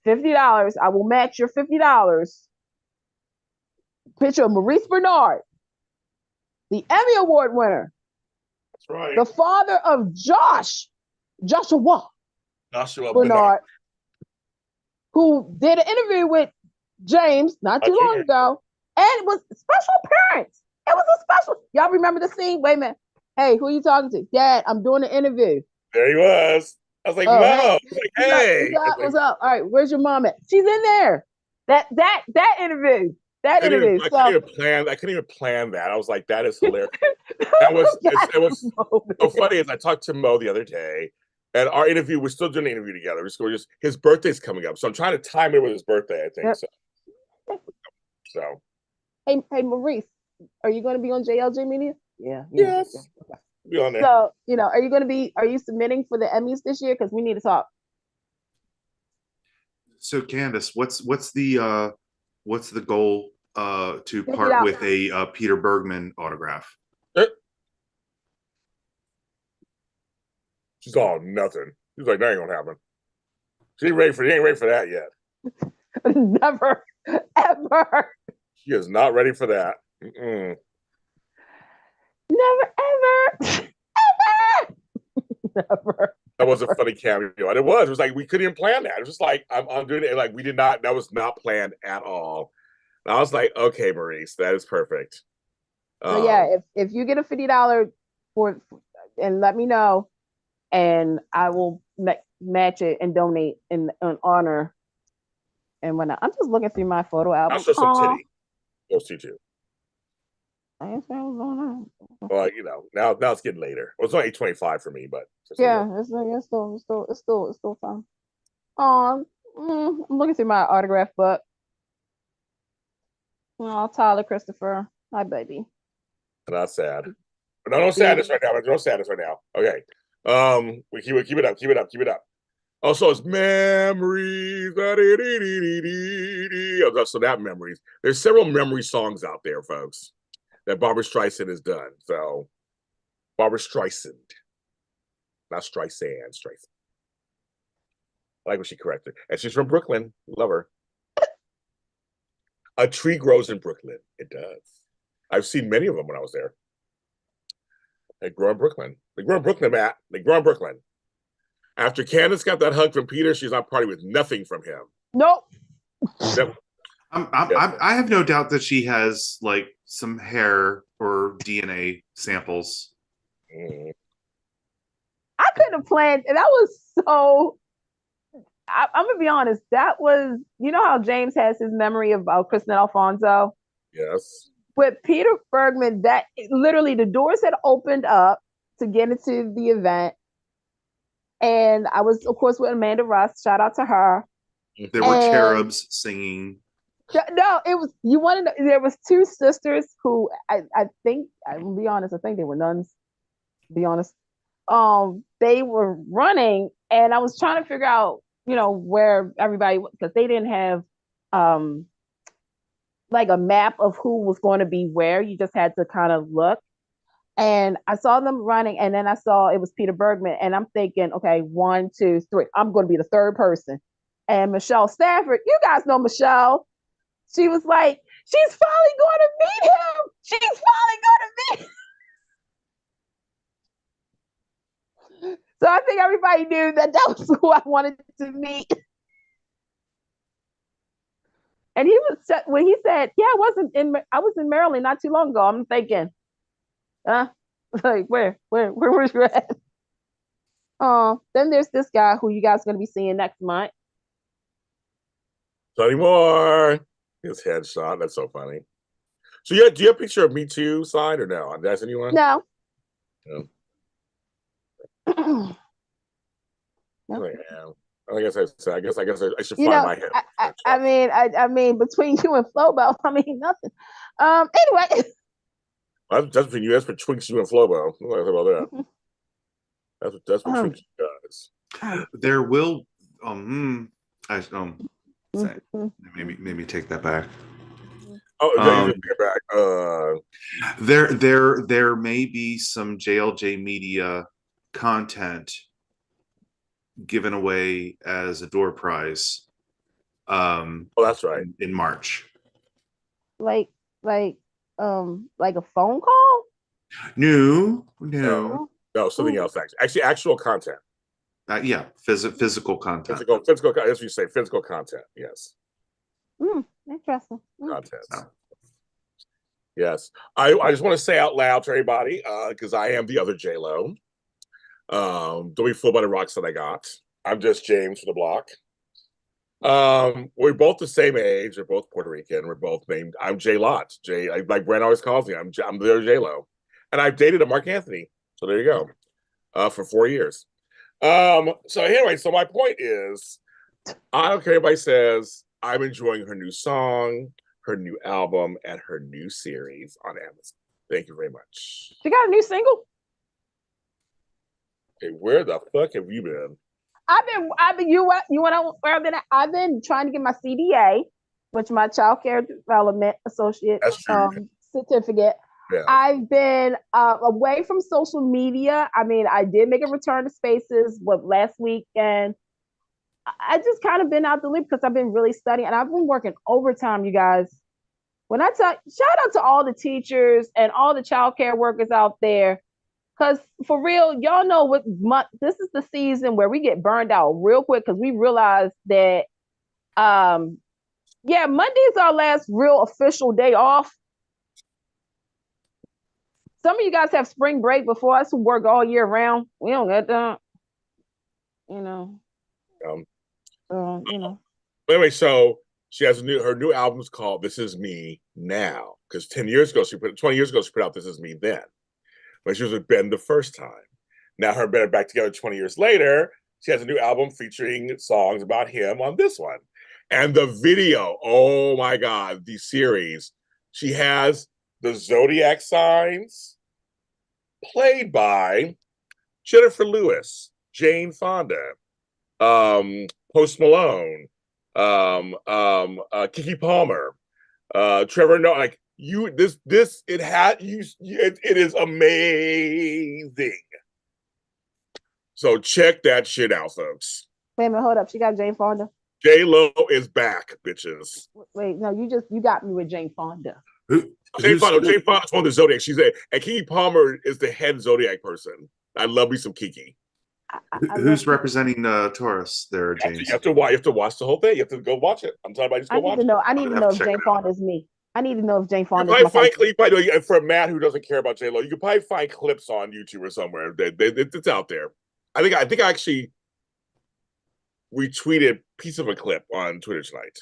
$50. I will match your $50. Picture of Maurice Bernard, the Emmy Award winner. That's right. The father of Joshua Bernard, who did an interview with James not too long ago, and it was a special appearance. It was a special. Y'all remember the scene? Wait a minute. Hey, who are you talking to? Dad, I'm doing an interview. There he was. I was like, no. Hey, Hey. What's up? All right, where's your mom at? She's in there. That interview. I couldn't even plan that. I was like, that is hilarious. It was so funny. As I talked to Mo the other day, and our interview, we're still doing an interview together. His birthday's coming up, so I'm trying to time it with his birthday. I think so. Hey, Maurice, are you going to be on JLJ Media? Yeah. Yes. Okay. Be on there. So, you know, are you submitting for the Emmys this year? Because we need to talk. So Candice, what's the goal to part with a Peter Bergman autograph? She's all nothing. She's like, that ain't gonna happen. She ain't ready for that yet. Never, ever. She is not ready for that. Mm-mm. Never, ever, ever, never. That was a funny cameo. And it was like, we couldn't even plan that. It was just like, I'm doing it. Like, that was not planned at all. And I was like, okay, Maurice, that is perfect. So yeah, if you get a $50 for, and let me know, and I will match it and donate in honor. And when I'm just looking through my photo album. I'll show some titty. Those two too. I didn't say what was going on. Well, you know, now it's getting later. Well, it's only 8:25 for me, but yeah, it's still fun. I'm looking through my autograph book. Oh, Tyler Christopher, hi baby. Not sad. No sadness right now. No sadness right now. Okay. We keep it up. Also, it's memories. So that memories. There's several memory songs out there, folks, that Barbra Streisand has done. So Barbra Streisand, not Streisand. Streisand. I like what she corrected, and she's from Brooklyn. Love her. A tree grows in Brooklyn. It does. I've seen many of them when I was there. They grow in Brooklyn. They grow in Brooklyn, Matt. They grow in Brooklyn. After Candice got that hug from Peter, she's not partying with nothing from him. Nope. I have no doubt that she has like some hair or DNA samples. I couldn't have planned. That was so. I'm gonna be honest. That was, you know how James has his memory of Kristen Alfonso. Yes. With Peter Bergman, that literally the doors had opened up to get into the event, and I was, of course, with Amanda Russ. Shout out to her. There were cherubs singing. No, it was you wanted to, there was two sisters who I think I'll be honest, I think they were nuns, to be honest. They were running and I was trying to figure out, where everybody because they didn't have um like a map of who was going to be where. You just had to kind of look. And I saw them running, and then I saw it was Peter Bergman, and I'm thinking, okay, 1, 2, 3. I'm going to be the third person. And Michelle Stafford, you guys know Michelle. She was like, she's finally going to meet him. She's finally going to meet. So I think everybody knew that was who I wanted to meet. And he was when he said, "Yeah, I was in Maryland not too long ago." I'm thinking, like where was you at? Then there's this guy who you guys are going to be seeing next month. Sonny Moore. His headshot. That's so funny. So do you have a picture of Me Too signed or no? Did I send you one? No. No. Nope. I guess I should find my head. I mean, between you and Flobo, I mean nothing. Anyway. That's between you. That's between you and Flobo. What about that? That's between you guys. There will maybe take that back. Oh, take it back. There may be some JLJ Media content given away as a door prize. That's right. In March. Like a phone call? No, something else. Actually, actual content. Physical content. Physical. As you say, physical content. Yes. Interesting. Content. Yes. I just want to say out loud to everybody, because I am the other JLo. Don't be fooled by the rocks that I got. I'm just James for the block. We're both the same age. We're both Puerto Rican. We're both named. I'm J Lott. Like Brent always calls me. I'm the other JLo, and I've dated a Mark Anthony. So there you go. For 4 years. So anyway, so my point is, I don't care if anybody says. I'm enjoying her new song, her new album, and her new series on Amazon. Thank you very much. She got a new single? Okay, where the fuck have you been? I've been trying to get my CDA, which my child care development associate certificate. Yeah. I've been away from social media. I mean, I did make a return to Spaces last week, and I just kind of been out the loop because I've been really studying and I've been working overtime, you guys. When I tell, shout out to all the teachers and all the childcare workers out there, because for real, y'all know what month this is the season where we get burned out real quick because we realize that, Monday is our last real official day off. Some of you guys have spring break before us who work all year round. We don't get that, Anyway, so she has her new album's called "This Is Me Now" because 20 years ago she put out "This Is Me Then," when she was with Ben the first time. Now her and Ben are back together 20 years later. She has a new album featuring songs about him on this one, and the video. Oh my God, the series. She has the zodiac signs played by Jennifer Lewis, Jane Fonda, Post Malone, Keke Palmer, Trevor Noah. Like it is amazing. So check that shit out, folks. Wait a minute, hold up. She got Jane Fonda. J-Lo is back, bitches. Wait, no, you got me with Jane Fonda. Jane Fonda's one of the Zodiac. And Keke Palmer is the head Zodiac person. I love me some Keke. Who's representing Taurus there, James? You have to watch the whole thing. You have to go watch it. I'm talking about just go watch it. I need to know if Jane Fonda is me. I need to know if Jane Fonda is my for Matt who doesn't care about J-Lo, you can probably find clips on YouTube or somewhere. It's out there. I think I actually retweeted a piece of a clip on Twitter tonight.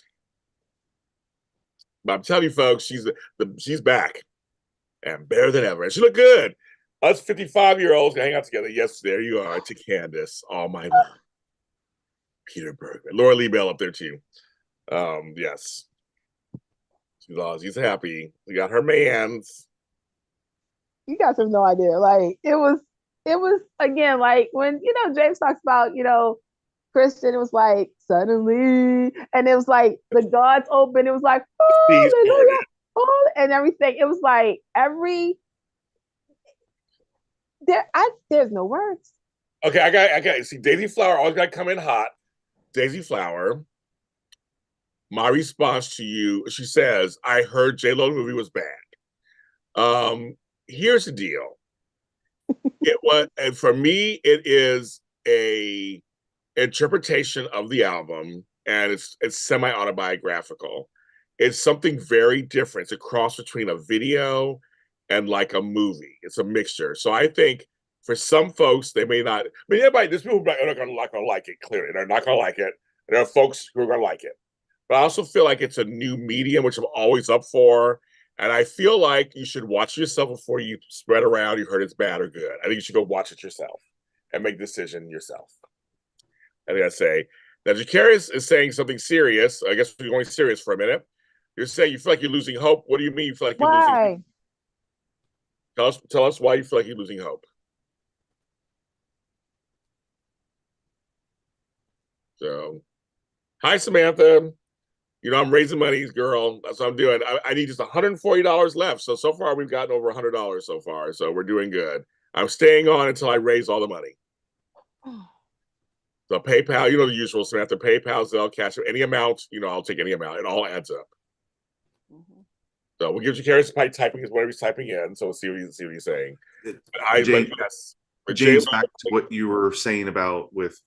But I'm telling you, folks, she's back and better than ever. And she looked good. Us 55-year-olds gonna hang out together. Yes, there you are. To Candice, all my love. Peter Bergman, Laura Lee Bell up there too. Yes. She's happy. She got her mans. You guys have no idea. Like it was again like when James talks about Christian. It was like suddenly, and it was like the gods open. It was like She's hallelujah, oh, and everything. It was like there's no words. Okay, I got. See, Daisy Flower always got to come in hot. Daisy Flower. My response to you, she says, "I heard J-Lo movie was bad." Here's the deal. It was, and for me, it is a interpretation of the album, and it's semi-autobiographical. It's something very different. It's a cross between a video and like a movie. It's a mixture. So I think for some folks, they may not. I mean, everybody, there's people who are not going to like it. Clearly, they're not going to like it. And there are folks who are going to like it. But I also feel like it's a new medium, which I'm always up for. And I feel like you should watch yourself before you spread around. You heard it's bad or good. I think you should go watch it yourself and make a decision yourself. I think I say now. Jacarius is saying something serious. I guess we're going serious for a minute. You're saying you feel like you're losing hope. What do you mean you feel like you're losing hope? Why? Tell us why you feel like you're losing hope. So, hi Samantha. I'm raising money, girl. That's what I'm doing. I need just $140 left. So far we've gotten over $100 so far. So we're doing good. I'm staying on until I raise all the money. So PayPal, the usual, Samantha. PayPal, Zelle, CashAPP, any amount. I'll take any amount. It all adds up. Mm-hmm. So we'll give Jacarius typing is whatever he's typing in. So we'll see what he's saying. James, back to what you were saying about with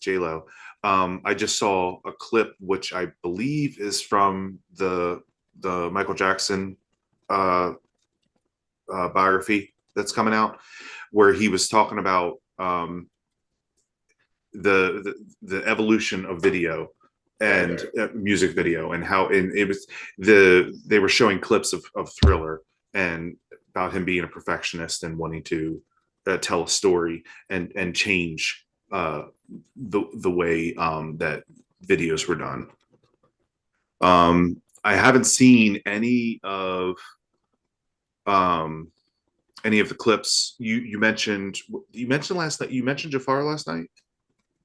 J-Lo. I just saw a clip which I believe is from the Michael Jackson biography that's coming out, where he was talking about the evolution of video and music video, and how it was they were showing clips of Thriller and about him being a perfectionist and wanting to tell a story and change the way that videos were done. I haven't seen any of the clips you mentioned. You mentioned last night. You mentioned Jafar last night.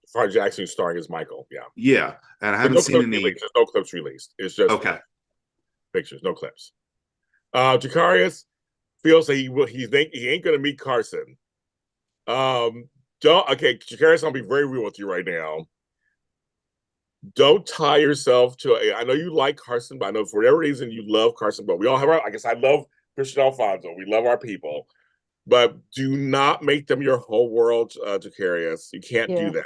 Jafar Jackson starring as Michael. Yeah. Yeah, and I haven't seen any. There's no clips released. It's just pictures, no clips. Jacarius feels that he ain't gonna meet Carson. Jacarius, I'll be very real with you right now. Don't tie yourself to I know you like Carson, but I know for whatever reason you love Carson, but we all have I guess I love Christian Alfonso. We love our people. But do not make them your whole world, Jacarius. You can't do that.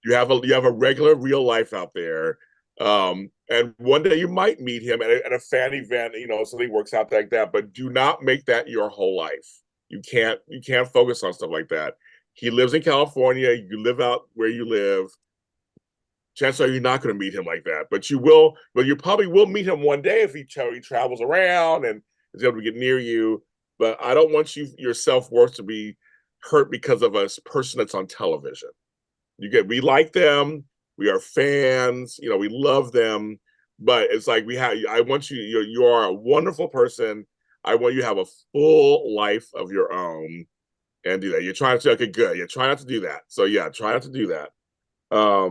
You have a regular real life out there. And one day you might meet him at a fan event, something works out like that, but do not make that your whole life. You can't focus on stuff like that. He lives in California. You live out where you live. Chances are you're not going to meet him like that, but you probably will meet him one day if he travels around and is able to get near you. But I don't want your self-worth to be hurt because of a person that's on television. We like them. We are fans. We love them. But it's like I want you are a wonderful person. I want you to have a full life of your own and do that. You're trying to, okay, good. You're trying not to do that. So yeah, try not to do that. Oh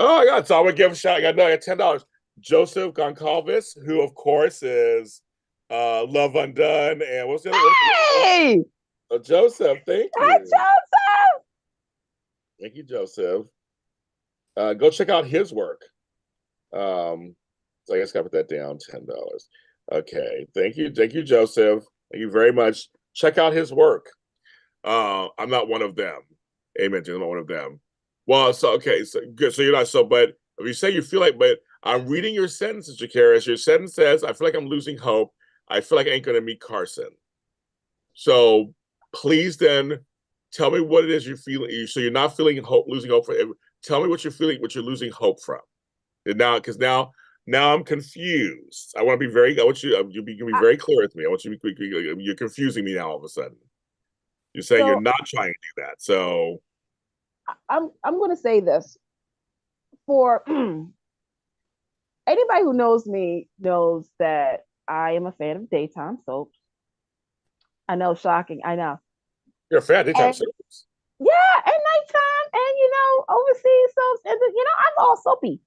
my God. So I'm going to give a shout. I got $10. Joseph Goncalves, who of course is Love Undone. And what's the other one? Hey! Joseph, thank you. Hi, Joseph! Thank you, Joseph. Go check out his work. So I guess I put that down, $10. Okay, thank you, Joseph. Thank you very much. Check out his work. I'm not one of them. Amen. I'm not one of them. Well, so okay, so good. So you're not but if you say you feel like, but I'm reading your sentences, Jacarius. Your sentence says, "I feel like I'm losing hope. I feel like I ain't gonna meet Carson." So please then tell me what it is you're feeling. So you're not feeling hope, losing hope for. Tell me what you're feeling, what you're losing hope from. And now I'm confused. I want to be very. I want you. You can be very clear with me. I want you to be. You're confusing me now. All of a sudden, you're saying you're not trying to do that. So I'm going to say this for anybody who knows me knows that I am a fan of daytime soaps. I know, shocking. I know. You're a fan of daytime And soaps. yeah, at nighttime, and overseas soaps, and I'm all soapy.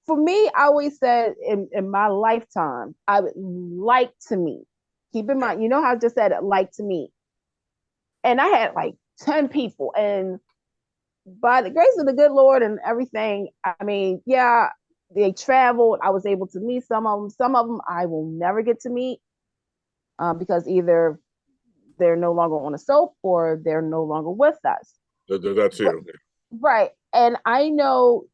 For me, I always said in my lifetime, I would like to meet. Keep in mind, you know how I just said it, like to meet. And I had like 10 people, and by the grace of the good Lord and everything, I mean, yeah, they traveled. I was able to meet some of them. Some of them I will never get to meet because either they're no longer on a soap or they're no longer with us. That too. Right. And I know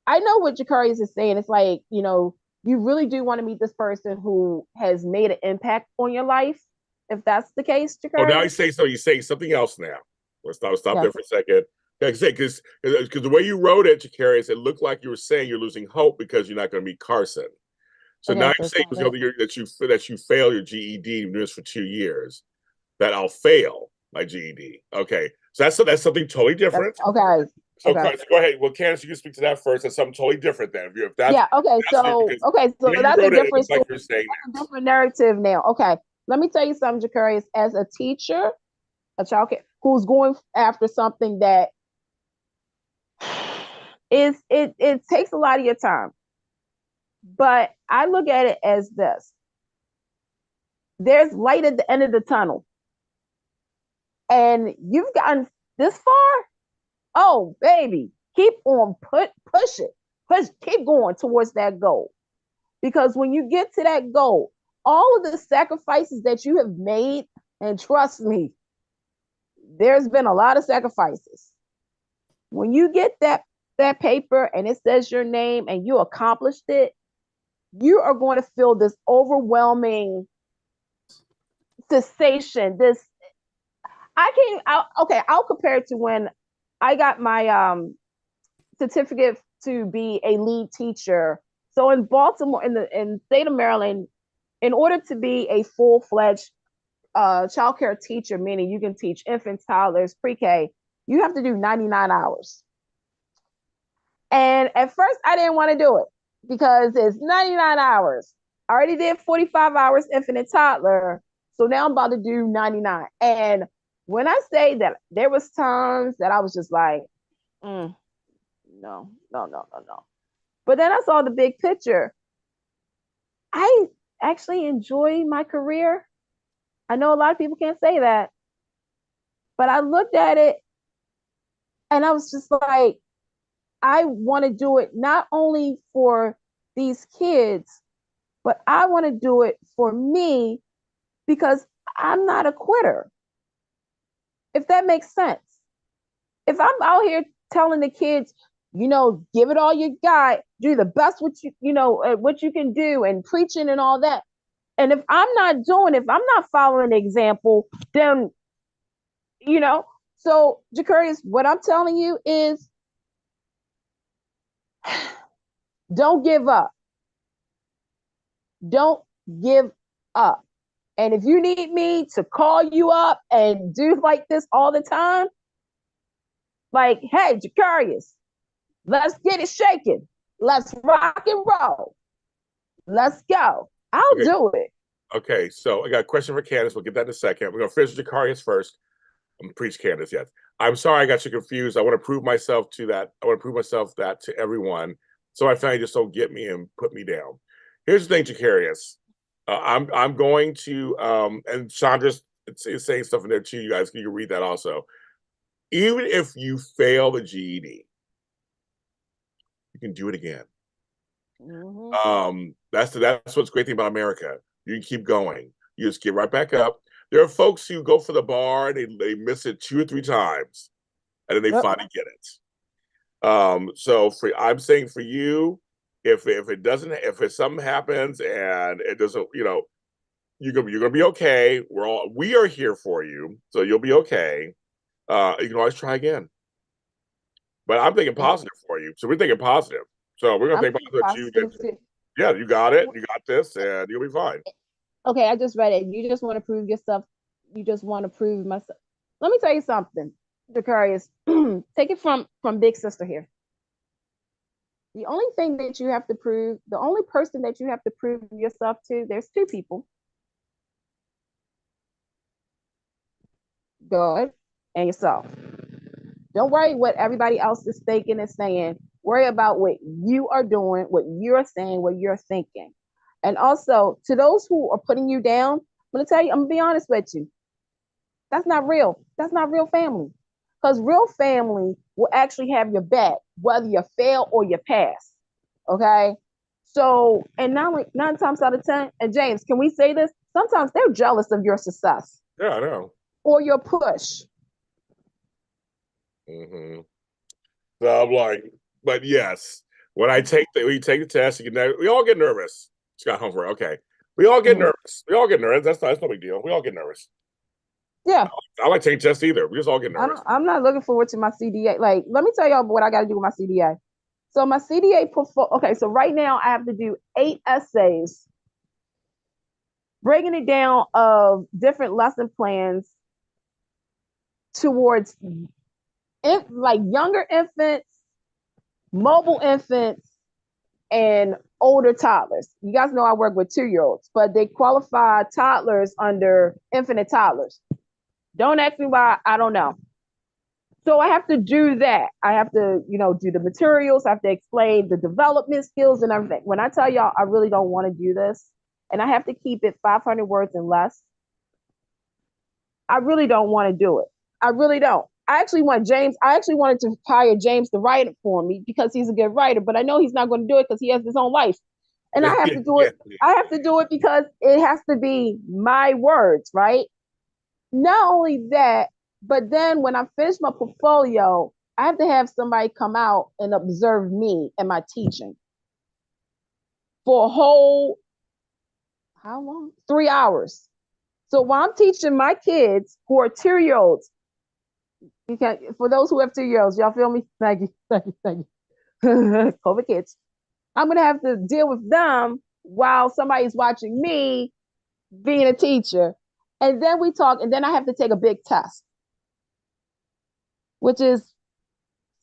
what Jacarius is saying. It's like, you really do want to meet this person who has made an impact on your life. If that's the case, Oh, now Jacarius. you say something else now. Let's stop Yes. there for a second. Because the way you wrote it, Jacarius, it looked like you were saying you're losing hope because you're not going to meet Carson. So Okay, now so you're it's saying not that you fail your GED, you've been doing this for 2 years. That I'll fail my GED. Okay, so that's something totally different. okay. So, Okay. so go ahead. Well, Candice, you can speak to that first. That's something totally different then. If that's Yeah. Okay. So when you that's a wrote it, it different looked like story. you're saying That's a that. different narrative now. Okay. Let me tell you something, Jacarius. As a teacher, a child care who's going after something that it takes a lot of your time. But I look at it as this. There's light at the end of the tunnel. And you've gotten this far. Oh, baby, keep on push it. Keep going towards that goal. Because when you get to that goal, all of the sacrifices that you have made, and trust me, there's been a lot of sacrifices. When you get that paper and it says your name and you accomplished it, you are going to feel this overwhelming sensation. I'll compare it to when I got my certificate to be a lead teacher. So in Baltimore, in the state of Maryland, in order to be a full-fledged child care teacher, meaning you can teach infants, toddlers, pre-K, you have to do 99 hours. And at first, I didn't want to do it because it's 99 hours. I already did 45 hours infant and toddler. So now I'm about to do 99. And when I say that there was times that I was just like, no. But then I saw the big picture. I actually enjoy my career. I know a lot of people can't say that, but I looked at it and I was just like, I want to do it not only for these kids, but I want to do it for me because I'm not a quitter. If that makes sense. If I'm out here telling the kids, give it all you got, do the best what you can do, and preaching and all that. And if I'm not doing, if I'm not following the example, then So Jacarius, what I'm telling you is, don't give up. Don't give up. And if you need me to call you up and do like this all the time, like, hey, Jacarius, let's get it shaking. Let's rock and roll. Let's go. I'll do it. Okay, so I got a question for Candice. We'll get that in a second. We're going to finish Jacarius first. I'm going to preach Candice yet. I'm sorry I got you confused. I want to prove myself to that. I want to prove myself that to everyone. So I finally just don't get me and put me down. Here's the thing, Jacarius. I'm going to and Chandra's is saying stuff in there too. You guys, you can read that also. Even if you fail the GED, you can do it again. Mm-hmm. That's what's great thing about America. You can keep going. You just get right back up. There are folks who go for the bar and they miss it 2 or 3 times, and then they finally get it. So I'm saying for you, if something happens and it doesn't, you're gonna be okay. We are here for you, so you'll be okay. You can always try again. But I'm thinking positive for you. So we're thinking positive. So we're gonna think positive too. Yeah, you got it. You got this, and you'll be fine. Okay, I just read it. You just want to prove yourself. You just want to prove myself. Let me tell you something, Jacarius. Take it from Big Sister here. The only thing that you have to prove, the only person that you have to prove yourself to, there's two people, God and yourself. Don't worry what everybody else is thinking and saying. Worry about what you are doing, what you're saying, what you're thinking. And also, to those who are putting you down, I'm going to tell you, I'm going to be honest with you. That's not real. That's not real family. Because real family will actually have your back, whether you fail or you pass. Okay? So, and now, like 9 times out of 10, and James, can we say this? Sometimes they're jealous of your success Yeah, I know. or your push. Mm-hmm. So I'm like, but yes, when we take the test, we all get nervous. Just got home for it. Okay. We all get nervous. We all get nervous. That's no big deal. We all get nervous. Yeah. I like taking tests either. We just all get nervous. I'm not looking forward to my CDA. Like, let me tell y'all what I got to do with my CDA. So my CDA okay, so right now I have to do 8 essays, breaking it down of different lesson plans towards like younger infants, mobile infants, and older toddlers. You guys know I work with 2-year-olds, but they qualify toddlers under infant and toddlers. Don't ask me why, I don't know. So I have to do that. I have to, do the materials. I have to explain the development skills and everything. When I tell y'all I really don't want to do this, and I have to keep it 500 words and less, I really don't want to do it. I really don't. I actually wanted to hire James to write it for me because he's a good writer, but I know he's not going to do it because he has his own life. And I have to do it. I have to do it because it has to be my words, right? Not only that, but then when I finish my portfolio, I have to have somebody come out and observe me and my teaching for a whole, how long? 3 hours. So while I'm teaching my kids who are 2-year-olds, for those who have 2-year-olds, y'all feel me? Thank you. COVID kids. I'm going to have to deal with them while somebody's watching me being a teacher. And then we talk, and then I have to take a big test, which is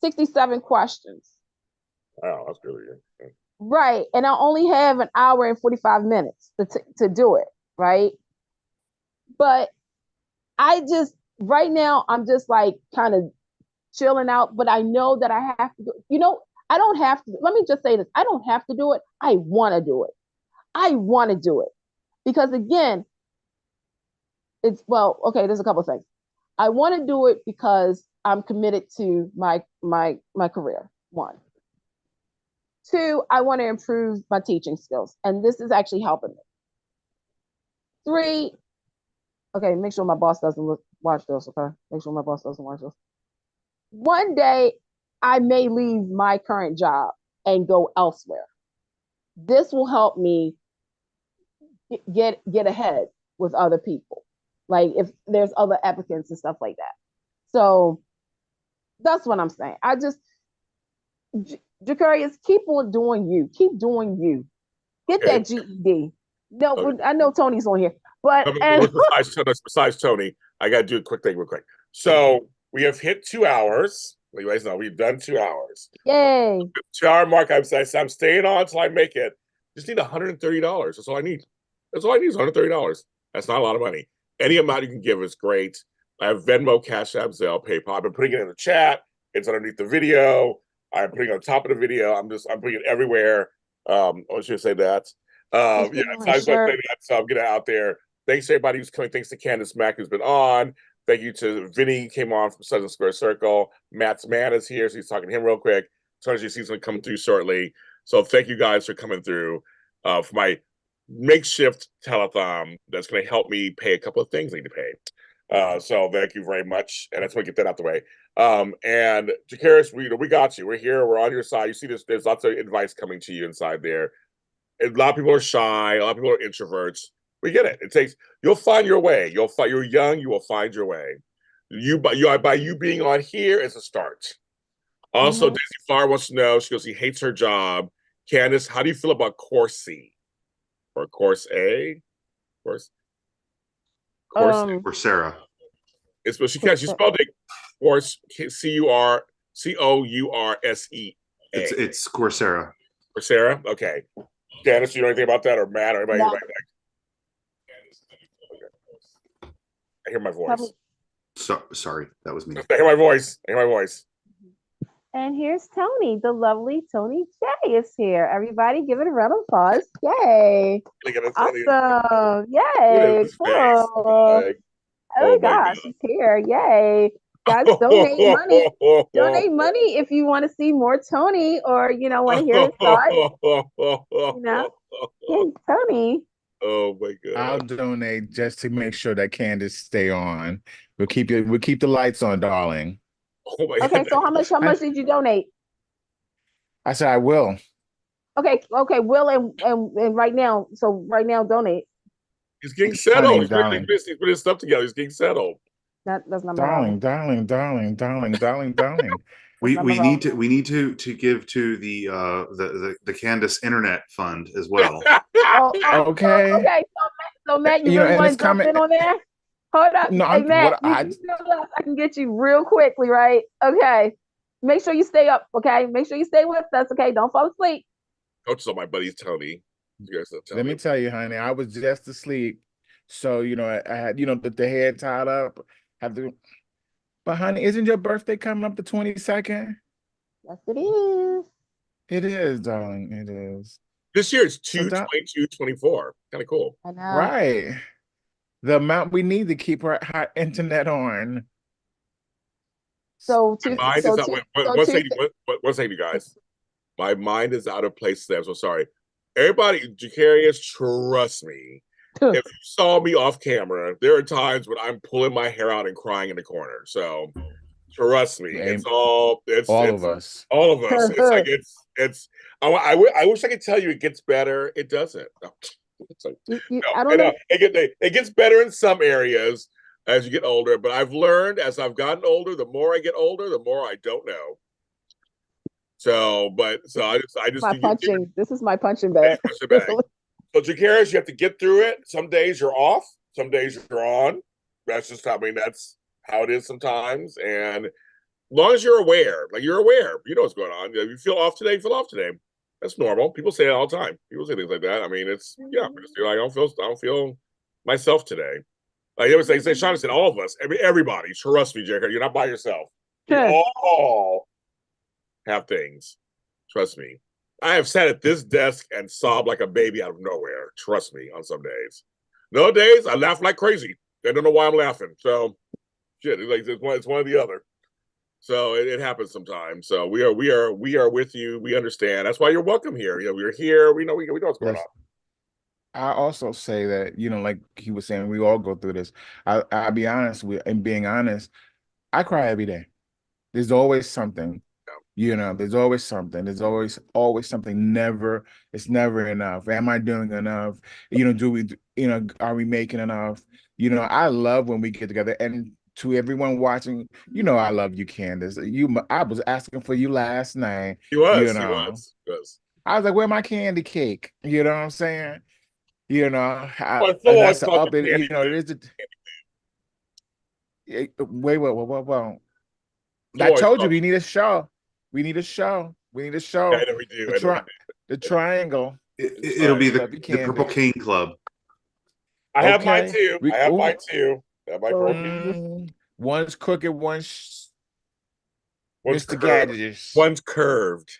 67 questions. Wow, that's really good. Right. And I only have an hour and 45 minutes to do it. Right. But right now, I'm just like kind of chilling out, but I know that I have to, I don't have to. Let me just say this. I don't have to do it. I want to do it. I want to do it because again, okay, there's a couple of things. I want to do it because I'm committed to my career. 1. 2, I want to improve my teaching skills, and this is actually helping me. 3, okay, make sure my boss doesn't watch this, okay? Make sure my boss doesn't watch this. One day, I may leave my current job and go elsewhere. This will help me get ahead with other people, like if there's other applicants and stuff like that. So that's what I'm saying. I just, Jacarius, keep on doing you. Keep doing you. Get that GED. No, okay. I know Tony's on here, but besides Tony, I got to do a quick thing real quick. So we have hit 2 hours. You guys know we've done 2 hours. Yay! 2-hour mark. I'm staying on until I make it. Just need $130. That's all I need. That's all I need is $130. That's not a lot of money. Any amount you can give is great. I have Venmo, CashAPP, Zelle, PayPal. I've been putting it in the chat. It's underneath the video. I'm putting it on top of the video. I'm putting it everywhere. I should say that. So I'm getting it out there. Thanks to everybody who's coming. Thanks to Candice Mack who's been on. Thank you to Vinnie, came on from Southern Square Circle. Matt's man is here, so he's talking to him real quick. Tony's season will come through shortly. So thank you guys for coming through for my makeshift telethon that's going to help me pay a couple of things I need to pay. So thank you very much. And I just want to get that out the way. And Jacarius, we got you. We're here. We're on your side. You see this, there's lots of advice coming to you inside there. A lot of people are shy. A lot of people are introverts. We get it. You'll find your way. You're young. You will find your way. By you being on here is a start. Also, Daisy Farr wants to know, she goes, he hates her job. Candice, how do you feel about Course C? Or Course A? Coursera. She spelled it Course, Course. It's Coursera. For Sarah? Okay. Candice, you know anything about that, or Matt, or anybody? No. Anybody? Okay. I hear my voice. Sorry, that was me. I hear my voice. I hear my voice. And here's Tony, the lovely Tony J is here. Everybody give it a round of applause. Yay. Look at this. Awesome. Look at Yay. his face. Cool. Like, Oh my gosh, she's here. Yay. Guys, donate money. Donate money if you want to see more Tony or, want to hear his thoughts. Yay, Tony. Oh my God. I'll donate just to make sure that Candice stay on. We'll keep the lights on, darling. Oh my Okay, God. so how much did you donate? I said I will. Okay, Will and right now, donate. He's getting settled. He's Darling. putting his stuff together. He's getting settled. That's not Darling. We need to give to the Candice Internet Fund as well. Okay. Okay. So Matt, you You know, really and want it's to jump coming- in on there? Hold up. No, Hey, Matt, I can get you real quickly, right? Okay. Make sure you stay up, okay? Make sure you stay with us, okay? Don't fall asleep. Coach is on my buddy Tony. You guys don't tell Let me tell you, honey, I was just asleep. So, I had, the hair tied up. But honey, isn't your birthday coming up the 22nd? Yes, it is. It is, darling. It is. This year it's So 2/22/24. Kind of cool. I know. Right. The amount we need to keep our internet on. So One second, you guys. My mind is out of place today. I'm so sorry. Everybody, Jacarius, trust me. If you saw me off camera, there are times when I'm pulling my hair out and crying in the corner. So trust me, it's all of us. All of us. It's like I wish I could tell you it gets better. It doesn't. I don't know. It gets better in some areas as you get older, but I've learned as I've gotten older, the more I get older, the more I don't know. So I just this is my punching bag. So Jacarius, you have to get through it. Some days you're off, some days you're on. That's how it is sometimes. And as long as you're aware, you know what's going on. If you feel off today, feel off today. That's normal. People say it all the time. People say things like that. I mean, it's I don't feel myself today. Like Sean said, all of us, everybody, trust me, Jacarius, you're not by yourself. We all have things. Trust me. I have sat at this desk and sobbed like a baby out of nowhere. Trust me, on some days. No days, I laugh like crazy. I don't know why I'm laughing. So, shit, it's one or the other. So it happens sometimes. So we are with you. We understand. That's why you're welcome here. We're here. We know what's going on. I also say that, like he was saying, we all go through this. I'll be honest being honest, I cry every day. There's always something. There's always something. There's always something. It's never enough. Am I doing enough? Are we making enough? I love when we get together. And to everyone watching, I love you, Candice. I was asking for you last night. He was. I was like, where my candy cake? You know what I'm saying? It is. Wait. I told you we need a show. We need a show. Yeah, we do. The triangle. It'll be the Purple Cane Club. I have mine too. I have mine too. One's crooked, one's Mr. Gadgets. One's curved.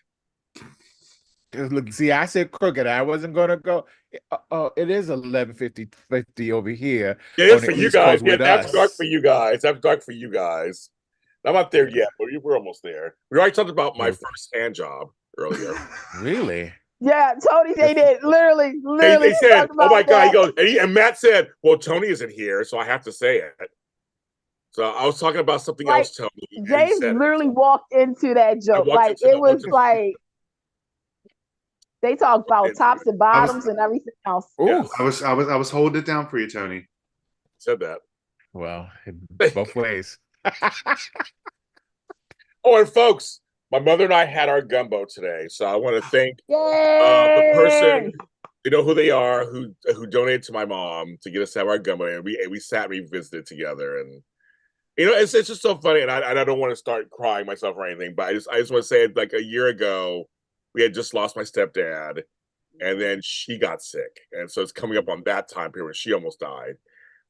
Look, see, I said crooked. I wasn't gonna go. It is 11:50 over here. It is for you guys. Yeah, that's dark for you guys. That's dark for you guys. I'm not there yet, but we're almost there. We already talked about my first hand job earlier. Really? Yeah, Tony, they did. Literally. They said, "Oh my God!" He goes, and Matt said, "Well, Tony isn't here, so I have to say it." So I was talking about something else, Tony. Jay literally walked into that joke. It was like they talk about tops and bottoms and everything else. Yes. I was holding it down for you, Tony. Said that. Well, both ways. Oh, and folks, my mother and I had our gumbo today, so I want to thank the person, who they are, who donated to my mom to get us to have our gumbo, and we sat and we visited together, and It's just so funny, and I don't want to start crying myself or anything, but I just want to say, like a year ago, we had just lost my stepdad, and then she got sick, and so it's coming up on that time period when she almost died.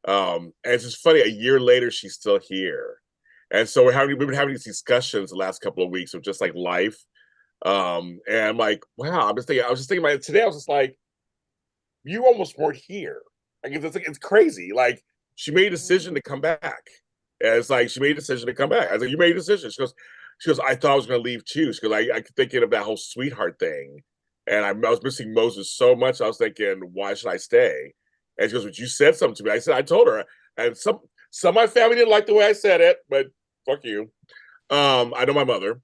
And it's just funny. A year later, she's still here, and so we've been having these discussions the last couple of weeks of just like life. And I'm like, wow. I was just thinking about it today. I was just like, you almost weren't here. Like it's crazy. Like she made a decision to come back. And it's like she made a decision to come back. I was like, you made a decision. She goes, I thought I was going to leave too. She goes, I kept thinking of that whole sweetheart thing, and I was missing Moses so much. I was thinking, why should I stay? And she goes, but you said something to me. I said, I told her, and some of my family didn't like the way I said it, but fuck you. I know my mother,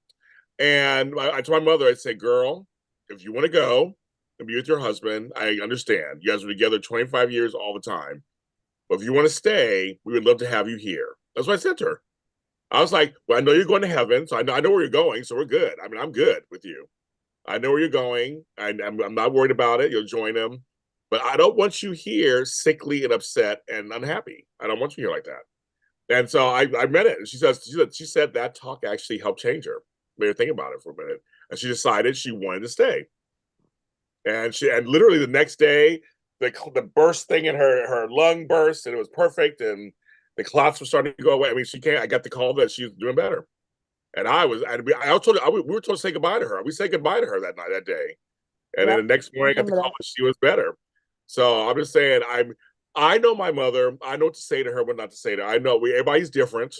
and I told my mother, I said, girl, if you want to go and be with your husband, I understand. You guys were together 25 years all the time. But if you want to stay, we would love to have you here. That's what I said to her. I was like, well, I know you're going to heaven, so I know where you're going, so we're good. I mean, I'm good with you. I know where you're going. I'm not worried about it. You'll join him. But I don't want you here sickly and upset and unhappy. I don't want you here like that. And so I meant it. And she said that talk actually helped change her. Made her think about it for a minute. And she decided she wanted to stay. And literally the next day, the burst thing in her lung burst, and it was perfect, and the clots were starting to go away. I mean, I got the call that she was doing better. And we were told to say goodbye to her. We said goodbye to her that day. And then the next morning I got the call that she was better. So I'm just saying, I know my mother. I know what to say to her, what not to say to her. I know everybody's different.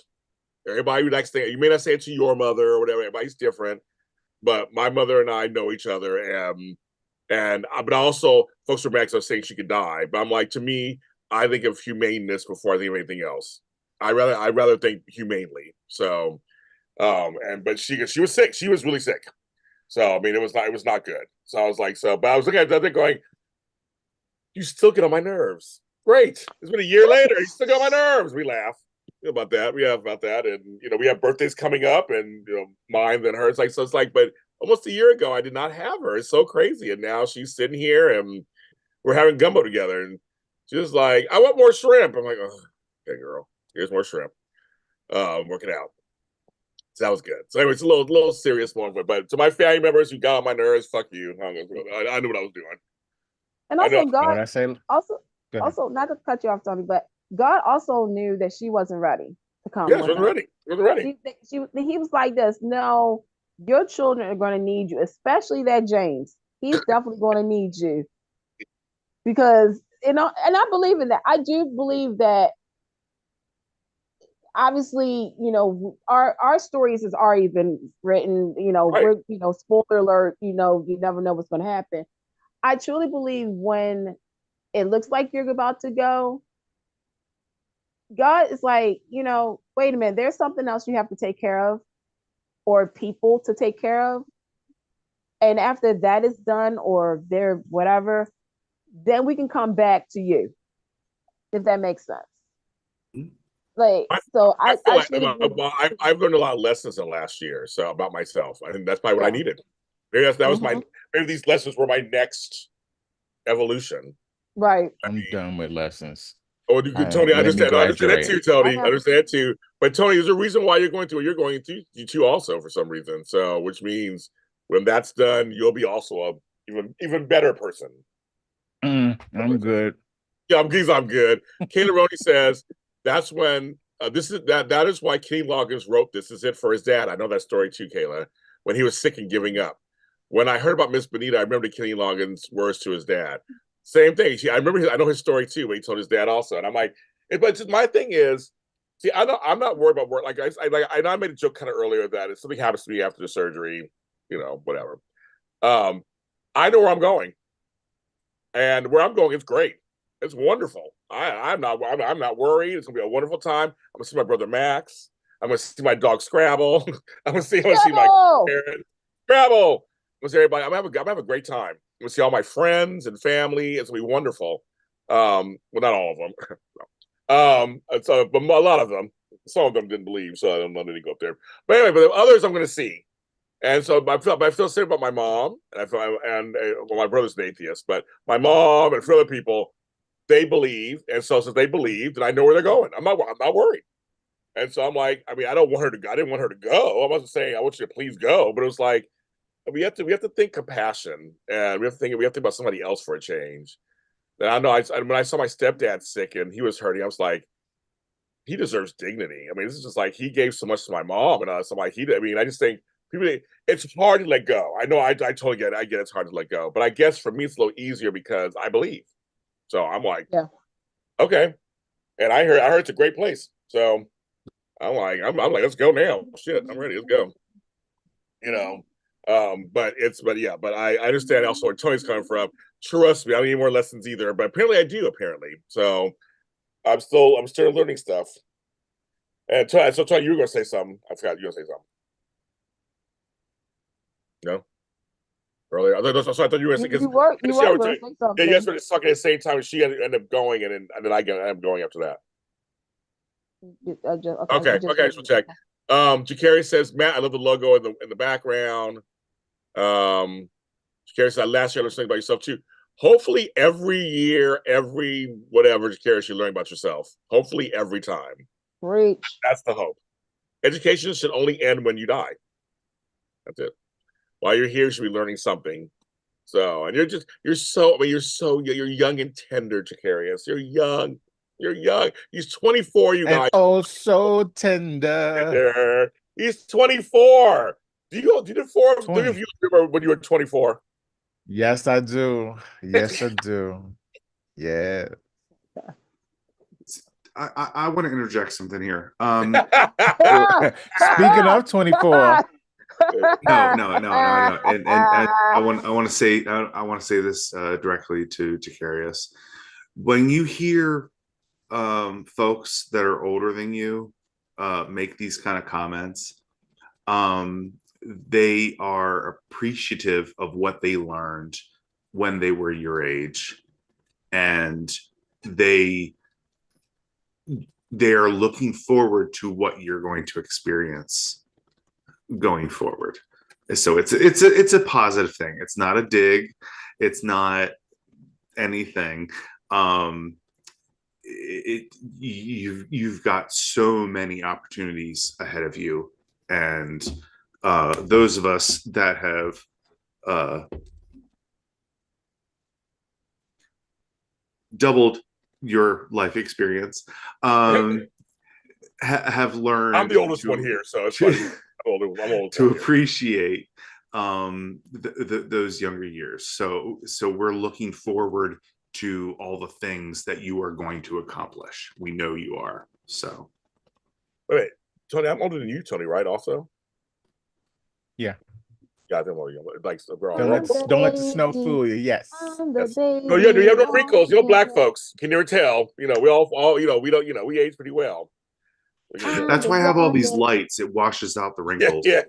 Everybody likes things. You may not say it to your mother or whatever. Everybody's different. But my mother and I know each other. But also, folks from Max are saying she could die. But I'm like, to me, I think of humaneness before I think of anything else. I rather think humanely. So, but she was sick. She was really sick. So I mean, it was not good. So I was like, but I was looking at that thing going, you still get on my nerves. Great. It's been a year later. You still get on my nerves. We laugh about that. We have about that, and we have birthdays coming up, and mine and hers. So it's like, but almost a year ago, I did not have her. It's so crazy, and now she's sitting here, and we're having gumbo together, and she's like, I want more shrimp. I'm like, oh, okay, girl, here's more shrimp. Working out. So that was good. So anyway, it's a little serious moment, but to my family members who got on my nerves, fuck you. I knew what I was doing. And also, God, I say, also not to cut you off, Tony, but God also knew that she wasn't ready to come. Yes, wasn't ready. Wasn't ready. He was like this. No, your children are going to need you, especially that James. He's definitely going to need you because and I believe in that. I do believe that. Obviously, our stories has already been written. Right. We're spoiler alert. You never know what's going to happen. I truly believe when it looks like you're about to go, God is like, wait a minute, there's something else you have to take care of or people to take care of. And after that is done or they're whatever, then we can come back to you, if that makes sense. Like, so I've learned a lot of lessons in the last year, so about myself. I think that's probably what I needed. Maybe that was maybe these lessons were my next evolution. Right. I'm done with lessons. Oh, Tony, I understand that too, Tony. I understand that too. But Tony, there's a reason why you're going through what you're going through. You too, also for some reason. So, which means when that's done, you'll be also a even better person. I'm good. Yeah, I'm good. Kayla Roney says that's when that is why Kenny Loggins wrote This Is It for his dad. I know that story too, Kayla. When he was sick and giving up. When I heard about Miss Benita, I remember Kenny Loggins' words to his dad. Same thing. I know his story too, when he told his dad also. And I'm like, but just my thing is, see, I'm not worried about work. Like I made a joke kind of earlier that if something happens to me after the surgery, whatever. I know where I'm going. And where I'm going, it's great. It's wonderful. I'm not worried. It's gonna be a wonderful time. I'm gonna see my brother Max. I'm gonna see my dog Scrabble. I'm gonna see my parents. Scrabble. I'm gonna see everybody. I'm gonna have a great time. I'm gonna see all my friends and family. It's gonna be wonderful. Well, not all of them. But a lot of them. Some of them didn't believe, so I don't need to go up there. But anyway, but the others I'm gonna see. And so I feel sad about my mom, and my brother's an atheist, but my mom and for other people, they believe, and so since they believe, then I know where they're going. I'm not worried. And so I'm like, I mean, I don't want her to go. I didn't want her to go. I wasn't saying I want you to please go, but it was like we have to think compassion, and we have to think about somebody else for a change. And I know when I saw my stepdad sick and he was hurting, I was like, he deserves dignity. I mean, this is just like he gave so much to my mom and us. I'm like, I mean, I just think people, it's hard to let go. I know, I totally get it. I get it's hard to let go, but I guess for me it's a little easier because I believe. So I'm like, Yeah. Okay. And I heard it's a great place. So I'm like, let's go now. Shit, I'm ready. Let's go. You know, but I understand also where Tony's coming from. Trust me, I don't need more lessons either. But apparently, I do. Apparently, so I'm still learning stuff. And Tony, you were gonna say something. I forgot you were gonna say something. No, earlier. I thought you were gonna say because you were going to say something. yeah, you guys were talking at the same time, and she ended up going, and then I ended up going after that. Okay, so check. Jakari says, Matt, I love the logo in the background. Jakari said, last year I learned something about yourself too. Hopefully every year, every whatever, Jakari, you learn about yourself. Hopefully every time. Preach. That's the hope. Education should only end when you die. That's it. While you're here, you should be learning something. So, and you're young and tender, Jakarius. You're young. You're young. He's 24, you guys. Oh, so tender. He's 24. Do you remember when you were 24? Yes, I do. Yes, I do. Yeah. I want to interject something here. Speaking of 24. No. And I want to say this directly to Jakarius. When you hear folks that are older than you make these kind of comments, they are appreciative of what they learned when they were your age, and they are looking forward to what you're going to experience going forward. So it's a positive thing. It's not a dig. It's not anything. You've got so many opportunities ahead of you, and those of us that have doubled your life experience have learned. I'm the oldest one here, so it's funny. I'm old to appreciate those younger years. So we're looking forward to all the things that you are going to accomplish. We know you are. So wait, Tony, I'm older than you, Tony, right? Also, yeah. God, I'm older. Like, Don't let the snow fool you. Yes. No, you have no wrinkles. Black folks can never tell. We all we don't. We age pretty well. That's why I have all these lights. It washes out the wrinkles. Yeah.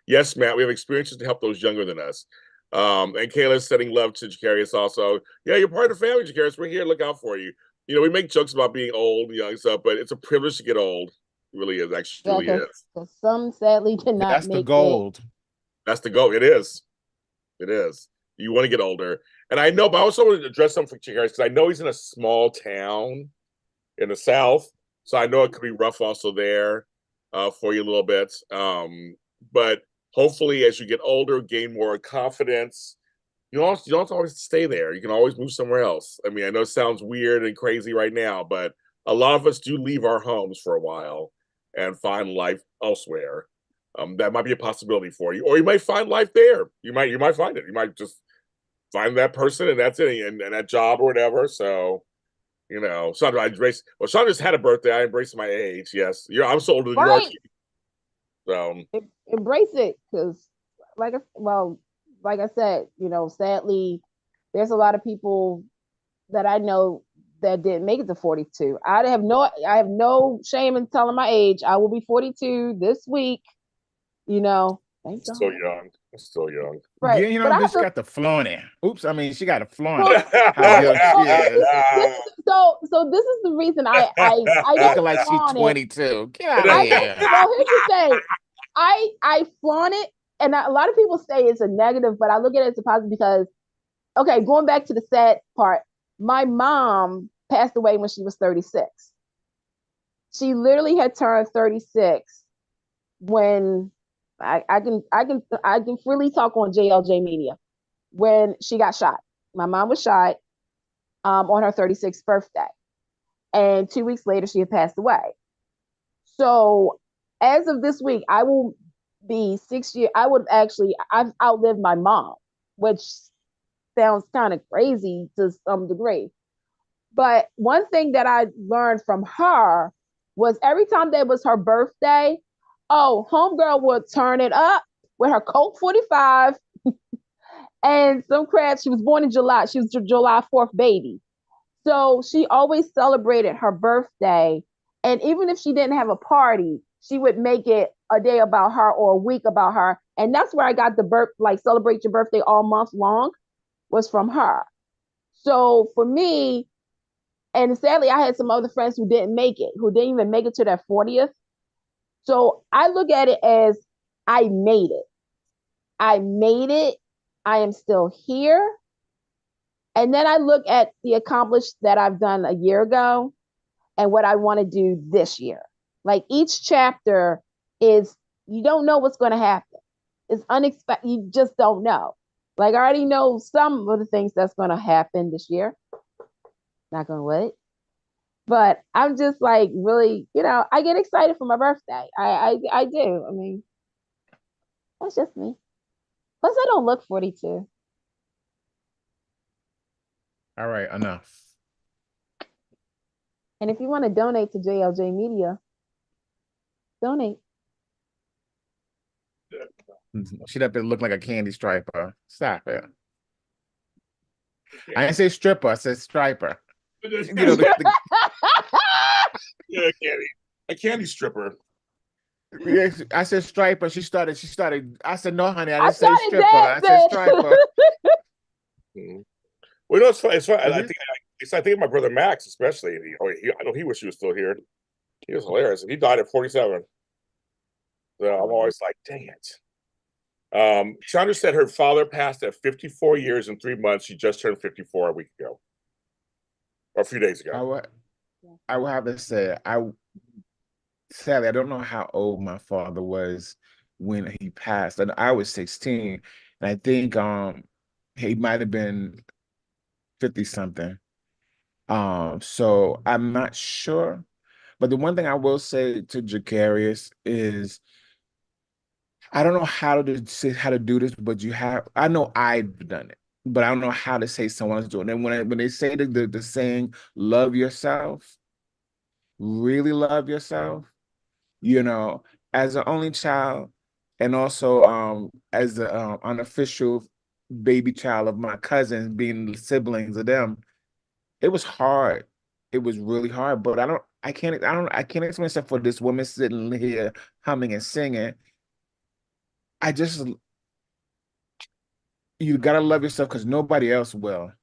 Yes, Matt, we have experiences to help those younger than us. And Kayla's sending love to Jakarius also. Yeah, you're part of the family, Jakarius. We're here to look out for you. We make jokes about being old, young and stuff, but it's a privilege to get old. It really is. Actually, is. Some sadly cannot. That's the gold. That's the goal. It is. You want to get older. And I know, but I also want to address something for Jakarius because I know he's in a small town in the South. So I know it could be rough also there for you a little bit. But hopefully as you get older, gain more confidence, you don't have to always stay there. You can always move somewhere else. I mean, I know it sounds weird and crazy right now, but a lot of us do leave our homes for a while and find life elsewhere. That might be a possibility for you. Or you might find life there. You might find it. You might just find that person and that's it, and that job or whatever. So Sandra, Sandra just had a birthday. I embrace my age. Yes, I'm so older than you are. So embrace it, because, like I said, sadly, there's a lot of people that I know that didn't make it to 42. I have no shame in telling my age. I will be 42 this week. Thank still young. Still young. Right. Yeah, bitch got the flaunt it. Oops, I mean she got a flaunt it. How young she is. So this is the reason I looking like she's 22. Get out of here. Well, here's the thing. I flaunt it, and a lot of people say it's a negative, but I look at it as a positive because, okay, going back to the sad part, my mom passed away when she was 36. she literally had turned 36 when I can freely talk on JLJ Media when she got shot. My mom was shot on her 36th birthday, and 2 weeks later she had passed away. So as of this week, I will be 6 years. I've outlived my mom, which sounds kind of crazy to some degree. But one thing that I learned from her was every time that was her birthday, oh, homegirl would turn it up with her Colt 45 and some crap. She was born in July. She was a July 4th baby. So she always celebrated her birthday. And even if she didn't have a party, she would make it a day about her or a week about her. And that's where I got the like celebrate your birthday all month long was from her. So for me, and sadly, I had some other friends who didn't make it, who didn't even make it to their 40th. So I look at it as I made it. I made it. I am still here. And then I look at the accomplished that I've done a year ago and what I want to do this year. Like each chapter is, you don't know what's going to happen. It's unexpected. You just don't know. Like I already know some of the things that's going to happen this year. Not going to wait. But I'm just like really, I get excited for my birthday. I do. I mean, that's just me. Plus, I don't look 42. All right, enough. And if you want to donate to JLJ Media, donate. She'd have to look like a candy striper. Stop it. I didn't say stripper, I said striper. You know, Yeah, a candy stripper. yeah, I said striper. She started. I said, no, honey, I I didn't say started stripper. I said dancing. striper. Well, it's funny. It's funny. Is I it? think of my brother Max, especially. I know he wish he was still here. He was hilarious. He died at 47. So I'm always like, dang it. Chandra said her father passed at 54 years and 3 months. She just turned 54 a week ago. Or a few days ago. I would have to say, sadly, I don't know how old my father was when he passed. And I was 16. And I think he might have been 50 something. So I'm not sure. But the one thing I will say to Jacarius is I don't know how to say how to do this, but I know I've done it, but I don't know how to say someone's doing it. And when they say the saying, love yourself, really love yourself, as an only child, and also as the unofficial baby child of my cousins, being siblings of them, it was hard. It was really hard, but I can't explain except for this woman sitting here humming and singing. You gotta love yourself because nobody else will.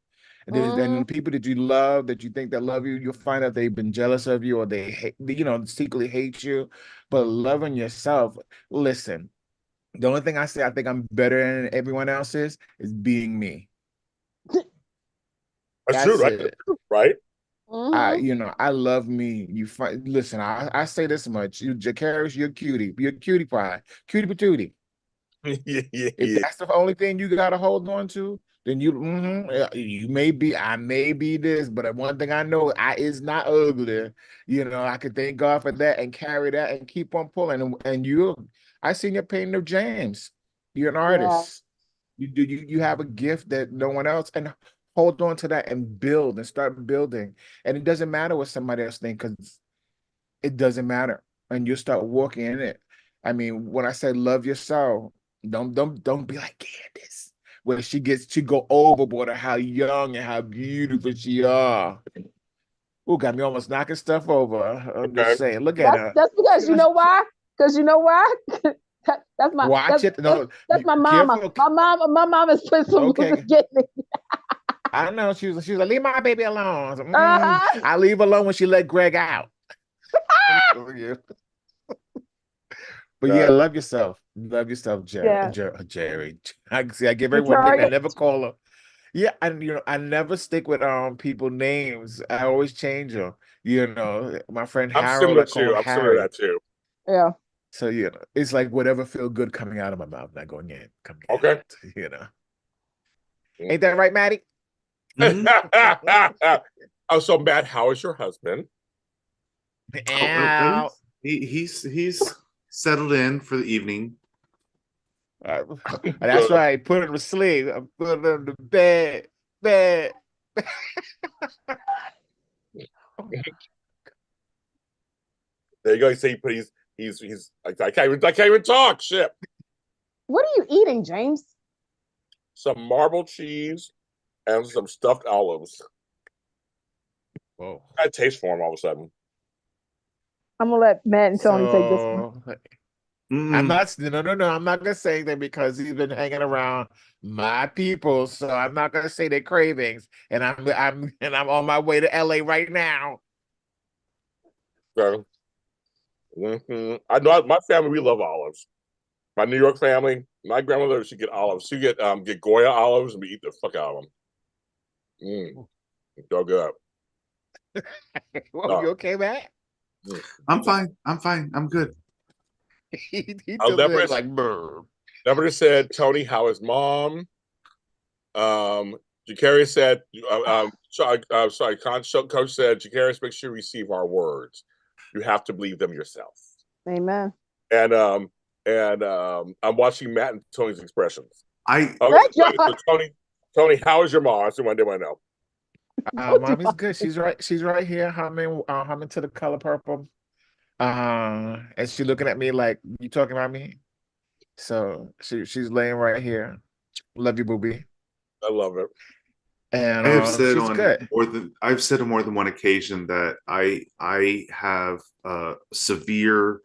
Then people that you love, that you think that love you, you'll find out they've been jealous of you or they hate, secretly hate you. But loving yourself, listen, the only thing I say I think I'm better than everyone else is being me. That's true, right? It. Right? I love me. Listen, I say this much. Jacarius, you're a cutie. You're a cutie pie. Cutie patootie. If that's the only thing you got to hold on to, then I may be this, but one thing I know, I is not ugly. I could thank God for that and carry that and keep on pulling. And I seen your painting of James. You're an artist. Yeah. You have a gift that no one else, and hold on to that and build and start building. And it doesn't matter what somebody else thinks, because it doesn't matter. And you start walking in it. I mean, when I say love yourself, don't be like Candice, where she go overboard of how young and how beautiful she are. Who got me almost knocking stuff over. I'm just saying, look at her. That's because you know why? Because you know why? That's my watch it. No, that's my mama. Careful. My mama's put some okay. Get me. I know she was like, leave my baby alone. I leave alone when she let Greg out. But yeah, love yourself. Love yourself, Jerry. Yeah. Jerry. I give everyone nickname. I never call her. Yeah, and I never stick with people names. I always change them. My friend I'm Harold, similar I call to him I'm similar to Harry. that too. Yeah. So it's like whatever feel good coming out of my mouth, not going in, coming Okay. out. Ain't that right, Maddie? Mhm. Oh, so Matt, how is your husband? Ow. He's settled in for the evening. That's right. Put him to sleep. I put him to bed. Bed. There you go. He's I can't even talk. Shit. What are you eating, James? Some marble cheese and some stuffed olives. Whoa. I had taste for him all of a sudden. I'm gonna let Matt and Tony take this one. So I'm Mm-mm. not no. I'm not gonna say that because he's been hanging around my people. So I'm not gonna say their cravings. And I'm on my way to LA right now. So, I know my family, we love olives. My New York family, my grandmother, she get olives. She get Goya olives, and we eat the fuck out of them. So good. Well, you okay, Matt? I'm fine. I'm good. He I'll just is like brr. never said, Tony, how is mom? Jacarius said, Coach said, Jacarius, make sure you receive our words. You have to believe them yourself. Amen. And I'm watching Matt and Tony's expressions. I So Tony, how is your mom? That's what I want to know. Mommy's good. She's right here humming to the color purple. And she's looking at me like, you talking about me? So she's laying right here. Love you, booby. I love it. And I have said she's good. I've said on more than one occasion that I have severe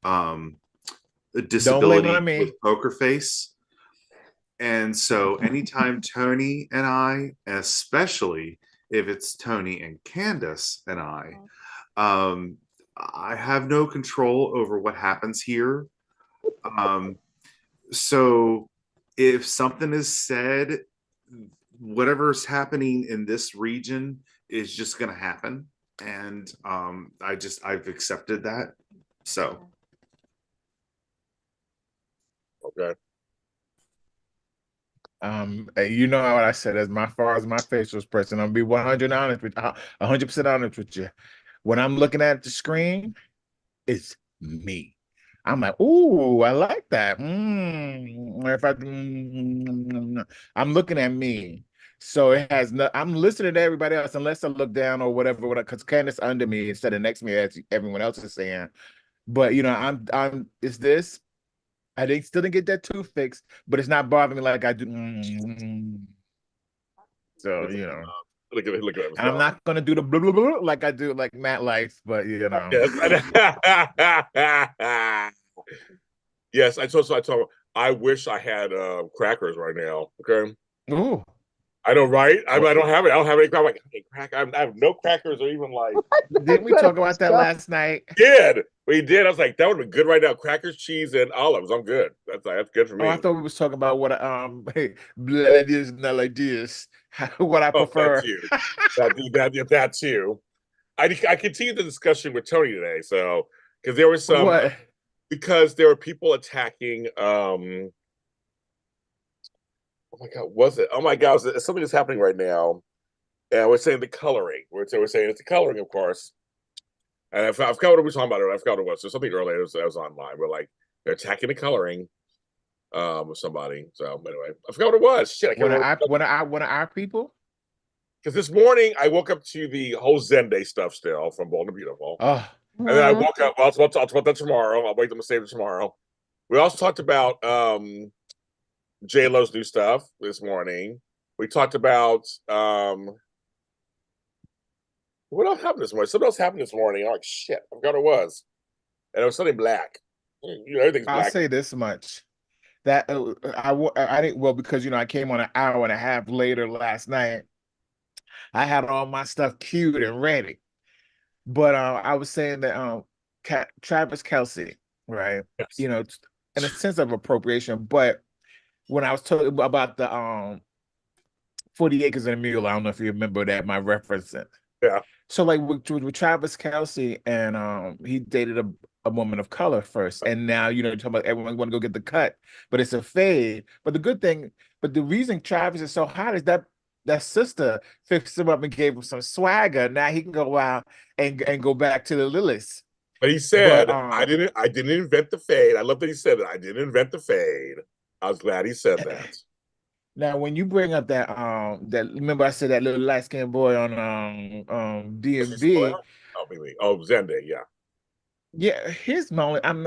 Don't blame it disability on me. with poker face. And so anytime Tony and I, especially if it's Tony and Candice and I have no control over what happens here. So if something is said, whatever's happening in this region is just going to happen. And I've accepted that. So. Okay. You know what I said as far as my facial expression, I'll be 100% honest with you. When I'm looking at the screen, it's me. I'm like, ooh, I like that. I'm looking at me. So it has no, I'm listening to everybody else unless I look down or whatever, because Candice under me instead of next to me, as everyone else is saying. But is this? I still didn't get that tooth fixed, but it's not bothering me like I do. So Look at it. and I'm not gonna do the blah, blah, blah, like I do like Matt likes, but Yes. Yes, I told him, I wish I had crackers right now. Okay. Ooh. I know, right? I don't have it. I don't have any. I'm like, hey, I have no crackers or even like. Didn't we talk about that last night? We did. I was like, that would be good right now. Crackers, cheese, and olives. I'm good. That's good for me. Oh, I thought we was talking about what like this, not like this. What I prefer. That too. I continued the discussion with Tony today, so because there was some What? because there were people attacking. Oh my god, was it? Oh my god, something that's happening right now, and we're saying the coloring. We're saying it's the coloring, of course. And I forgot what we were talking about. I forgot what it was. So something earlier that was online. We're like they're attacking the coloring with somebody. So anyway, I forgot what it was. Shit, I can't remember. One of our people. Because this morning I woke up to the whole Zenday stuff still from Bold and Beautiful. Oh. And then I woke up. Well, I'll talk about that tomorrow. I'll wait them to save it tomorrow. We also talked about JLo's new stuff this morning. We talked about what else happened this morning? Something else happened this morning. I'm like, shit, I forgot what it was. And it was something black. Everything's black. I'll say this much. That I didn't, well, because I came on an hour and a half later last night. I had all my stuff queued and ready. But I was saying that Travis Kelce, right? Yes. In a sense of appropriation. But when I was talking about the 40 Acres and a Mule. I don't know if you remember that, my reference. Yeah. So like with Travis Kelce, and he dated a woman of color first, and now you're talking about everyone want to go get the cut, but it's a fade. But the reason Travis is so hot is that sister fixed him up and gave him some swagger. Now he can go out and go back to the Lillis. But he said, But I didn't invent the fade. I love that he said that. I didn't invent the fade. I was glad he said that. Now, when you bring up that remember I said that little light skinned boy on DMV. Zende, yeah. Yeah, here's my only. I'm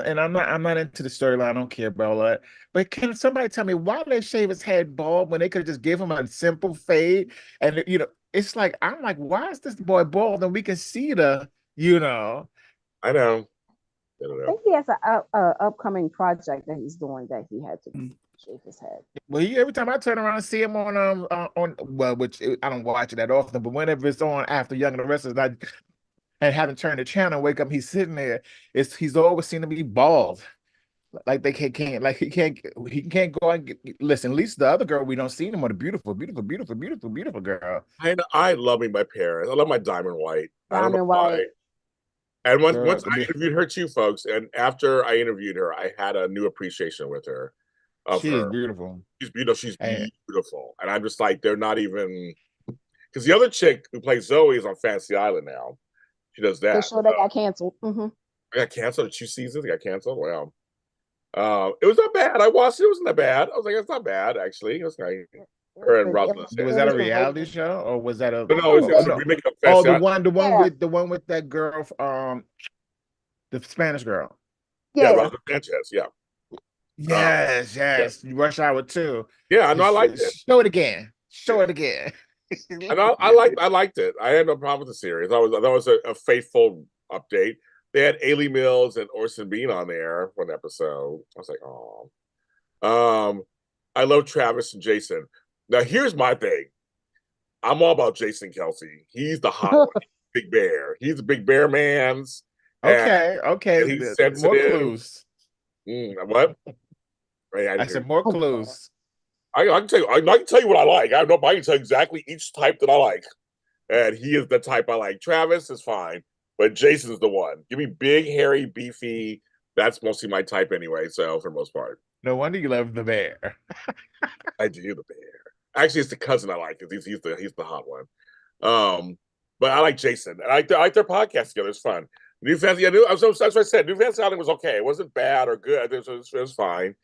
not into the storyline. I don't care about all that. But can somebody tell me why they shave his head bald when they could just give him a simple fade? And it's like I'm like, why is this boy bald? And we can see I know. I think he has a upcoming project that he's doing that he had to shave his head. Well, every time I turn around and see him on which I don't watch it that often, but whenever it's on after Young and the Restless, and haven't turned the channel, wake up, he's sitting there. He's always seen to be bald. Like they can't like he can't go and listen. At least the other girl we don't see anymore, the beautiful girl. I love my parents. I love my Diamond White. I don't know Diamond White. why. And Girl, once I interviewed her too, folks, and after I interviewed her, I had a new appreciation with her. She is beautiful. She's beautiful. She's beautiful. And I'm just like, they're not even, because the other chick who plays Zoe is on Fantasy Island now. She does that. The show that got canceled. I got canceled 2 seasons. It got canceled. Wow. It was not bad. I watched it. It wasn't that bad. I was like, it's not bad, actually. It was nice. Her and Rosalind. Was that a reality show or was that a? No, it was a remake of Fantasy Island. the one with that girl, the Spanish girl. Yeah, Rosalind Sanchez. Yeah. Yes. Rush Hour 2. Yeah, I know. I liked it. Show it again. And I liked it. I had no problem with the series. That was a faithful update. They had Ailey Mills and Orson Bean on there for an episode. I was like, oh. I love Travis and Jason. Now here's my thing. I'm all about Jason Kelce. He's the hot one. Big Bear. He's a Big Bear man's. Okay. And he's sensitive. More clues. What? I said more clues. I can tell you. I can tell you what I like. I can tell you exactly each type that I like, and he is the type I like. Travis is fine, but Jason's the one. Give me big, hairy, beefy. That's mostly my type anyway. So for the most part, no wonder you love the bear. I do the bear. Actually, it's the cousin I like because he's the hot one. But I like Jason, and I like their podcast together. It's fun. New Fantasy, that's what I said. New Fantasy Island was okay. It wasn't bad or good. It was fine.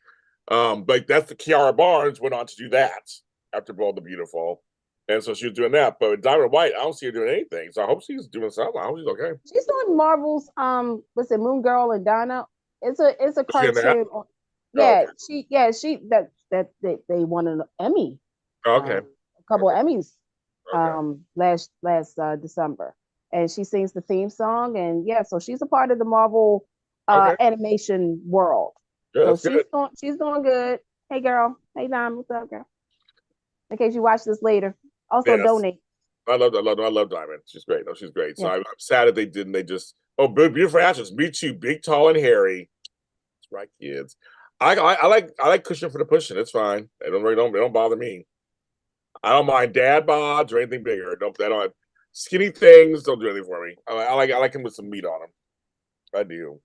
But that's the Kiara Barnes went on to do that after Bold the Beautiful. And so she was doing that. But with Diamond White, I don't see her doing anything. So I hope she's doing something. I hope she's okay. She's doing Marvel's what's it, Moon Girl and Dinah. It's a cartoon. She they won an Emmy. Okay. A couple of Emmys last December. And she sings the theme song, and so she's a part of the Marvel animation world. Good, so she's doing good. Hey girl, hey Dime, what's up, girl? In case you watch this later, also donate. I love Diamond. She's great. No, she's great. So I'm sad that they didn't. They just beautiful actress. Me too. Big, tall, and hairy. That's right, kids. I like cushion for the pushing. It's fine. They don't bother me. I don't mind dad bods or anything bigger. They don't. Skinny things don't do anything for me. I like him with some meat on him. I do.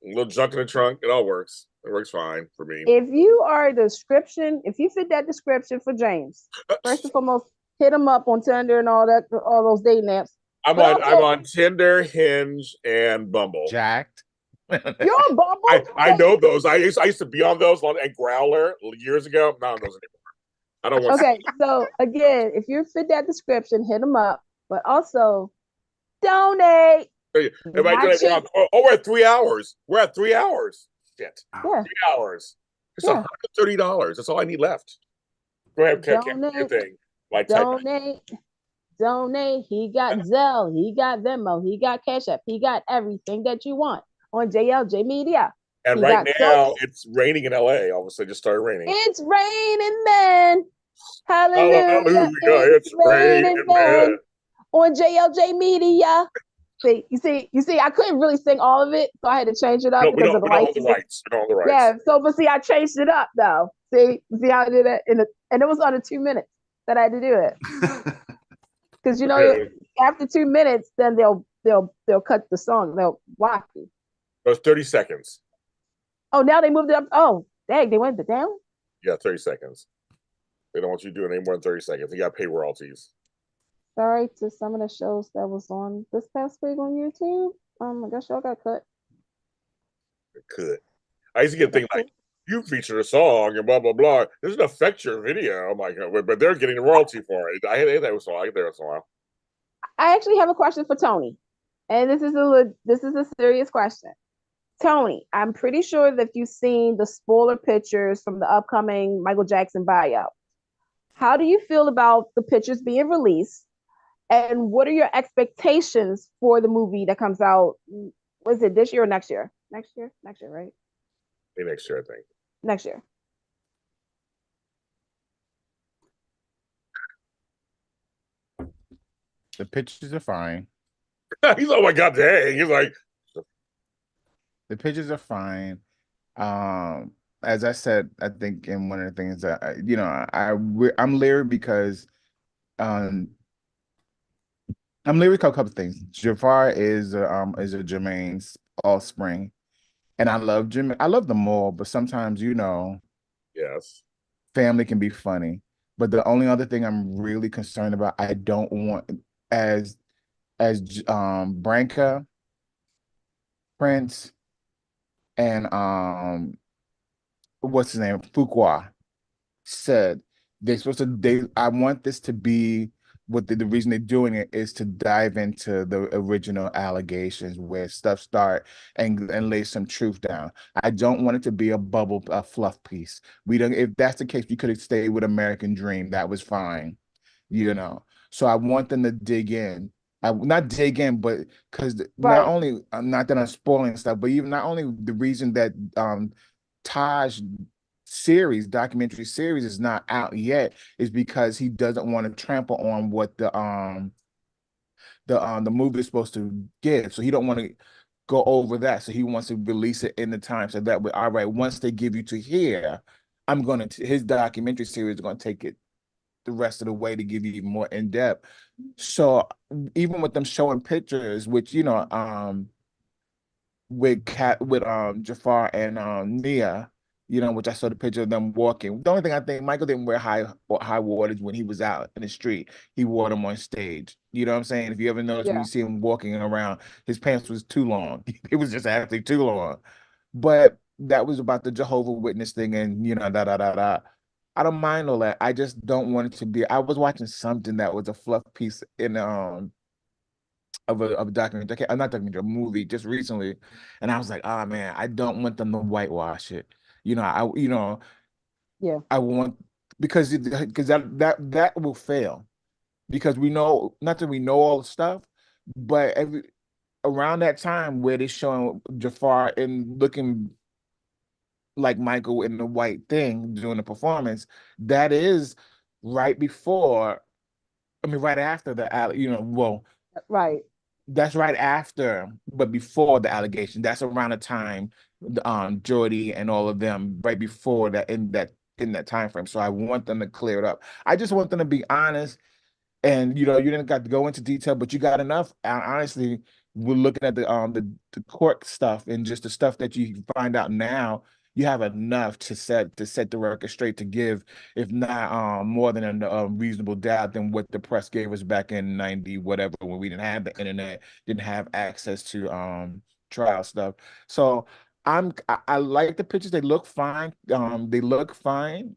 A little junk in the trunk, it all works. It works fine for me. If you fit that description for James, first and foremost, hit him up on Tinder and all those dating apps. I'm on Tinder, Hinge, and Bumble. Jacked. You're on Bumble? I know those. I used to be on those and Growler years ago. I'm not on those anymore. I don't want. Okay, so again, if you fit that description, hit him up. But also, donate. We're at 3 hours. We're at 3 hours. Shit. Yeah. 3 hours. It's $130. That's all I need left. Go ahead, donate. Your thing. Donate. He got Zelle. He got Venmo. He got CashAPP. He got everything that you want on JLJ Media. And right now, it's raining in LA. All of a sudden, it just started raining. It's raining, man. Hallelujah. It's raining, man. On JLJ Media. You see, I couldn't really sing all of it, so I had to change it up because of the rights. Yeah, so but see, I changed it up though. See how I did it, and it was under 2 minutes. that I had to do it. Because Okay. after 2 minutes, then they'll cut the song. They'll block you. That's 30 seconds. Oh, now they moved it up. Oh, dang, they went down. Yeah, 30 seconds. They don't want you doing any more than 30 seconds. You got to pay royalties. Sorry to some of the shows that was on this past week on YouTube. I guess y'all got cut. It could. I used to get things That's like, you featured a song and blah, blah, blah. This doesn't affect your video. I'm like, but they're getting a royalty for it. I hate that so I get there once in a while. I actually have a question for Tony, and this is a serious question. Tony, I'm pretty sure that you've seen the spoiler pictures from the upcoming Michael Jackson buyout. How do you feel about the pictures being released? And what are your expectations for the movie that comes out? Was it this year or next year? Next year, right? Maybe next year, I think. Next year. The pictures are fine. He's oh my god, dang. He's like, The pictures are fine. As I said, I think in one of the things that I'm leery because um I'm leery because a couple of things. Jafar is a Jermaine's offspring, and I love Jermaine. I love them all, but sometimes yes. family can be funny. But the only other thing I'm really concerned about, I don't want as Branca, Prince, and what's his name, Fuqua said I want this to be what the reason they're doing it is to dive into the original allegations where stuff start and lay some truth down. I don't want it to be a fluff piece. We don't If that's the case, we could have stayed with American Dream. That was fine. So I want them to dig in. I not dig in, but because not Right. only not that I'm spoiling stuff, but even not only the reason that Taj documentary series is not out yet is because he doesn't want to trample on what the movie is supposed to give. So he don't want to go over that. So he wants to release it in the time so that way, all right, once they give you to here, his documentary series is gonna take it the rest of the way to give you even more in depth. So even with them showing pictures, which with Jafar and Nia, which I saw the picture of them walking. The only thing I think Michael didn't wear high waters when he was out in the street. He wore them on stage. You know what I'm saying? If you ever notice when Yeah. you see him walking around, his pants was too long. It was just actually too long. But that was about the Jehovah Witness thing, and da da da da. I don't mind all that. I just don't want it to be. I was watching something that was a fluff piece in of a documentary, not documentary, a movie just recently, and I was like, oh man, I don't want them to whitewash it. Yeah. I want because that will fail because we know not that we know all the stuff, but around that time where they're showing Jafar and looking like Michael in the white thing doing the performance, that is right before, right after Right. that's right after, but before the allegation. That's around the time, Jordy and all of them, right before that, in that time frame. So I want them to clear it up. I just want them to be honest. And you didn't got to go into detail, but you got enough. Honestly, we're looking at the court stuff and just the stuff that you find out now. You have enough to set the record straight to give, if not more than a reasonable doubt than what the press gave us back in 90 whatever, when we didn't have the internet, didn't have access to trial stuff. So I like the pictures. They look fine. They look fine.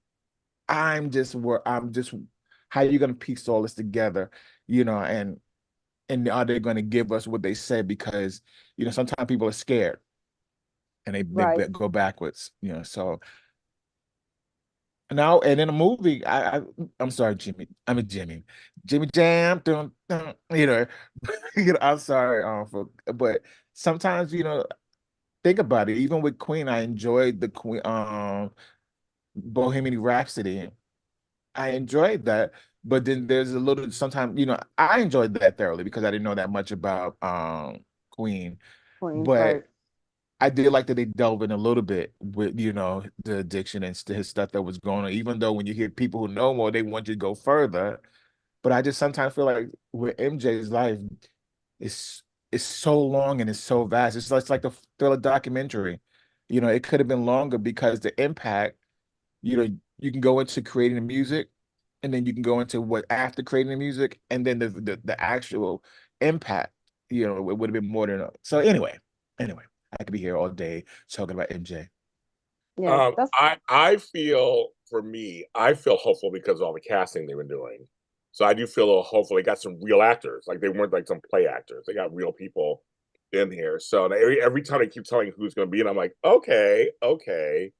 I'm just how are you going to piece all this together, and are they going to give us what they said? Because sometimes people are scared and they Right. go backwards, so now, and in a movie, I'm sorry, Jimmy, Jimmy Jam, I'm sorry, but sometimes, think about it. Even with Queen, I enjoyed the Queen Bohemian Rhapsody. I enjoyed that, but then there's a little sometimes, I enjoyed that thoroughly because I didn't know that much about Queen. Queen. Right. But I did like that they delve in a little bit with, the addiction and his stuff that was going on, even though when you hear people who know more, they want you to go further. But I just sometimes feel like with MJ's life, it's it's so long and it's so vast. It's like the thriller documentary. It could have been longer because the impact, you can go into creating the music, and then you can go into what after creating the music, and then the actual impact, it would have been more than so anyway, I could be here all day talking about MJ. Yeah, that's I feel for me, I feel hopeful because of all the casting they've been doing. So I do feel a little hopeful. They got some real actors, like they weren't like some play actors. They got real people in here. So every time they keep telling who's going to be, and I'm like, okay, okay.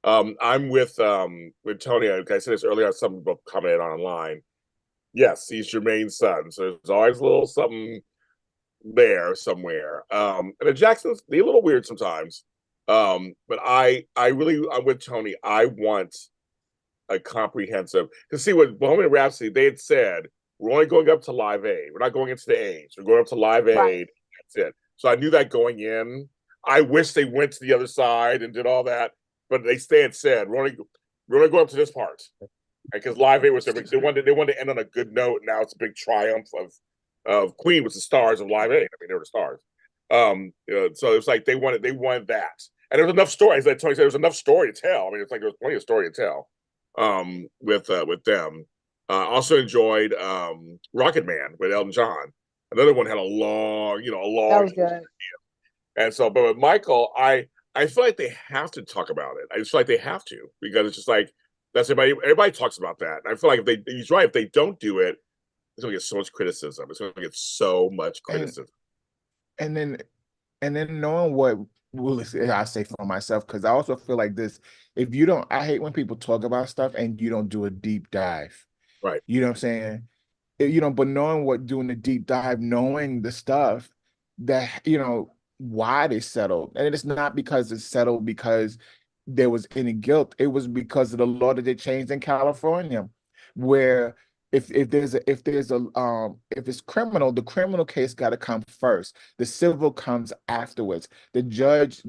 I'm with Tony. Like I said this earlier, some people commented online. Yes, he's Jermaine's son. So there's always a little something there somewhere. And the Jacksons, they're a little weird sometimes. But I'm with Tony. I want a comprehensive to see what Bohemian Rhapsody they had said. We're only going up to Live Aid. We're not going into the A's. We're going up to Live right. Aid. That's it. So I knew that going in. I wish they went to the other side and did all that, but they had said we're only going up to this part because Live Aid was there because they wanted to end on a good note. Now it's a big triumph of Queen was the stars of Live Aid. I mean, they were the stars. So it's like they wanted that, and there was enough stories. Like Tony said, there was enough story to tell. I mean, it's like there was plenty of story to tell. With them. Also enjoyed Rocket Man with Elton John. Another one had a long, a That long. was good. And so, but with Michael, I feel like they have to talk about it. I just feel like they have to because it's just like that's everybody talks about that. And I feel like he's right. If they don't do it, it's gonna get so much criticism. It's gonna get so much criticism. And then knowing what I say for myself, because I also feel like this, if you don't, I hate when people talk about stuff and you don't do a deep dive. Right. You know what I'm saying? But knowing doing the deep dive, knowing the stuff that, why they settled. And it's not because it's settled because there was any guilt. It was because of the law that they changed in California, where if it's criminal, the criminal case got to come first. The civil comes afterwards. The judge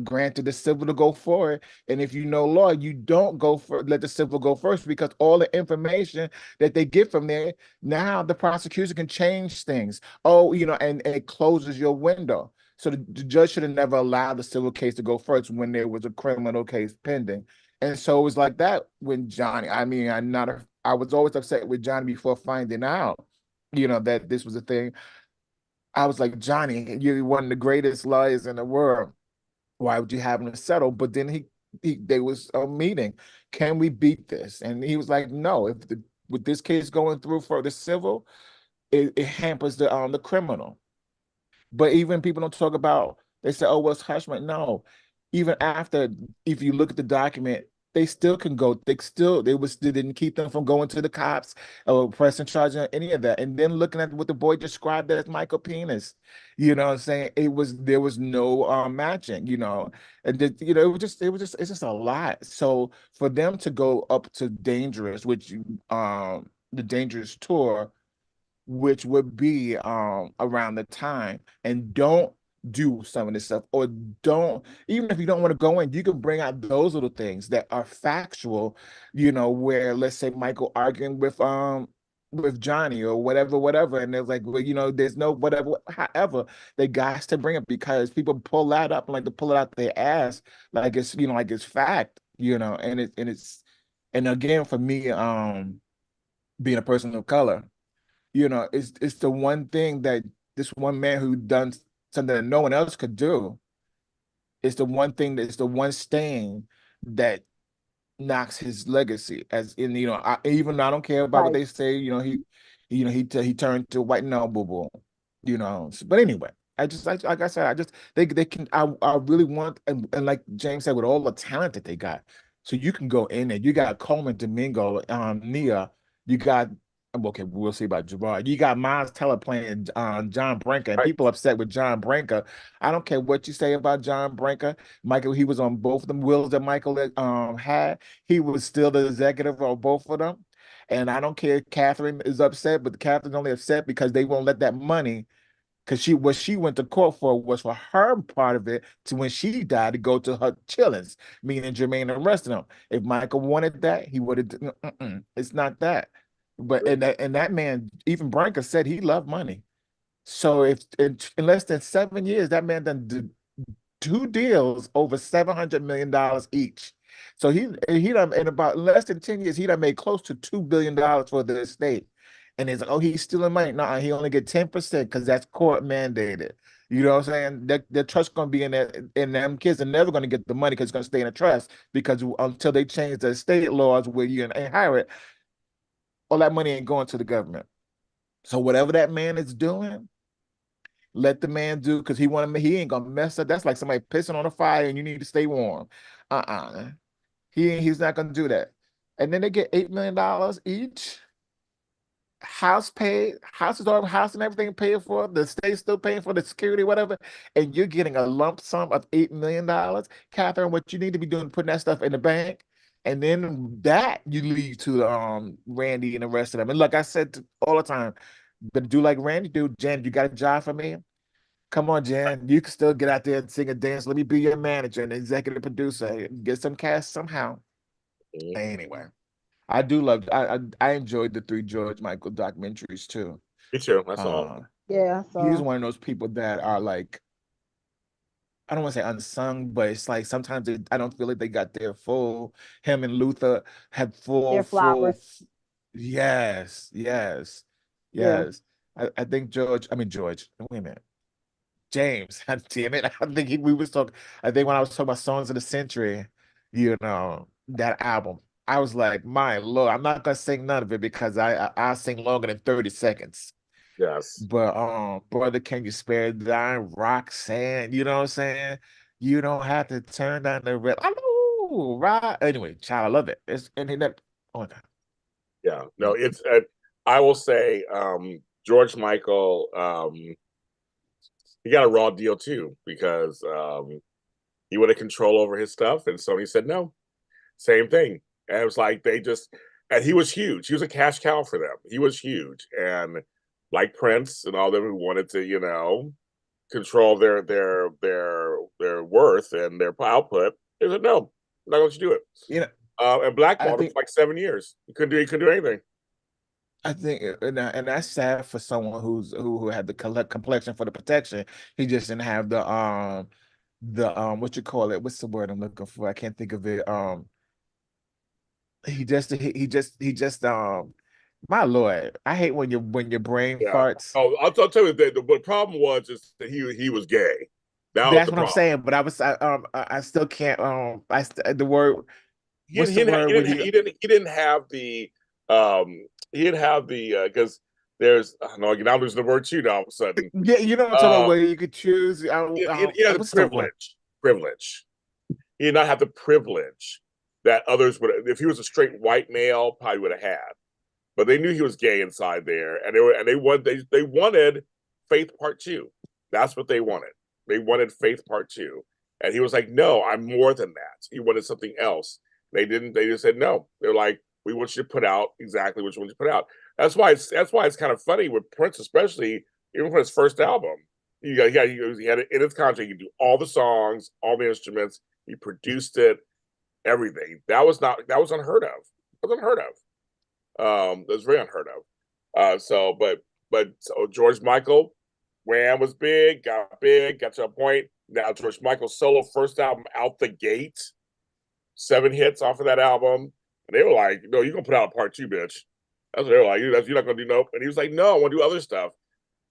granted the civil to go forward, and if you know law, you don't let the civil go first because all the information that they get from there, now the prosecution can change things. Oh, and it closes your window. So the judge should have never allowed the civil case to go first when there was a criminal case pending. And so it was like that when Johnny. I mean, I was always upset with Johnny before finding out, that this was a thing. I was like, Johnny, you're one of the greatest lawyers in the world. Why would you have him to settle? But then there was a meeting. Can we beat this? And he was like, no. With this case going through for the civil, it hampers the criminal. But even people don't talk about, they say, oh, well, it's hush money. No, even after, if you look at the document, they still can go, they didn't keep them from going to the cops or pressing charges or any of that. And then looking at what the boy described as Michael Penis, what I'm saying? There was no matching, and it's just a lot. So for them to go up to Dangerous, which the Dangerous tour, which would be around the time, and don't do some of this stuff, or don't, even if you don't want to go in, you can bring out those little things that are factual, where let's say Michael arguing with Johnny or whatever, and there's like, well, there's no whatever, however, they got to bring it because people pull that up and like to pull it out their ass like it's like it's fact, and again for me, being a person of color, it's the one thing that this one man who done something that no one else could do. It's the one thing that's the one stain that knocks his legacy. As in, even I don't care about what Right. they say. He turned to white, no, boo boo. But anyway, like I said, they can. I really want, and like James said, with all the talent that they got, so you can go in there. You got Coleman Domingo, Nia. You got, okay, we'll see about Gerard. You got Miles Teller playing John Branca, and Right. people upset with John Branca. I don't care what you say about John Branca. Michael, he was on both of them wheels that Michael had. He was still the executive on both of them. And I don't care if Catherine is upset, but Catherine's only upset because they won't let that money Because what she went to court for was for her part of it to when she died to go to her chillings, meaning Jermaine arrested him. If Michael wanted that, he would have. It's not that. But and that man, even Branca said he loved money. So if in less than 7 years, that man done did 2 deals over $700 million each. So he done in about less than 10 years, he done made close to $2 billion for the estate. And it's like, oh, he's stealing money. No, he only get 10% because that's court mandated. You know what I'm saying? The trust gonna be in there, and them kids are never gonna get the money because it's gonna stay in a trust because until they change the estate laws where you inherit, all that money ain't going to the government. So whatever that man is doing, let the man do because he ain't gonna mess up. That's like somebody pissing on a fire and you need to stay warm. He's not gonna do that. And then they get $8 million each. House paid, house and everything paid for, the state's still paying for the security, whatever, and you're getting a lump sum of $8 million. Catherine, what you need to be doing, putting that stuff in the bank, and then that you leave to Randy and the rest of them. And like I said all the time, but do like Randy do. Jan, you got a job for me? Come on, Jan. You can still get out there and sing and dance. Let me be your manager and executive producer. Get some cash somehow. Anyway, I do love. I enjoyed the 3 George Michael documentaries too. Me too. That's all. Yeah, He's so one of those people that are like, I don't want to say unsung, but it's like sometimes I don't feel like they got their full. Him and Luther had they're flowers. Yes, yes, Yeah. yes. I think George. Wait a minute. James, God damn it. I think we was talking. I think when I was talking about songs of the century, that album, I was like, my Lord, I'm not gonna sing none of it because I sing longer than 30 seconds. Yes. But brother, can you spare thine Roxanne? You know what I'm saying? You don't have to turn down the red. Hello, right? Anyway, child, I love it. It's and he never. Oh my God. Yeah. No, it's. I will say, George Michael. He got a raw deal too because he wanted control over his stuff, and Sony said no. Same thing, and it was like and he was huge. He was a cash cow for them. He was huge, and like Prince and all them who wanted to, control their worth and their output. They said no, I'm not going to do it. And I blackballed him think for like 7 years. He couldn't do anything. I think, and that's sad for someone who had the complexion for the protection. He just didn't have the what you call it? What's the word I'm looking for? I can't think of it. He just my Lord, I hate when your brain Yeah. farts. Oh, I'll tell you the problem was is that he was gay. That was That's the what I'm problem. saying. But I still can't the word. What's the word when you? He didn't have the because there's no, I'm losing the word too now all of a sudden. Yeah, you know what I'm talking about, Uh, where you could choose. he had the What's the word? privilege. He did not have the privilege that others would. If he was a straight white male, probably would have had. But they knew he was gay inside there, and they wanted Faith Part Two. That's what they wanted. They wanted Faith Part Two, and he was like, "No, I'm more than that." He wanted something else. They didn't. They just said no. They're like, "We want you to put out exactly what you want to put out." That's why it's kind of funny with Prince, especially even for his first album. He had it in his contract. He could do all the songs, all the instruments. He produced it, everything. That was unheard of. It was unheard of. That was very unheard of. So George Michael, Wham was got to a point. Now George Michael's solo first album out the gate, 7 hits off of that album, and they were like, "No, you're gonna put out a part 2, bitch." That's what they were like. You're not gonna do nope. And he was like, "No, I want to do other stuff,"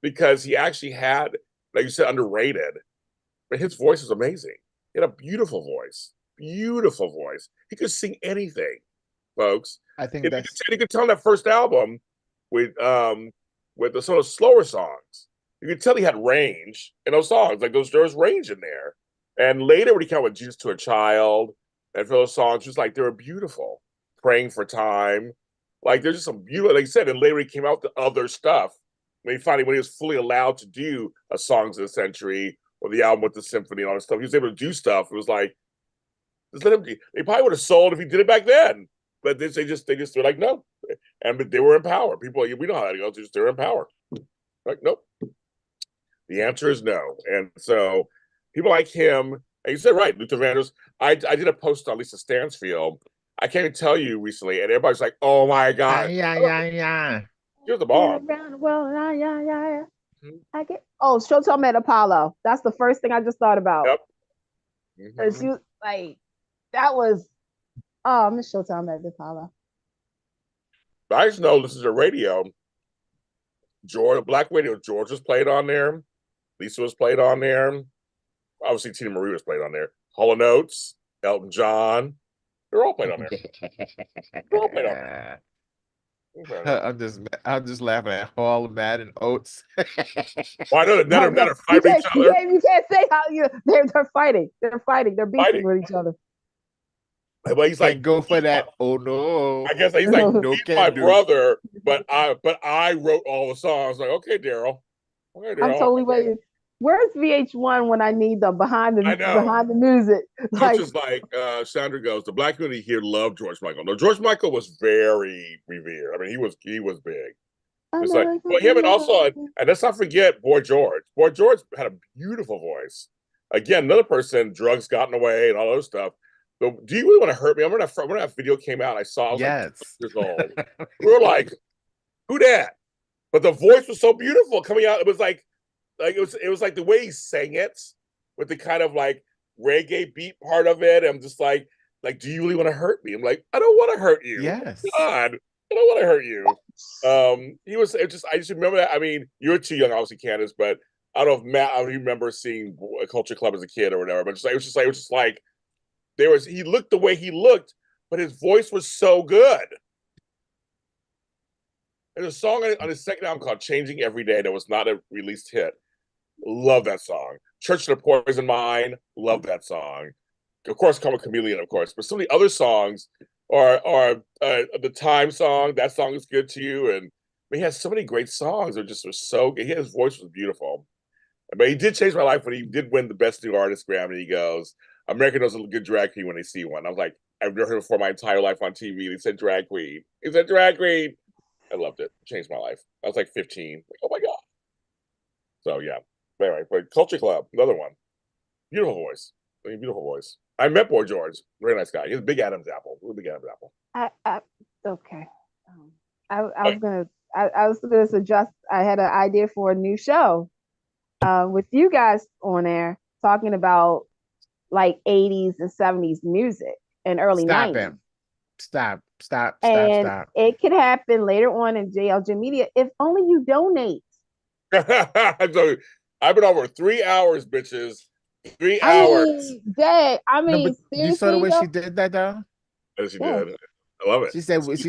because he actually had, like you said, underrated, but his voice was amazing. He had a beautiful voice, beautiful voice. He could sing anything, folks. I think that's You could tell in that first album with the sort of slower songs, you could tell he had range in those songs. Like there was range in there. And later when he came out with Jesus to a Child and for those songs, just like they were beautiful. Praying for Time. Like there's just some beautiful, like I said, and later he came out with other stuff. When he was fully allowed to do a Songs of the Century or the album with the symphony and all that stuff, he was able to do stuff. It was like, just let him. They probably would have sold if he did it back then, but they just were like no, and they were in power. People, we know how that goes. They're in power. Like nope. The answer is no. And so people like him, and you said right, Luther Vandross. I did a post on Lisa Stansfield. I can't even tell you recently, and everybody's like, "Oh my god, Yeah. you're the bomb." Around the world, yeah. Mhm. I get. Oh, Showtime met Apollo. That's the first thing I just thought about. Yep. And she was like, that was. Oh, Miss Showtime met Apollo. I just know this is a radio. George, Black Radio, George was played on there. Lisa was played on there. Obviously, Tina Marie was played on there. Hall and Oates, Elton John. They're all played on there. They're all played on there. I'm just laughing at Hall, Matt, and Oates. Why don't none of them are fighting each other? You can't say how they're fighting. They're fighting. They're beefing Fighting. with each other. But he's like, go for that. Oh no! I guess he's like, No, he's can my do. brother, but I wrote all the songs. Like, okay, Daryl. Okay, Daryl. I'm totally waiting. Where's VH1 when I need them behind I know. the music? Like, just like Sandra goes, the Black community here loved George Michael. No, George Michael was very revered. I mean, he was big. It's like, well, him and also, and let's not forget Boy George. Boy George had a beautiful voice. Again, another person, drugs got in the way and all those stuff. But do you really want to hurt me? I remember when that video came out, I saw, I was like 2 years old. We were like, who that? But the voice was so beautiful coming out. It was like it was like the way he sang it with the kind of like reggae beat part of it. I'm just like, do you really want to hurt me? I'm like, I don't want to hurt you. Yes. God, I don't want to hurt you. I just remember that. I mean, you're too young, obviously, Candice, but I don't know if Matt, I don't remember seeing Culture Club as a kid or whatever, but it was just like he looked the way he looked, but his voice was so good. There's a song on his second album called Changing Every Day that was not a released hit. Love that song. Church of the Poison Mind, love that song. Of course, Come a Chameleon, of course, but some of the other songs are the Time song. That song is good to you, and he has so many great songs. It just was so good. His voice was beautiful. But he did change my life when he did win the Best New Artist Grammy. He goes, America knows a good drag queen when they see one. I was like, I've never heard it before my entire life on TV. He said drag queen. He said drag queen. I loved it. It changed my life. I was like 15. Like, oh my God. So yeah. Anyway, but Culture Club, another one. Beautiful voice. I mean, beautiful voice. I met Boy George. Very nice guy. He's a big Adam's apple. Really big Adam's apple. Okay. I was gonna suggest I had an idea for a new show with you guys on there talking about like 80s and 70s music and early 90s. Stop. It could happen later on in JLJ Media if only you donate. So, I've been over 3 hours, bitches. 3 hours. Dad, No, seriously, you saw the way she did that though? Yes, she did. I love it. She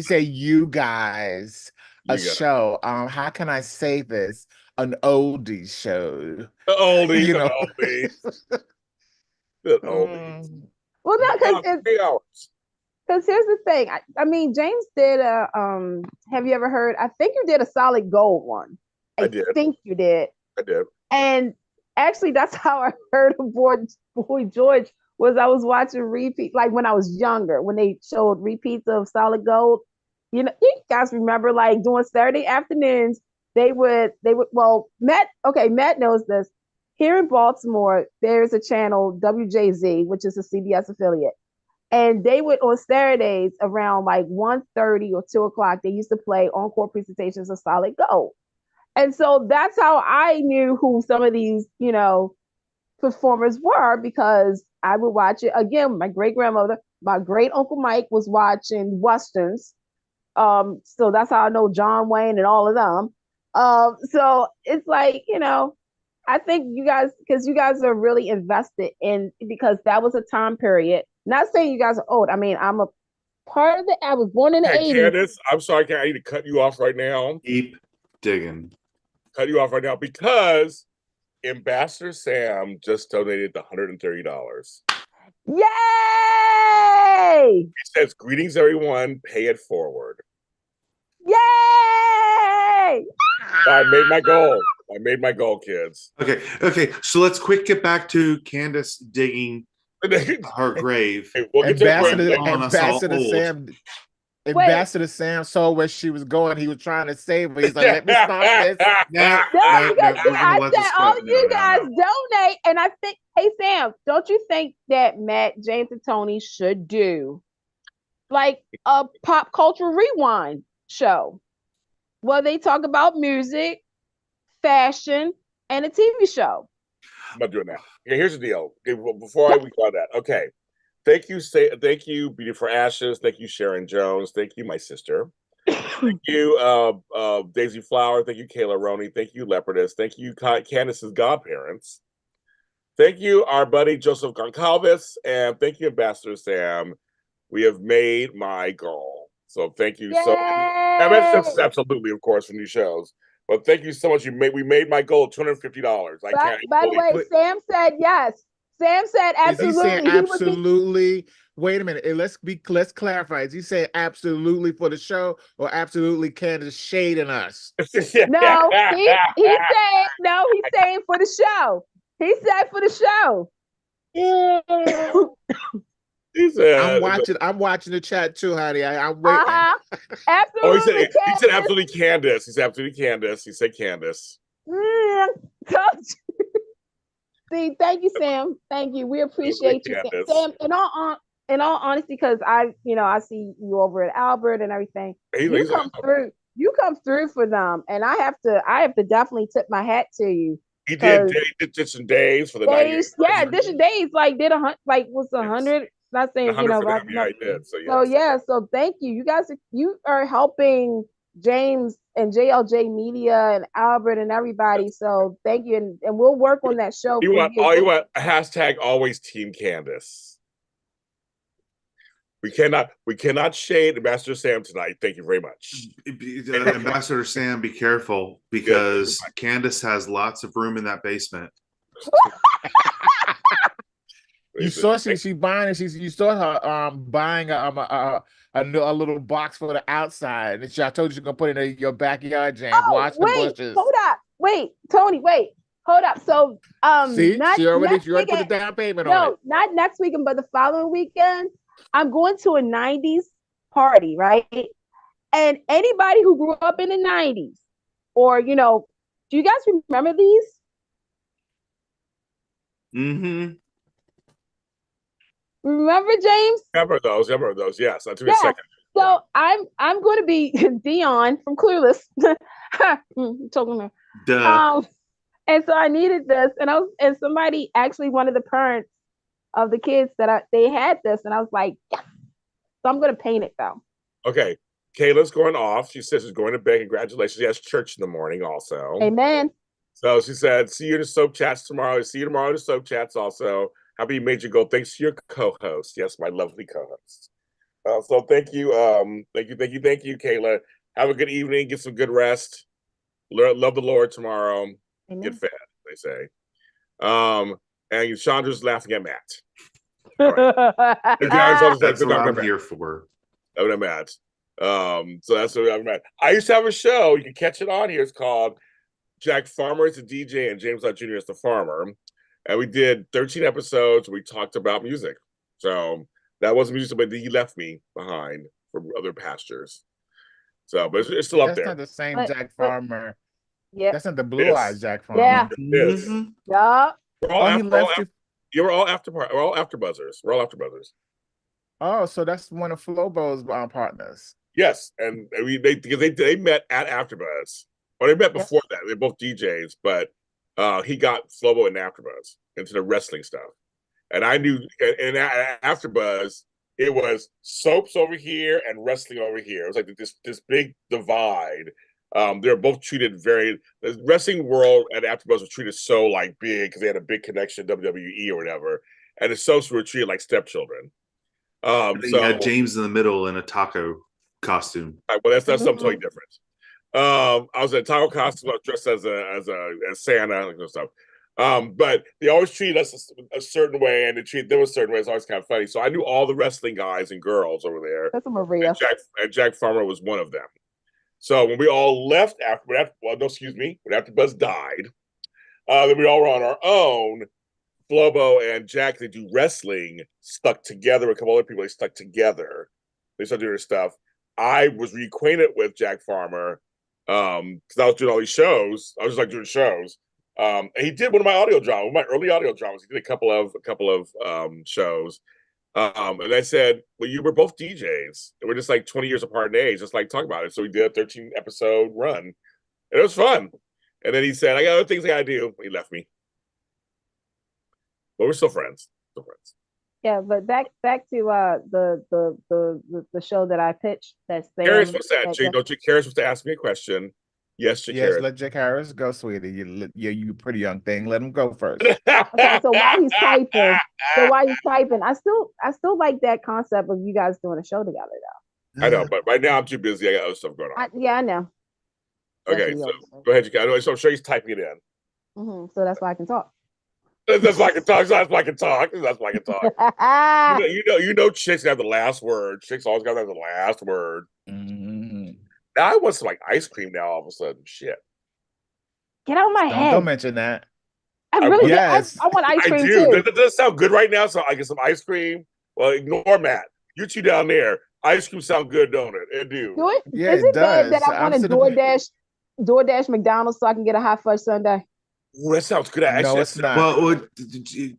said, you guys, show. How can I say this? An oldies show. Oldies, you know. Oldies. Well, no, because 3 hours. Because here's the thing. I mean, James did a have you ever heard? I think you did a Solid Gold one. I think you did. I did. And actually that's how I heard of Boy George was I was watching repeat, like when I was younger, when they showed repeats of Solid Gold. You guys remember like during Saturday afternoons, they would Matt knows this. Here in Baltimore, there's a channel, WJZ, which is a CBS affiliate. And they would on Saturdays around like 1:30 or 2 o'clock, they used to play encore presentations of Solid Gold. And so that's how I knew who some of these, performers were, because I would watch it. Again, my great grandmother, my great uncle Mike was watching Westerns. So that's how I know John Wayne and all of them. So it's like, I think you guys, because you guys are really invested in, because that was a time period. Not saying you guys are old. I mean, I'm a part of I was born in the 80s. Candice, I'm sorry, I need to cut you off right now. Keep digging. Cut you off right now because Ambassador Sam just donated the $130. Yay! He says, greetings, everyone. Pay it forward. Yay! I made my goal, kids. Okay. So let's get back to Candice digging her grave. Hey, we'll get Ambassador Sam. Ambassador Sam saw where she was going. He was trying to save her. He's like, let me stop this. Nah, No, no, because see, we're gonna I let said this all go. of you No, guys no. donate, and I think, hey Sam, don't you think that Matt, James, and Tony should do like a pop culture rewind show where they talk about music, fashion, and a TV show? I'm not doing that. Okay, here's the deal. Okay, well, before we go on that, okay. Thank you, Beauty for Ashes. Thank you, Sharon Jones. Thank you, my sister. Thank you, Daisy Flower. Thank you, Kayla Roney. Thank you, Leopardess. Thank you, Candice's godparents. Thank you, our buddy Joseph Goncalves, and thank you, Ambassador Sam. We have made my goal. So thank you so much. I mean, that's absolutely, of course, for new shows. But thank you so much. We made my goal of $250. I can't. By the way, Sam said yes. Sam said Is he saying absolutely. absolutely? Wait a minute. Let's clarify. Is he saying absolutely for the show or absolutely Candace shading us? No, he's saying no. He's saying for the show. He said for the show. He said, I'm watching the chat too, honey. I'm waiting. Absolutely. Oh, he said absolutely Candice. He said absolutely Candice. He said Candice. See, thank you, Sam. Thank you. We appreciate you, Sam. In all honesty, because I see you over at Albert and everything. You come through. You come through for them, and I have to definitely tip my hat to you. He did some days for the days. Yeah, addition days like 100. Not saying I did. So yeah, so thank you. You guys, you are helping James and JLJ Media and Albert and everybody. So thank you, and we'll work on that show. You want hashtag always Team Candice. We cannot shade Ambassador Sam tonight. Thank you very much. Ambassador Sam, be careful because Candice has lots of room in that basement. You saw she buying it. You saw her buying a little box for the outside. And I told you you're gonna put it in your backyard, James. Watch the bushes. Hold up. Wait, Tony, hold up. So see, she already put the down payment on it. No, not next weekend, but the following weekend. I'm going to a 90s party, right? And anybody who grew up in the 90s, or do you guys remember these? Mm-hmm. Remember, James? Remember those. Yes, that took a second. So I'm going to be Dion from Clueless. Talking about. Duh. And so I needed this, and somebody, actually one of the parents of the kids they had this, and I was like, yes. So I'm going to paint it though. Okay, Kayla's going off. She says she's going to bed. Congratulations. She has church in the morning also. Amen. So she said, see you in the soap chats tomorrow. See you tomorrow in the soap chats also. Happy you made your goal. Thanks to your co-host. Yes, my lovely co-host. So thank you, Kayla. Have a good evening. Get some good rest. Love the Lord tomorrow. Amen. Get fed, they say. And Chandra's laughing at Matt. That's what I'm here for. I'm Matt. So that's what I'm at. I used to have a show. You can catch it on here. It's called Jack Farmer is the DJ and James Lott Jr. is the farmer. And we did 13 episodes. We talked about music. So that wasn't music, but he left me behind for other pastures. So, but it's still up there. That's not the same Jack Farmer. Yeah. That's not the blue-eyed Jack Farmer. Yeah. Mm-hmm. Yeah. We're all after buzzers. We're all after buzzers. Oh, so that's one of Flobo's partners. Yes, and they met at AfterBuzz. Or they met before that. They're both DJs, but he got Flobo and AfterBuzz into the wrestling stuff. And I knew, and at AfterBuzz, it was soaps over here and wrestling over here. It was like this big divide. They're both treated the wrestling world at AfterBuzz was treated so like big because they had a big connection to WWE or whatever, and the soaps were treated like stepchildren. So you had James in the middle in a taco costume. Well, that's something totally different. I was in a taco costume. I was dressed as Santa and stuff. But they always treated us a certain way, and they treated them a certain way. It's always kind of funny. So I knew all the wrestling guys and girls over there. That's Maria. And Jack Farmer was one of them. So when we all left when AfterBuzz died, then we all were on our own. Flobo and Jack, they do wrestling, stuck together with a couple other people. They stuck together. They started doing their stuff. I was reacquainted with Jack Farmer because I was doing all these shows. I was just like doing shows. And he did one of my audio dramas, one of my early audio dramas. He did a couple of shows. And I said, well, you were both DJs. And we're just like 20 years apart in age. Just like talk about it. So we did a 13 episode run. And it was fun. And then he said, I got other things I gotta do. He left me. But we're still friends. Still friends. Yeah, but back to the show that I pitched. That's Karis was that. Karis was to ask me a question. Yes, Yes, Karis. let Jack Harris go, sweetie. You pretty young thing. Let him go first. Okay, so while he's typing, I still like that concept of you guys doing a show together though. I know, but right now I'm too busy. I got other stuff going on. I know. Okay, so go ahead. So I'm sure he's typing it in. So that's why I can talk. That's why I can talk. That's why I can talk. That's why I can talk. you know, chicks have the last word. Chicks always got to have the last word. Now I want some like ice cream. Now all of a sudden, shit. Get out of my head. Don't mention that. I really yes. I want ice cream I do. too. Does that sound good right now? So I get some ice cream. Well, ignore Matt. You two down there. Ice cream sound good, don't it? It do. Do it? Yeah, Is it it bad does. that I want to DoorDash McDonald's so I can get a hot fudge sundae? Ooh, that sounds good. No, it's not. Well,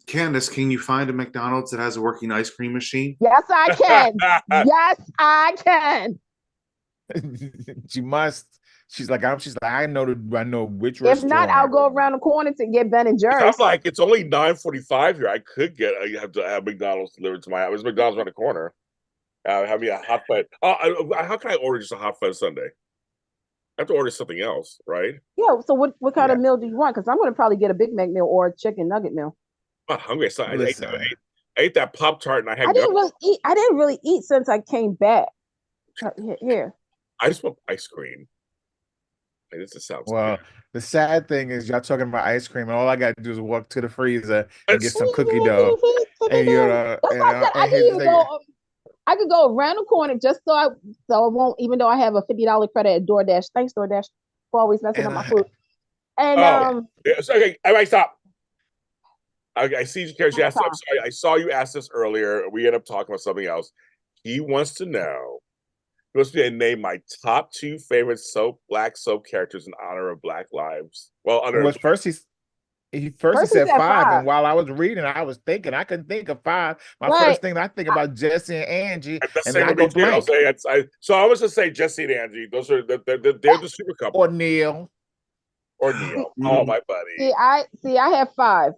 Candice, can you find a McDonald's that has a working ice cream machine? Yes, I can. Yes, I can. She must. She's like, I know which If restaurant. not, I'll go around the corner to get Ben and Jerry's. I'm like, it's only 9:45 here. I could have to have McDonald's delivered to my house. There's McDonald's around the corner. Have me a hot fudge. How can I order just a hot fudge sundae? I have to order something else, right? Yeah. So what kind of meal do you want? Because I'm going to probably get a Big Mac meal or a chicken nugget meal. I'm hungry. So I ate that Pop-Tart and I had. I didn't really eat since I came back. Here. I just want ice cream. This just sounds well. good. The sad thing is, y'all talking about ice cream, and all I got to do is walk to the freezer and get some cookie dough. I could go around the corner just so I won't, even though I have a $50 credit at DoorDash. Thanks, DoorDash, for always messing up my food. And okay, I might stop. I see you, Karis. I'm sorry. I saw you ask this earlier. We ended up talking about something else. He wants to know. He wants me to name my top 2 favorite black soap characters in honor of Black Lives. Well, first he said 5, and while I was reading, I was thinking I couldn't think of 5. My first thing I think about Jesse and Angie, and then I go blank. So I was just say Jesse and Angie. Those are they're the super couple. Or Neil. Oh, my buddy. I have 5.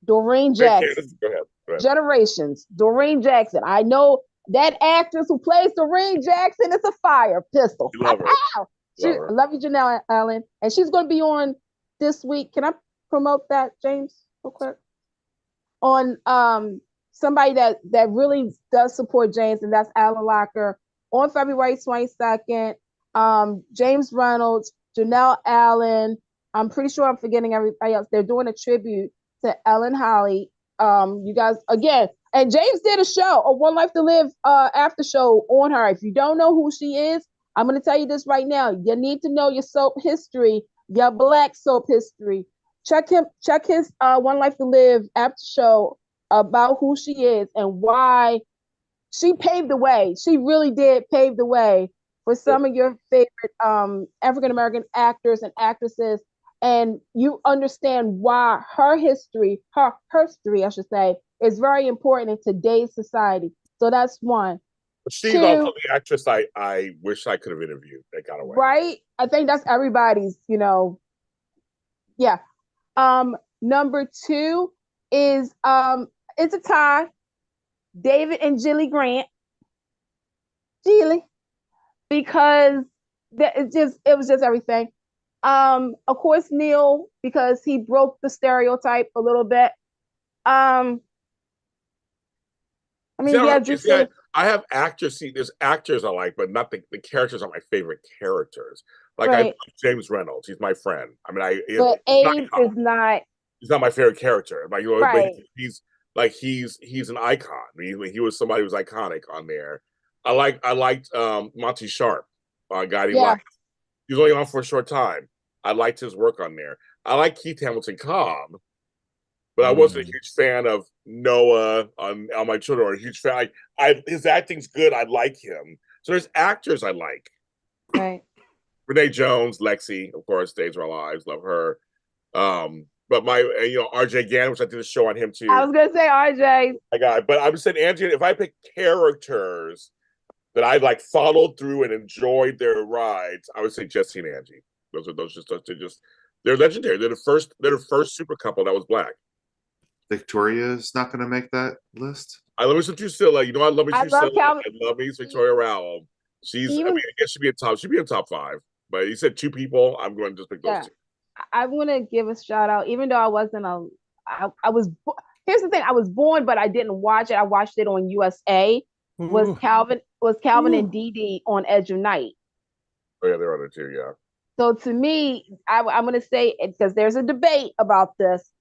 Doreen Jackson. Go ahead. Generations. Doreen Jackson. I know that actress who plays Doreen Jackson is a fire pistol. You love her. I love you, Janelle Allen, and she's going to be on this week. Can I promote that, James, real quick? On somebody that really does support James, and that's Alan Locker, on February 22nd. James Reynolds, Janelle Allen. I'm pretty sure I'm forgetting everybody else. They're doing a tribute to Ellen Holly. You guys, again, and James did a show, a One Life to Live after show on her. If you don't know who she is, I'm going to tell you this right now. You need to know your soap history, your Black soap history. Check his One Life to Live after show about who she is and why she paved the way. She really did pave the way for some of your favorite African-American actors and actresses. And you understand why her history, I should say, is very important in today's society. So that's one. She's also the actress I wish I could have interviewed that got away. Right? I think that's everybody's, yeah. Number 2 is it's a tie. David and Jilly Grant. Jilly. Because it was just everything. Of course, Neil, because he broke the stereotype a little bit. I have actors. See, there's actors I like, but not the characters are my favorite characters. Like right. I love James Reynolds, he's my friend. I mean, but Abe is not. He's not my favorite character. Like, right. he's an icon. I mean, he was somebody who was iconic on there. I liked Monty Sharp, guy he liked. He was only on for a short time. I liked his work on there. I like Keith Hamilton Cobb, but I wasn't a huge fan of Noah on My Children, or a huge fan. His acting's good. I like him, So there's actors I like. Right. Renee Jones, Lexi, of course, Days of Our Lives, love her. But my, RJ Gannon, which I did a show on him too. I was gonna say RJ. But I'm saying, Angie, if I pick characters that I like followed through and enjoyed their rides, I would say Jesse and Angie. They're legendary. They're the first super couple that was black. Victoria's not going to make that list. I love me some Drusilla. I love me I Drusilla. love Calvin. I love me Victoria Rowell. I guess she'd be in top 5. But you said 2 people. I'm going to just pick those 2. I want to give a shout out, even though I wasn't I was. Here's the thing: I was born, but I didn't watch it. I watched it on USA. Was Calvin and Dee Dee on Edge of Night? Oh yeah, they're on it too. Yeah. So to me, I'm going to say it because there's a debate about this.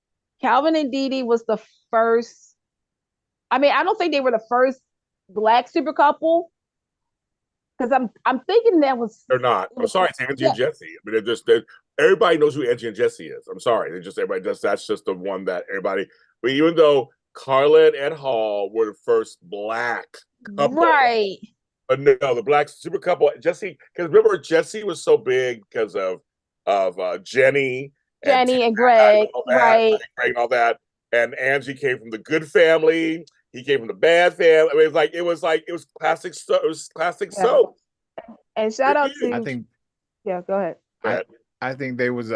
Calvin and Dee Dee was the first. I mean, I don't think they were the first black super couple, because I'm thinking that was. They're not. I'm sorry, it's Angie and Jesse. I mean, everybody knows who Angie and Jesse is. I'm sorry, that's just the one that everybody. But even though Carla and Ed Hall were the first black couple, right? But no, the black super couple, Jesse. Because remember, Jesse was so big because of Jenny and Greg, right? Greg and all that. And Angie came from the good family. He came from the bad family. I mean, it was classic. It was classic soap. And shout out to. I think. Yeah, go ahead. I think there was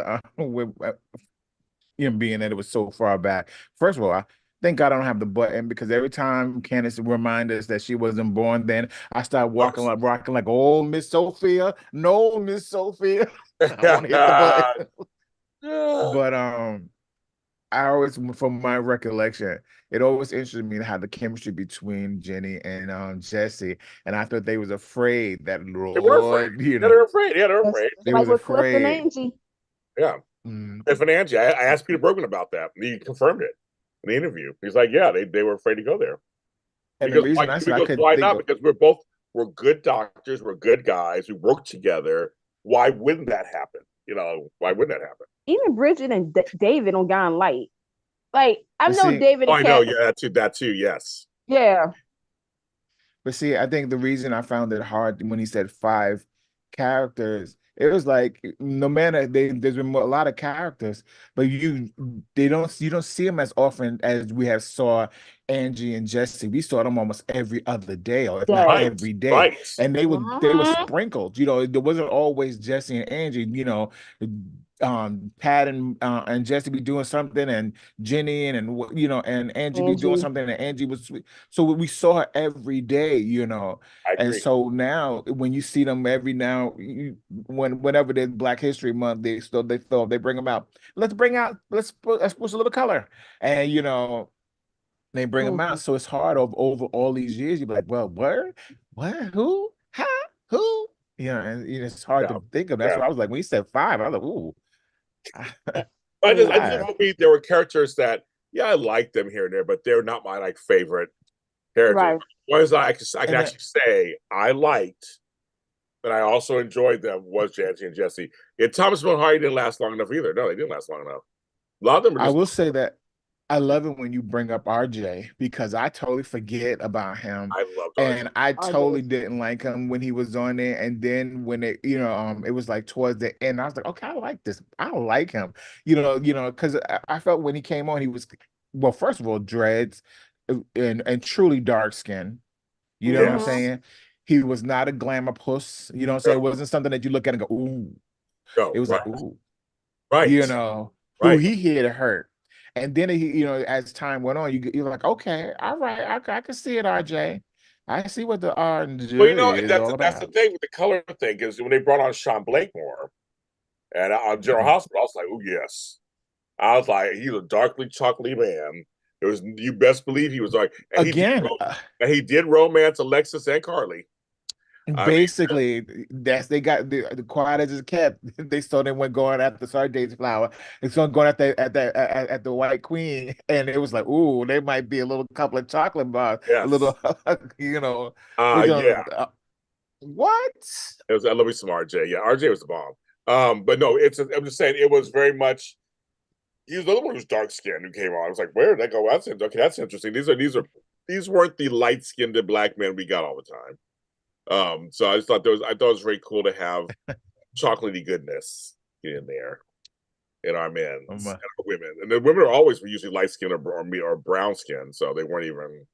being that it was so far back. First of all, thank God I don't have the button, because every time Candice reminded us that she wasn't born then, I started rocking like, oh, Miss Sophia. No, Miss Sophia. I want to hit the button. But I always, from my recollection, it always interested me how the chemistry between Jenny and Jesse, and I thought they was afraid that Lord, they were afraid. They're afraid. Yeah, they're afraid. They was with Cliff and Angie. Yeah, Cliff and Angie. I asked Peter Bergman about that, and he confirmed it in the interview. He's like, yeah, they were afraid to go there. And the reason I said I could why not? Because we're good doctors, we're good guys, we work together. Why wouldn't that happen? Why wouldn't that happen? Even Bridget and David on Gone Light. Like, I know David. I know, yeah, that too, yes. Yeah. But see, I think the reason I found it hard when he said 5 characters, it was like, no matter there's been a lot of characters, but you don't see them as often as we have saw Angie and Jesse. We saw them almost every other day, or if not every day. Right. And they were sprinkled. There wasn't always Jesse and Angie. Pat and Jesse be doing something, and Jenny and Angie be doing something, and Angie was sweet. So we saw her every day, and so now when you see them every now, whenever there's Black History Month, they bring them out. Let's put a little color, and they bring them out. So it's hard over all these years. You be like, well, what, who, how, who, and it's hard to think of. That's why I was like, when he said 5, I was like, ooh. I just hope there were characters that, I like them here and there, but they're not my favorite characters. Right. Ones I can actually say I liked, and I also enjoyed them, was Jancy and Jesse. And Thomas and Hardy didn't last long enough either. No, they didn't last long enough. A lot of them. I will say that I love it when you bring up RJ, because I totally forget about him. I loved RJ. And I totally didn't like him when he was on there. And then when it was like towards the end, I was like, okay, I like this. I like him. Because I felt when he came on, he was, well, first of all, dreads and truly dark skin. You know what I'm saying? He was not a glamour puss. You know what I'm saying? It wasn't something that you look at and go, ooh. It was like, ooh. Right. Who he here to hurt. And then as time went on, you're like, okay, all right, I can see it, RJ. I see what the RJ is all about. That's the thing with the color thing, is when they brought on Sean Blakemore and on General Hospital, I was like, oh yes. I was like, he's a darkly chocolatey man. You best believe he was like, and he did romance Alexis and Carly. Basically, they got the quiet as it kept. They went going after Sardaine's flower. It's going at the White Queen, and it was like, ooh, they might be a little couple of chocolate bars, a little, what? I love me some RJ. Yeah, RJ was the bomb. But no, I'm just saying, it was very much. He was the other one who was dark skinned who came on. I was like, where did that go? That's interesting. These weren't the light skinned black men we got all the time. So I just thought it was very cool to have chocolatey goodness in there in our men's and our women. And the women were usually light skin or brown skin, so they weren't even.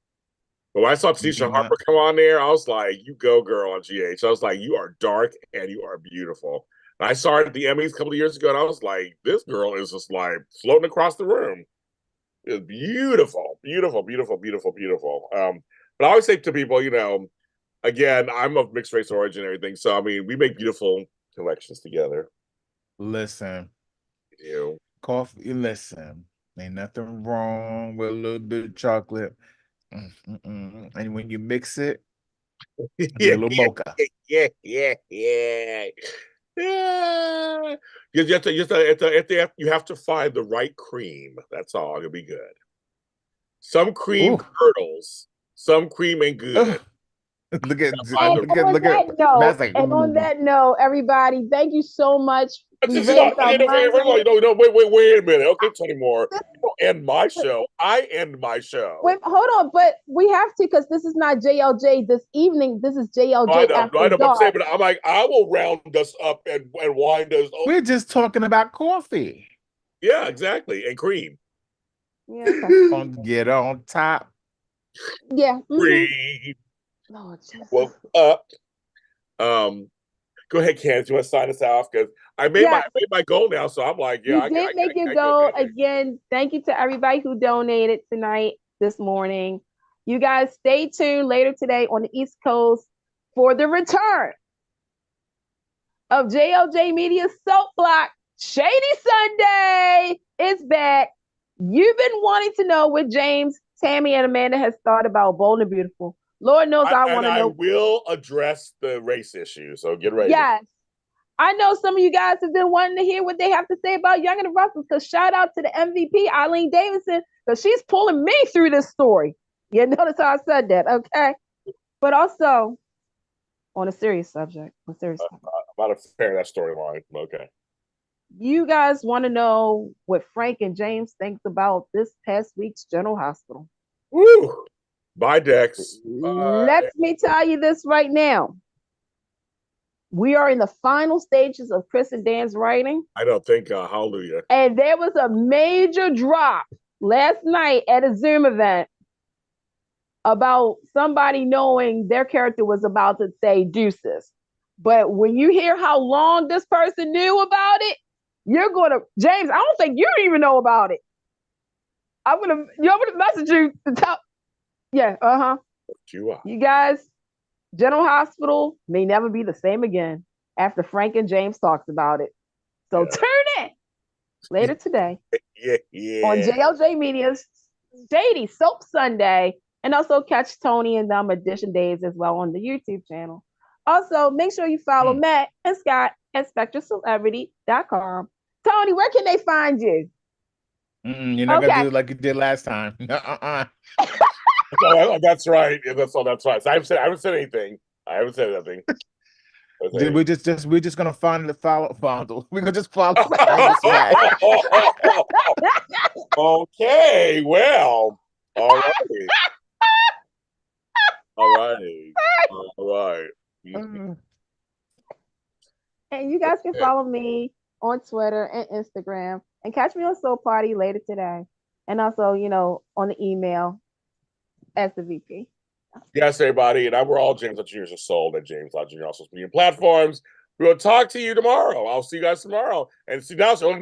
But when I saw Tisha Harper come on there, I was like, "You go, girl!" On GH. I was like, "You are dark and you are beautiful." And I saw her at the Emmys a couple of years ago, and I was like, "This girl is just like floating across the room." It's beautiful, beautiful, beautiful, beautiful, beautiful. But I always say to people, again, I'm of mixed race origin and everything, so I mean, we make beautiful collections together. Listen, You coffee. Listen, ain't nothing wrong with a little bit of chocolate. And when you mix it, get a little mocha. Yeah. You have to find the right cream. That's all. It'll be good. Some cream curdles. Some cream ain't good. Look at And on that note, everybody, thank you so much. Wait a minute. Okay, Tony Moore. You don't end my show. I end my show. Wait, hold on, but we have to because this is not JLJ this evening. This is JLJ after dark. But I'm like, I will round us up and wind us over. We're just talking about coffee. Yeah, exactly. And cream. Yeah, okay. Get on top. Yeah. Cream. Oh, Jesus. Well, go ahead, Candice. You want to sign us off? Because I made my goal now, so I'm like, yeah. You did make your goal. Again, thank you to everybody who donated this morning. You guys stay tuned later today on the East Coast for the return of JLJ Media Soap Block. Shady Sunday is back. You've been wanting to know what James, Tammy, and Amanda has thought about Bold and Beautiful. Lord knows I want to know. I will address the race issue, so get ready. Yes. I know some of you guys have been wanting to hear what they have to say about Young and the Russells, because shout out to the MVP, Eileen Davidson, because she's pulling me through this story. You notice how I said that, okay? But also, on a serious subject. I'm not a fan of that storyline. Okay. You guys want to know what Frank and James thinks about this past week's General Hospital? Woo! Bye, Dex. Let me tell you this right now. We are in the final stages of Chris and Dan's writing. I don't think, hallelujah. And there was a major drop last night at a Zoom event about somebody knowing their character was about to say deuces. But when you hear how long this person knew about it, you're going to, James, I don't think you even know about it. I'm going to message you to tell. Yeah, You guys, General Hospital may never be the same again after Frank and James talks about it. So tune in later today on JLJ Media's Shady Soap Sunday, and also catch Tony and them edition days as well on the YouTube channel. Also, make sure you follow Matt and Scott at SpectreCelebrity.com. Tony, where can they find you? You're not gonna do it like you did last time. That's right. That's right. So I haven't said anything. I haven't said anything. We're just gonna follow. We're gonna just follow. Okay. Well. All right. And you guys can follow me on Twitter and Instagram, and catch me on Soap Party later today, and also on the email as the VP. Yes, everybody, and we're all James Jr.'s sold at JLJ Jr. on social media platforms. We'll talk to you tomorrow. I'll see you guys tomorrow. And see now, so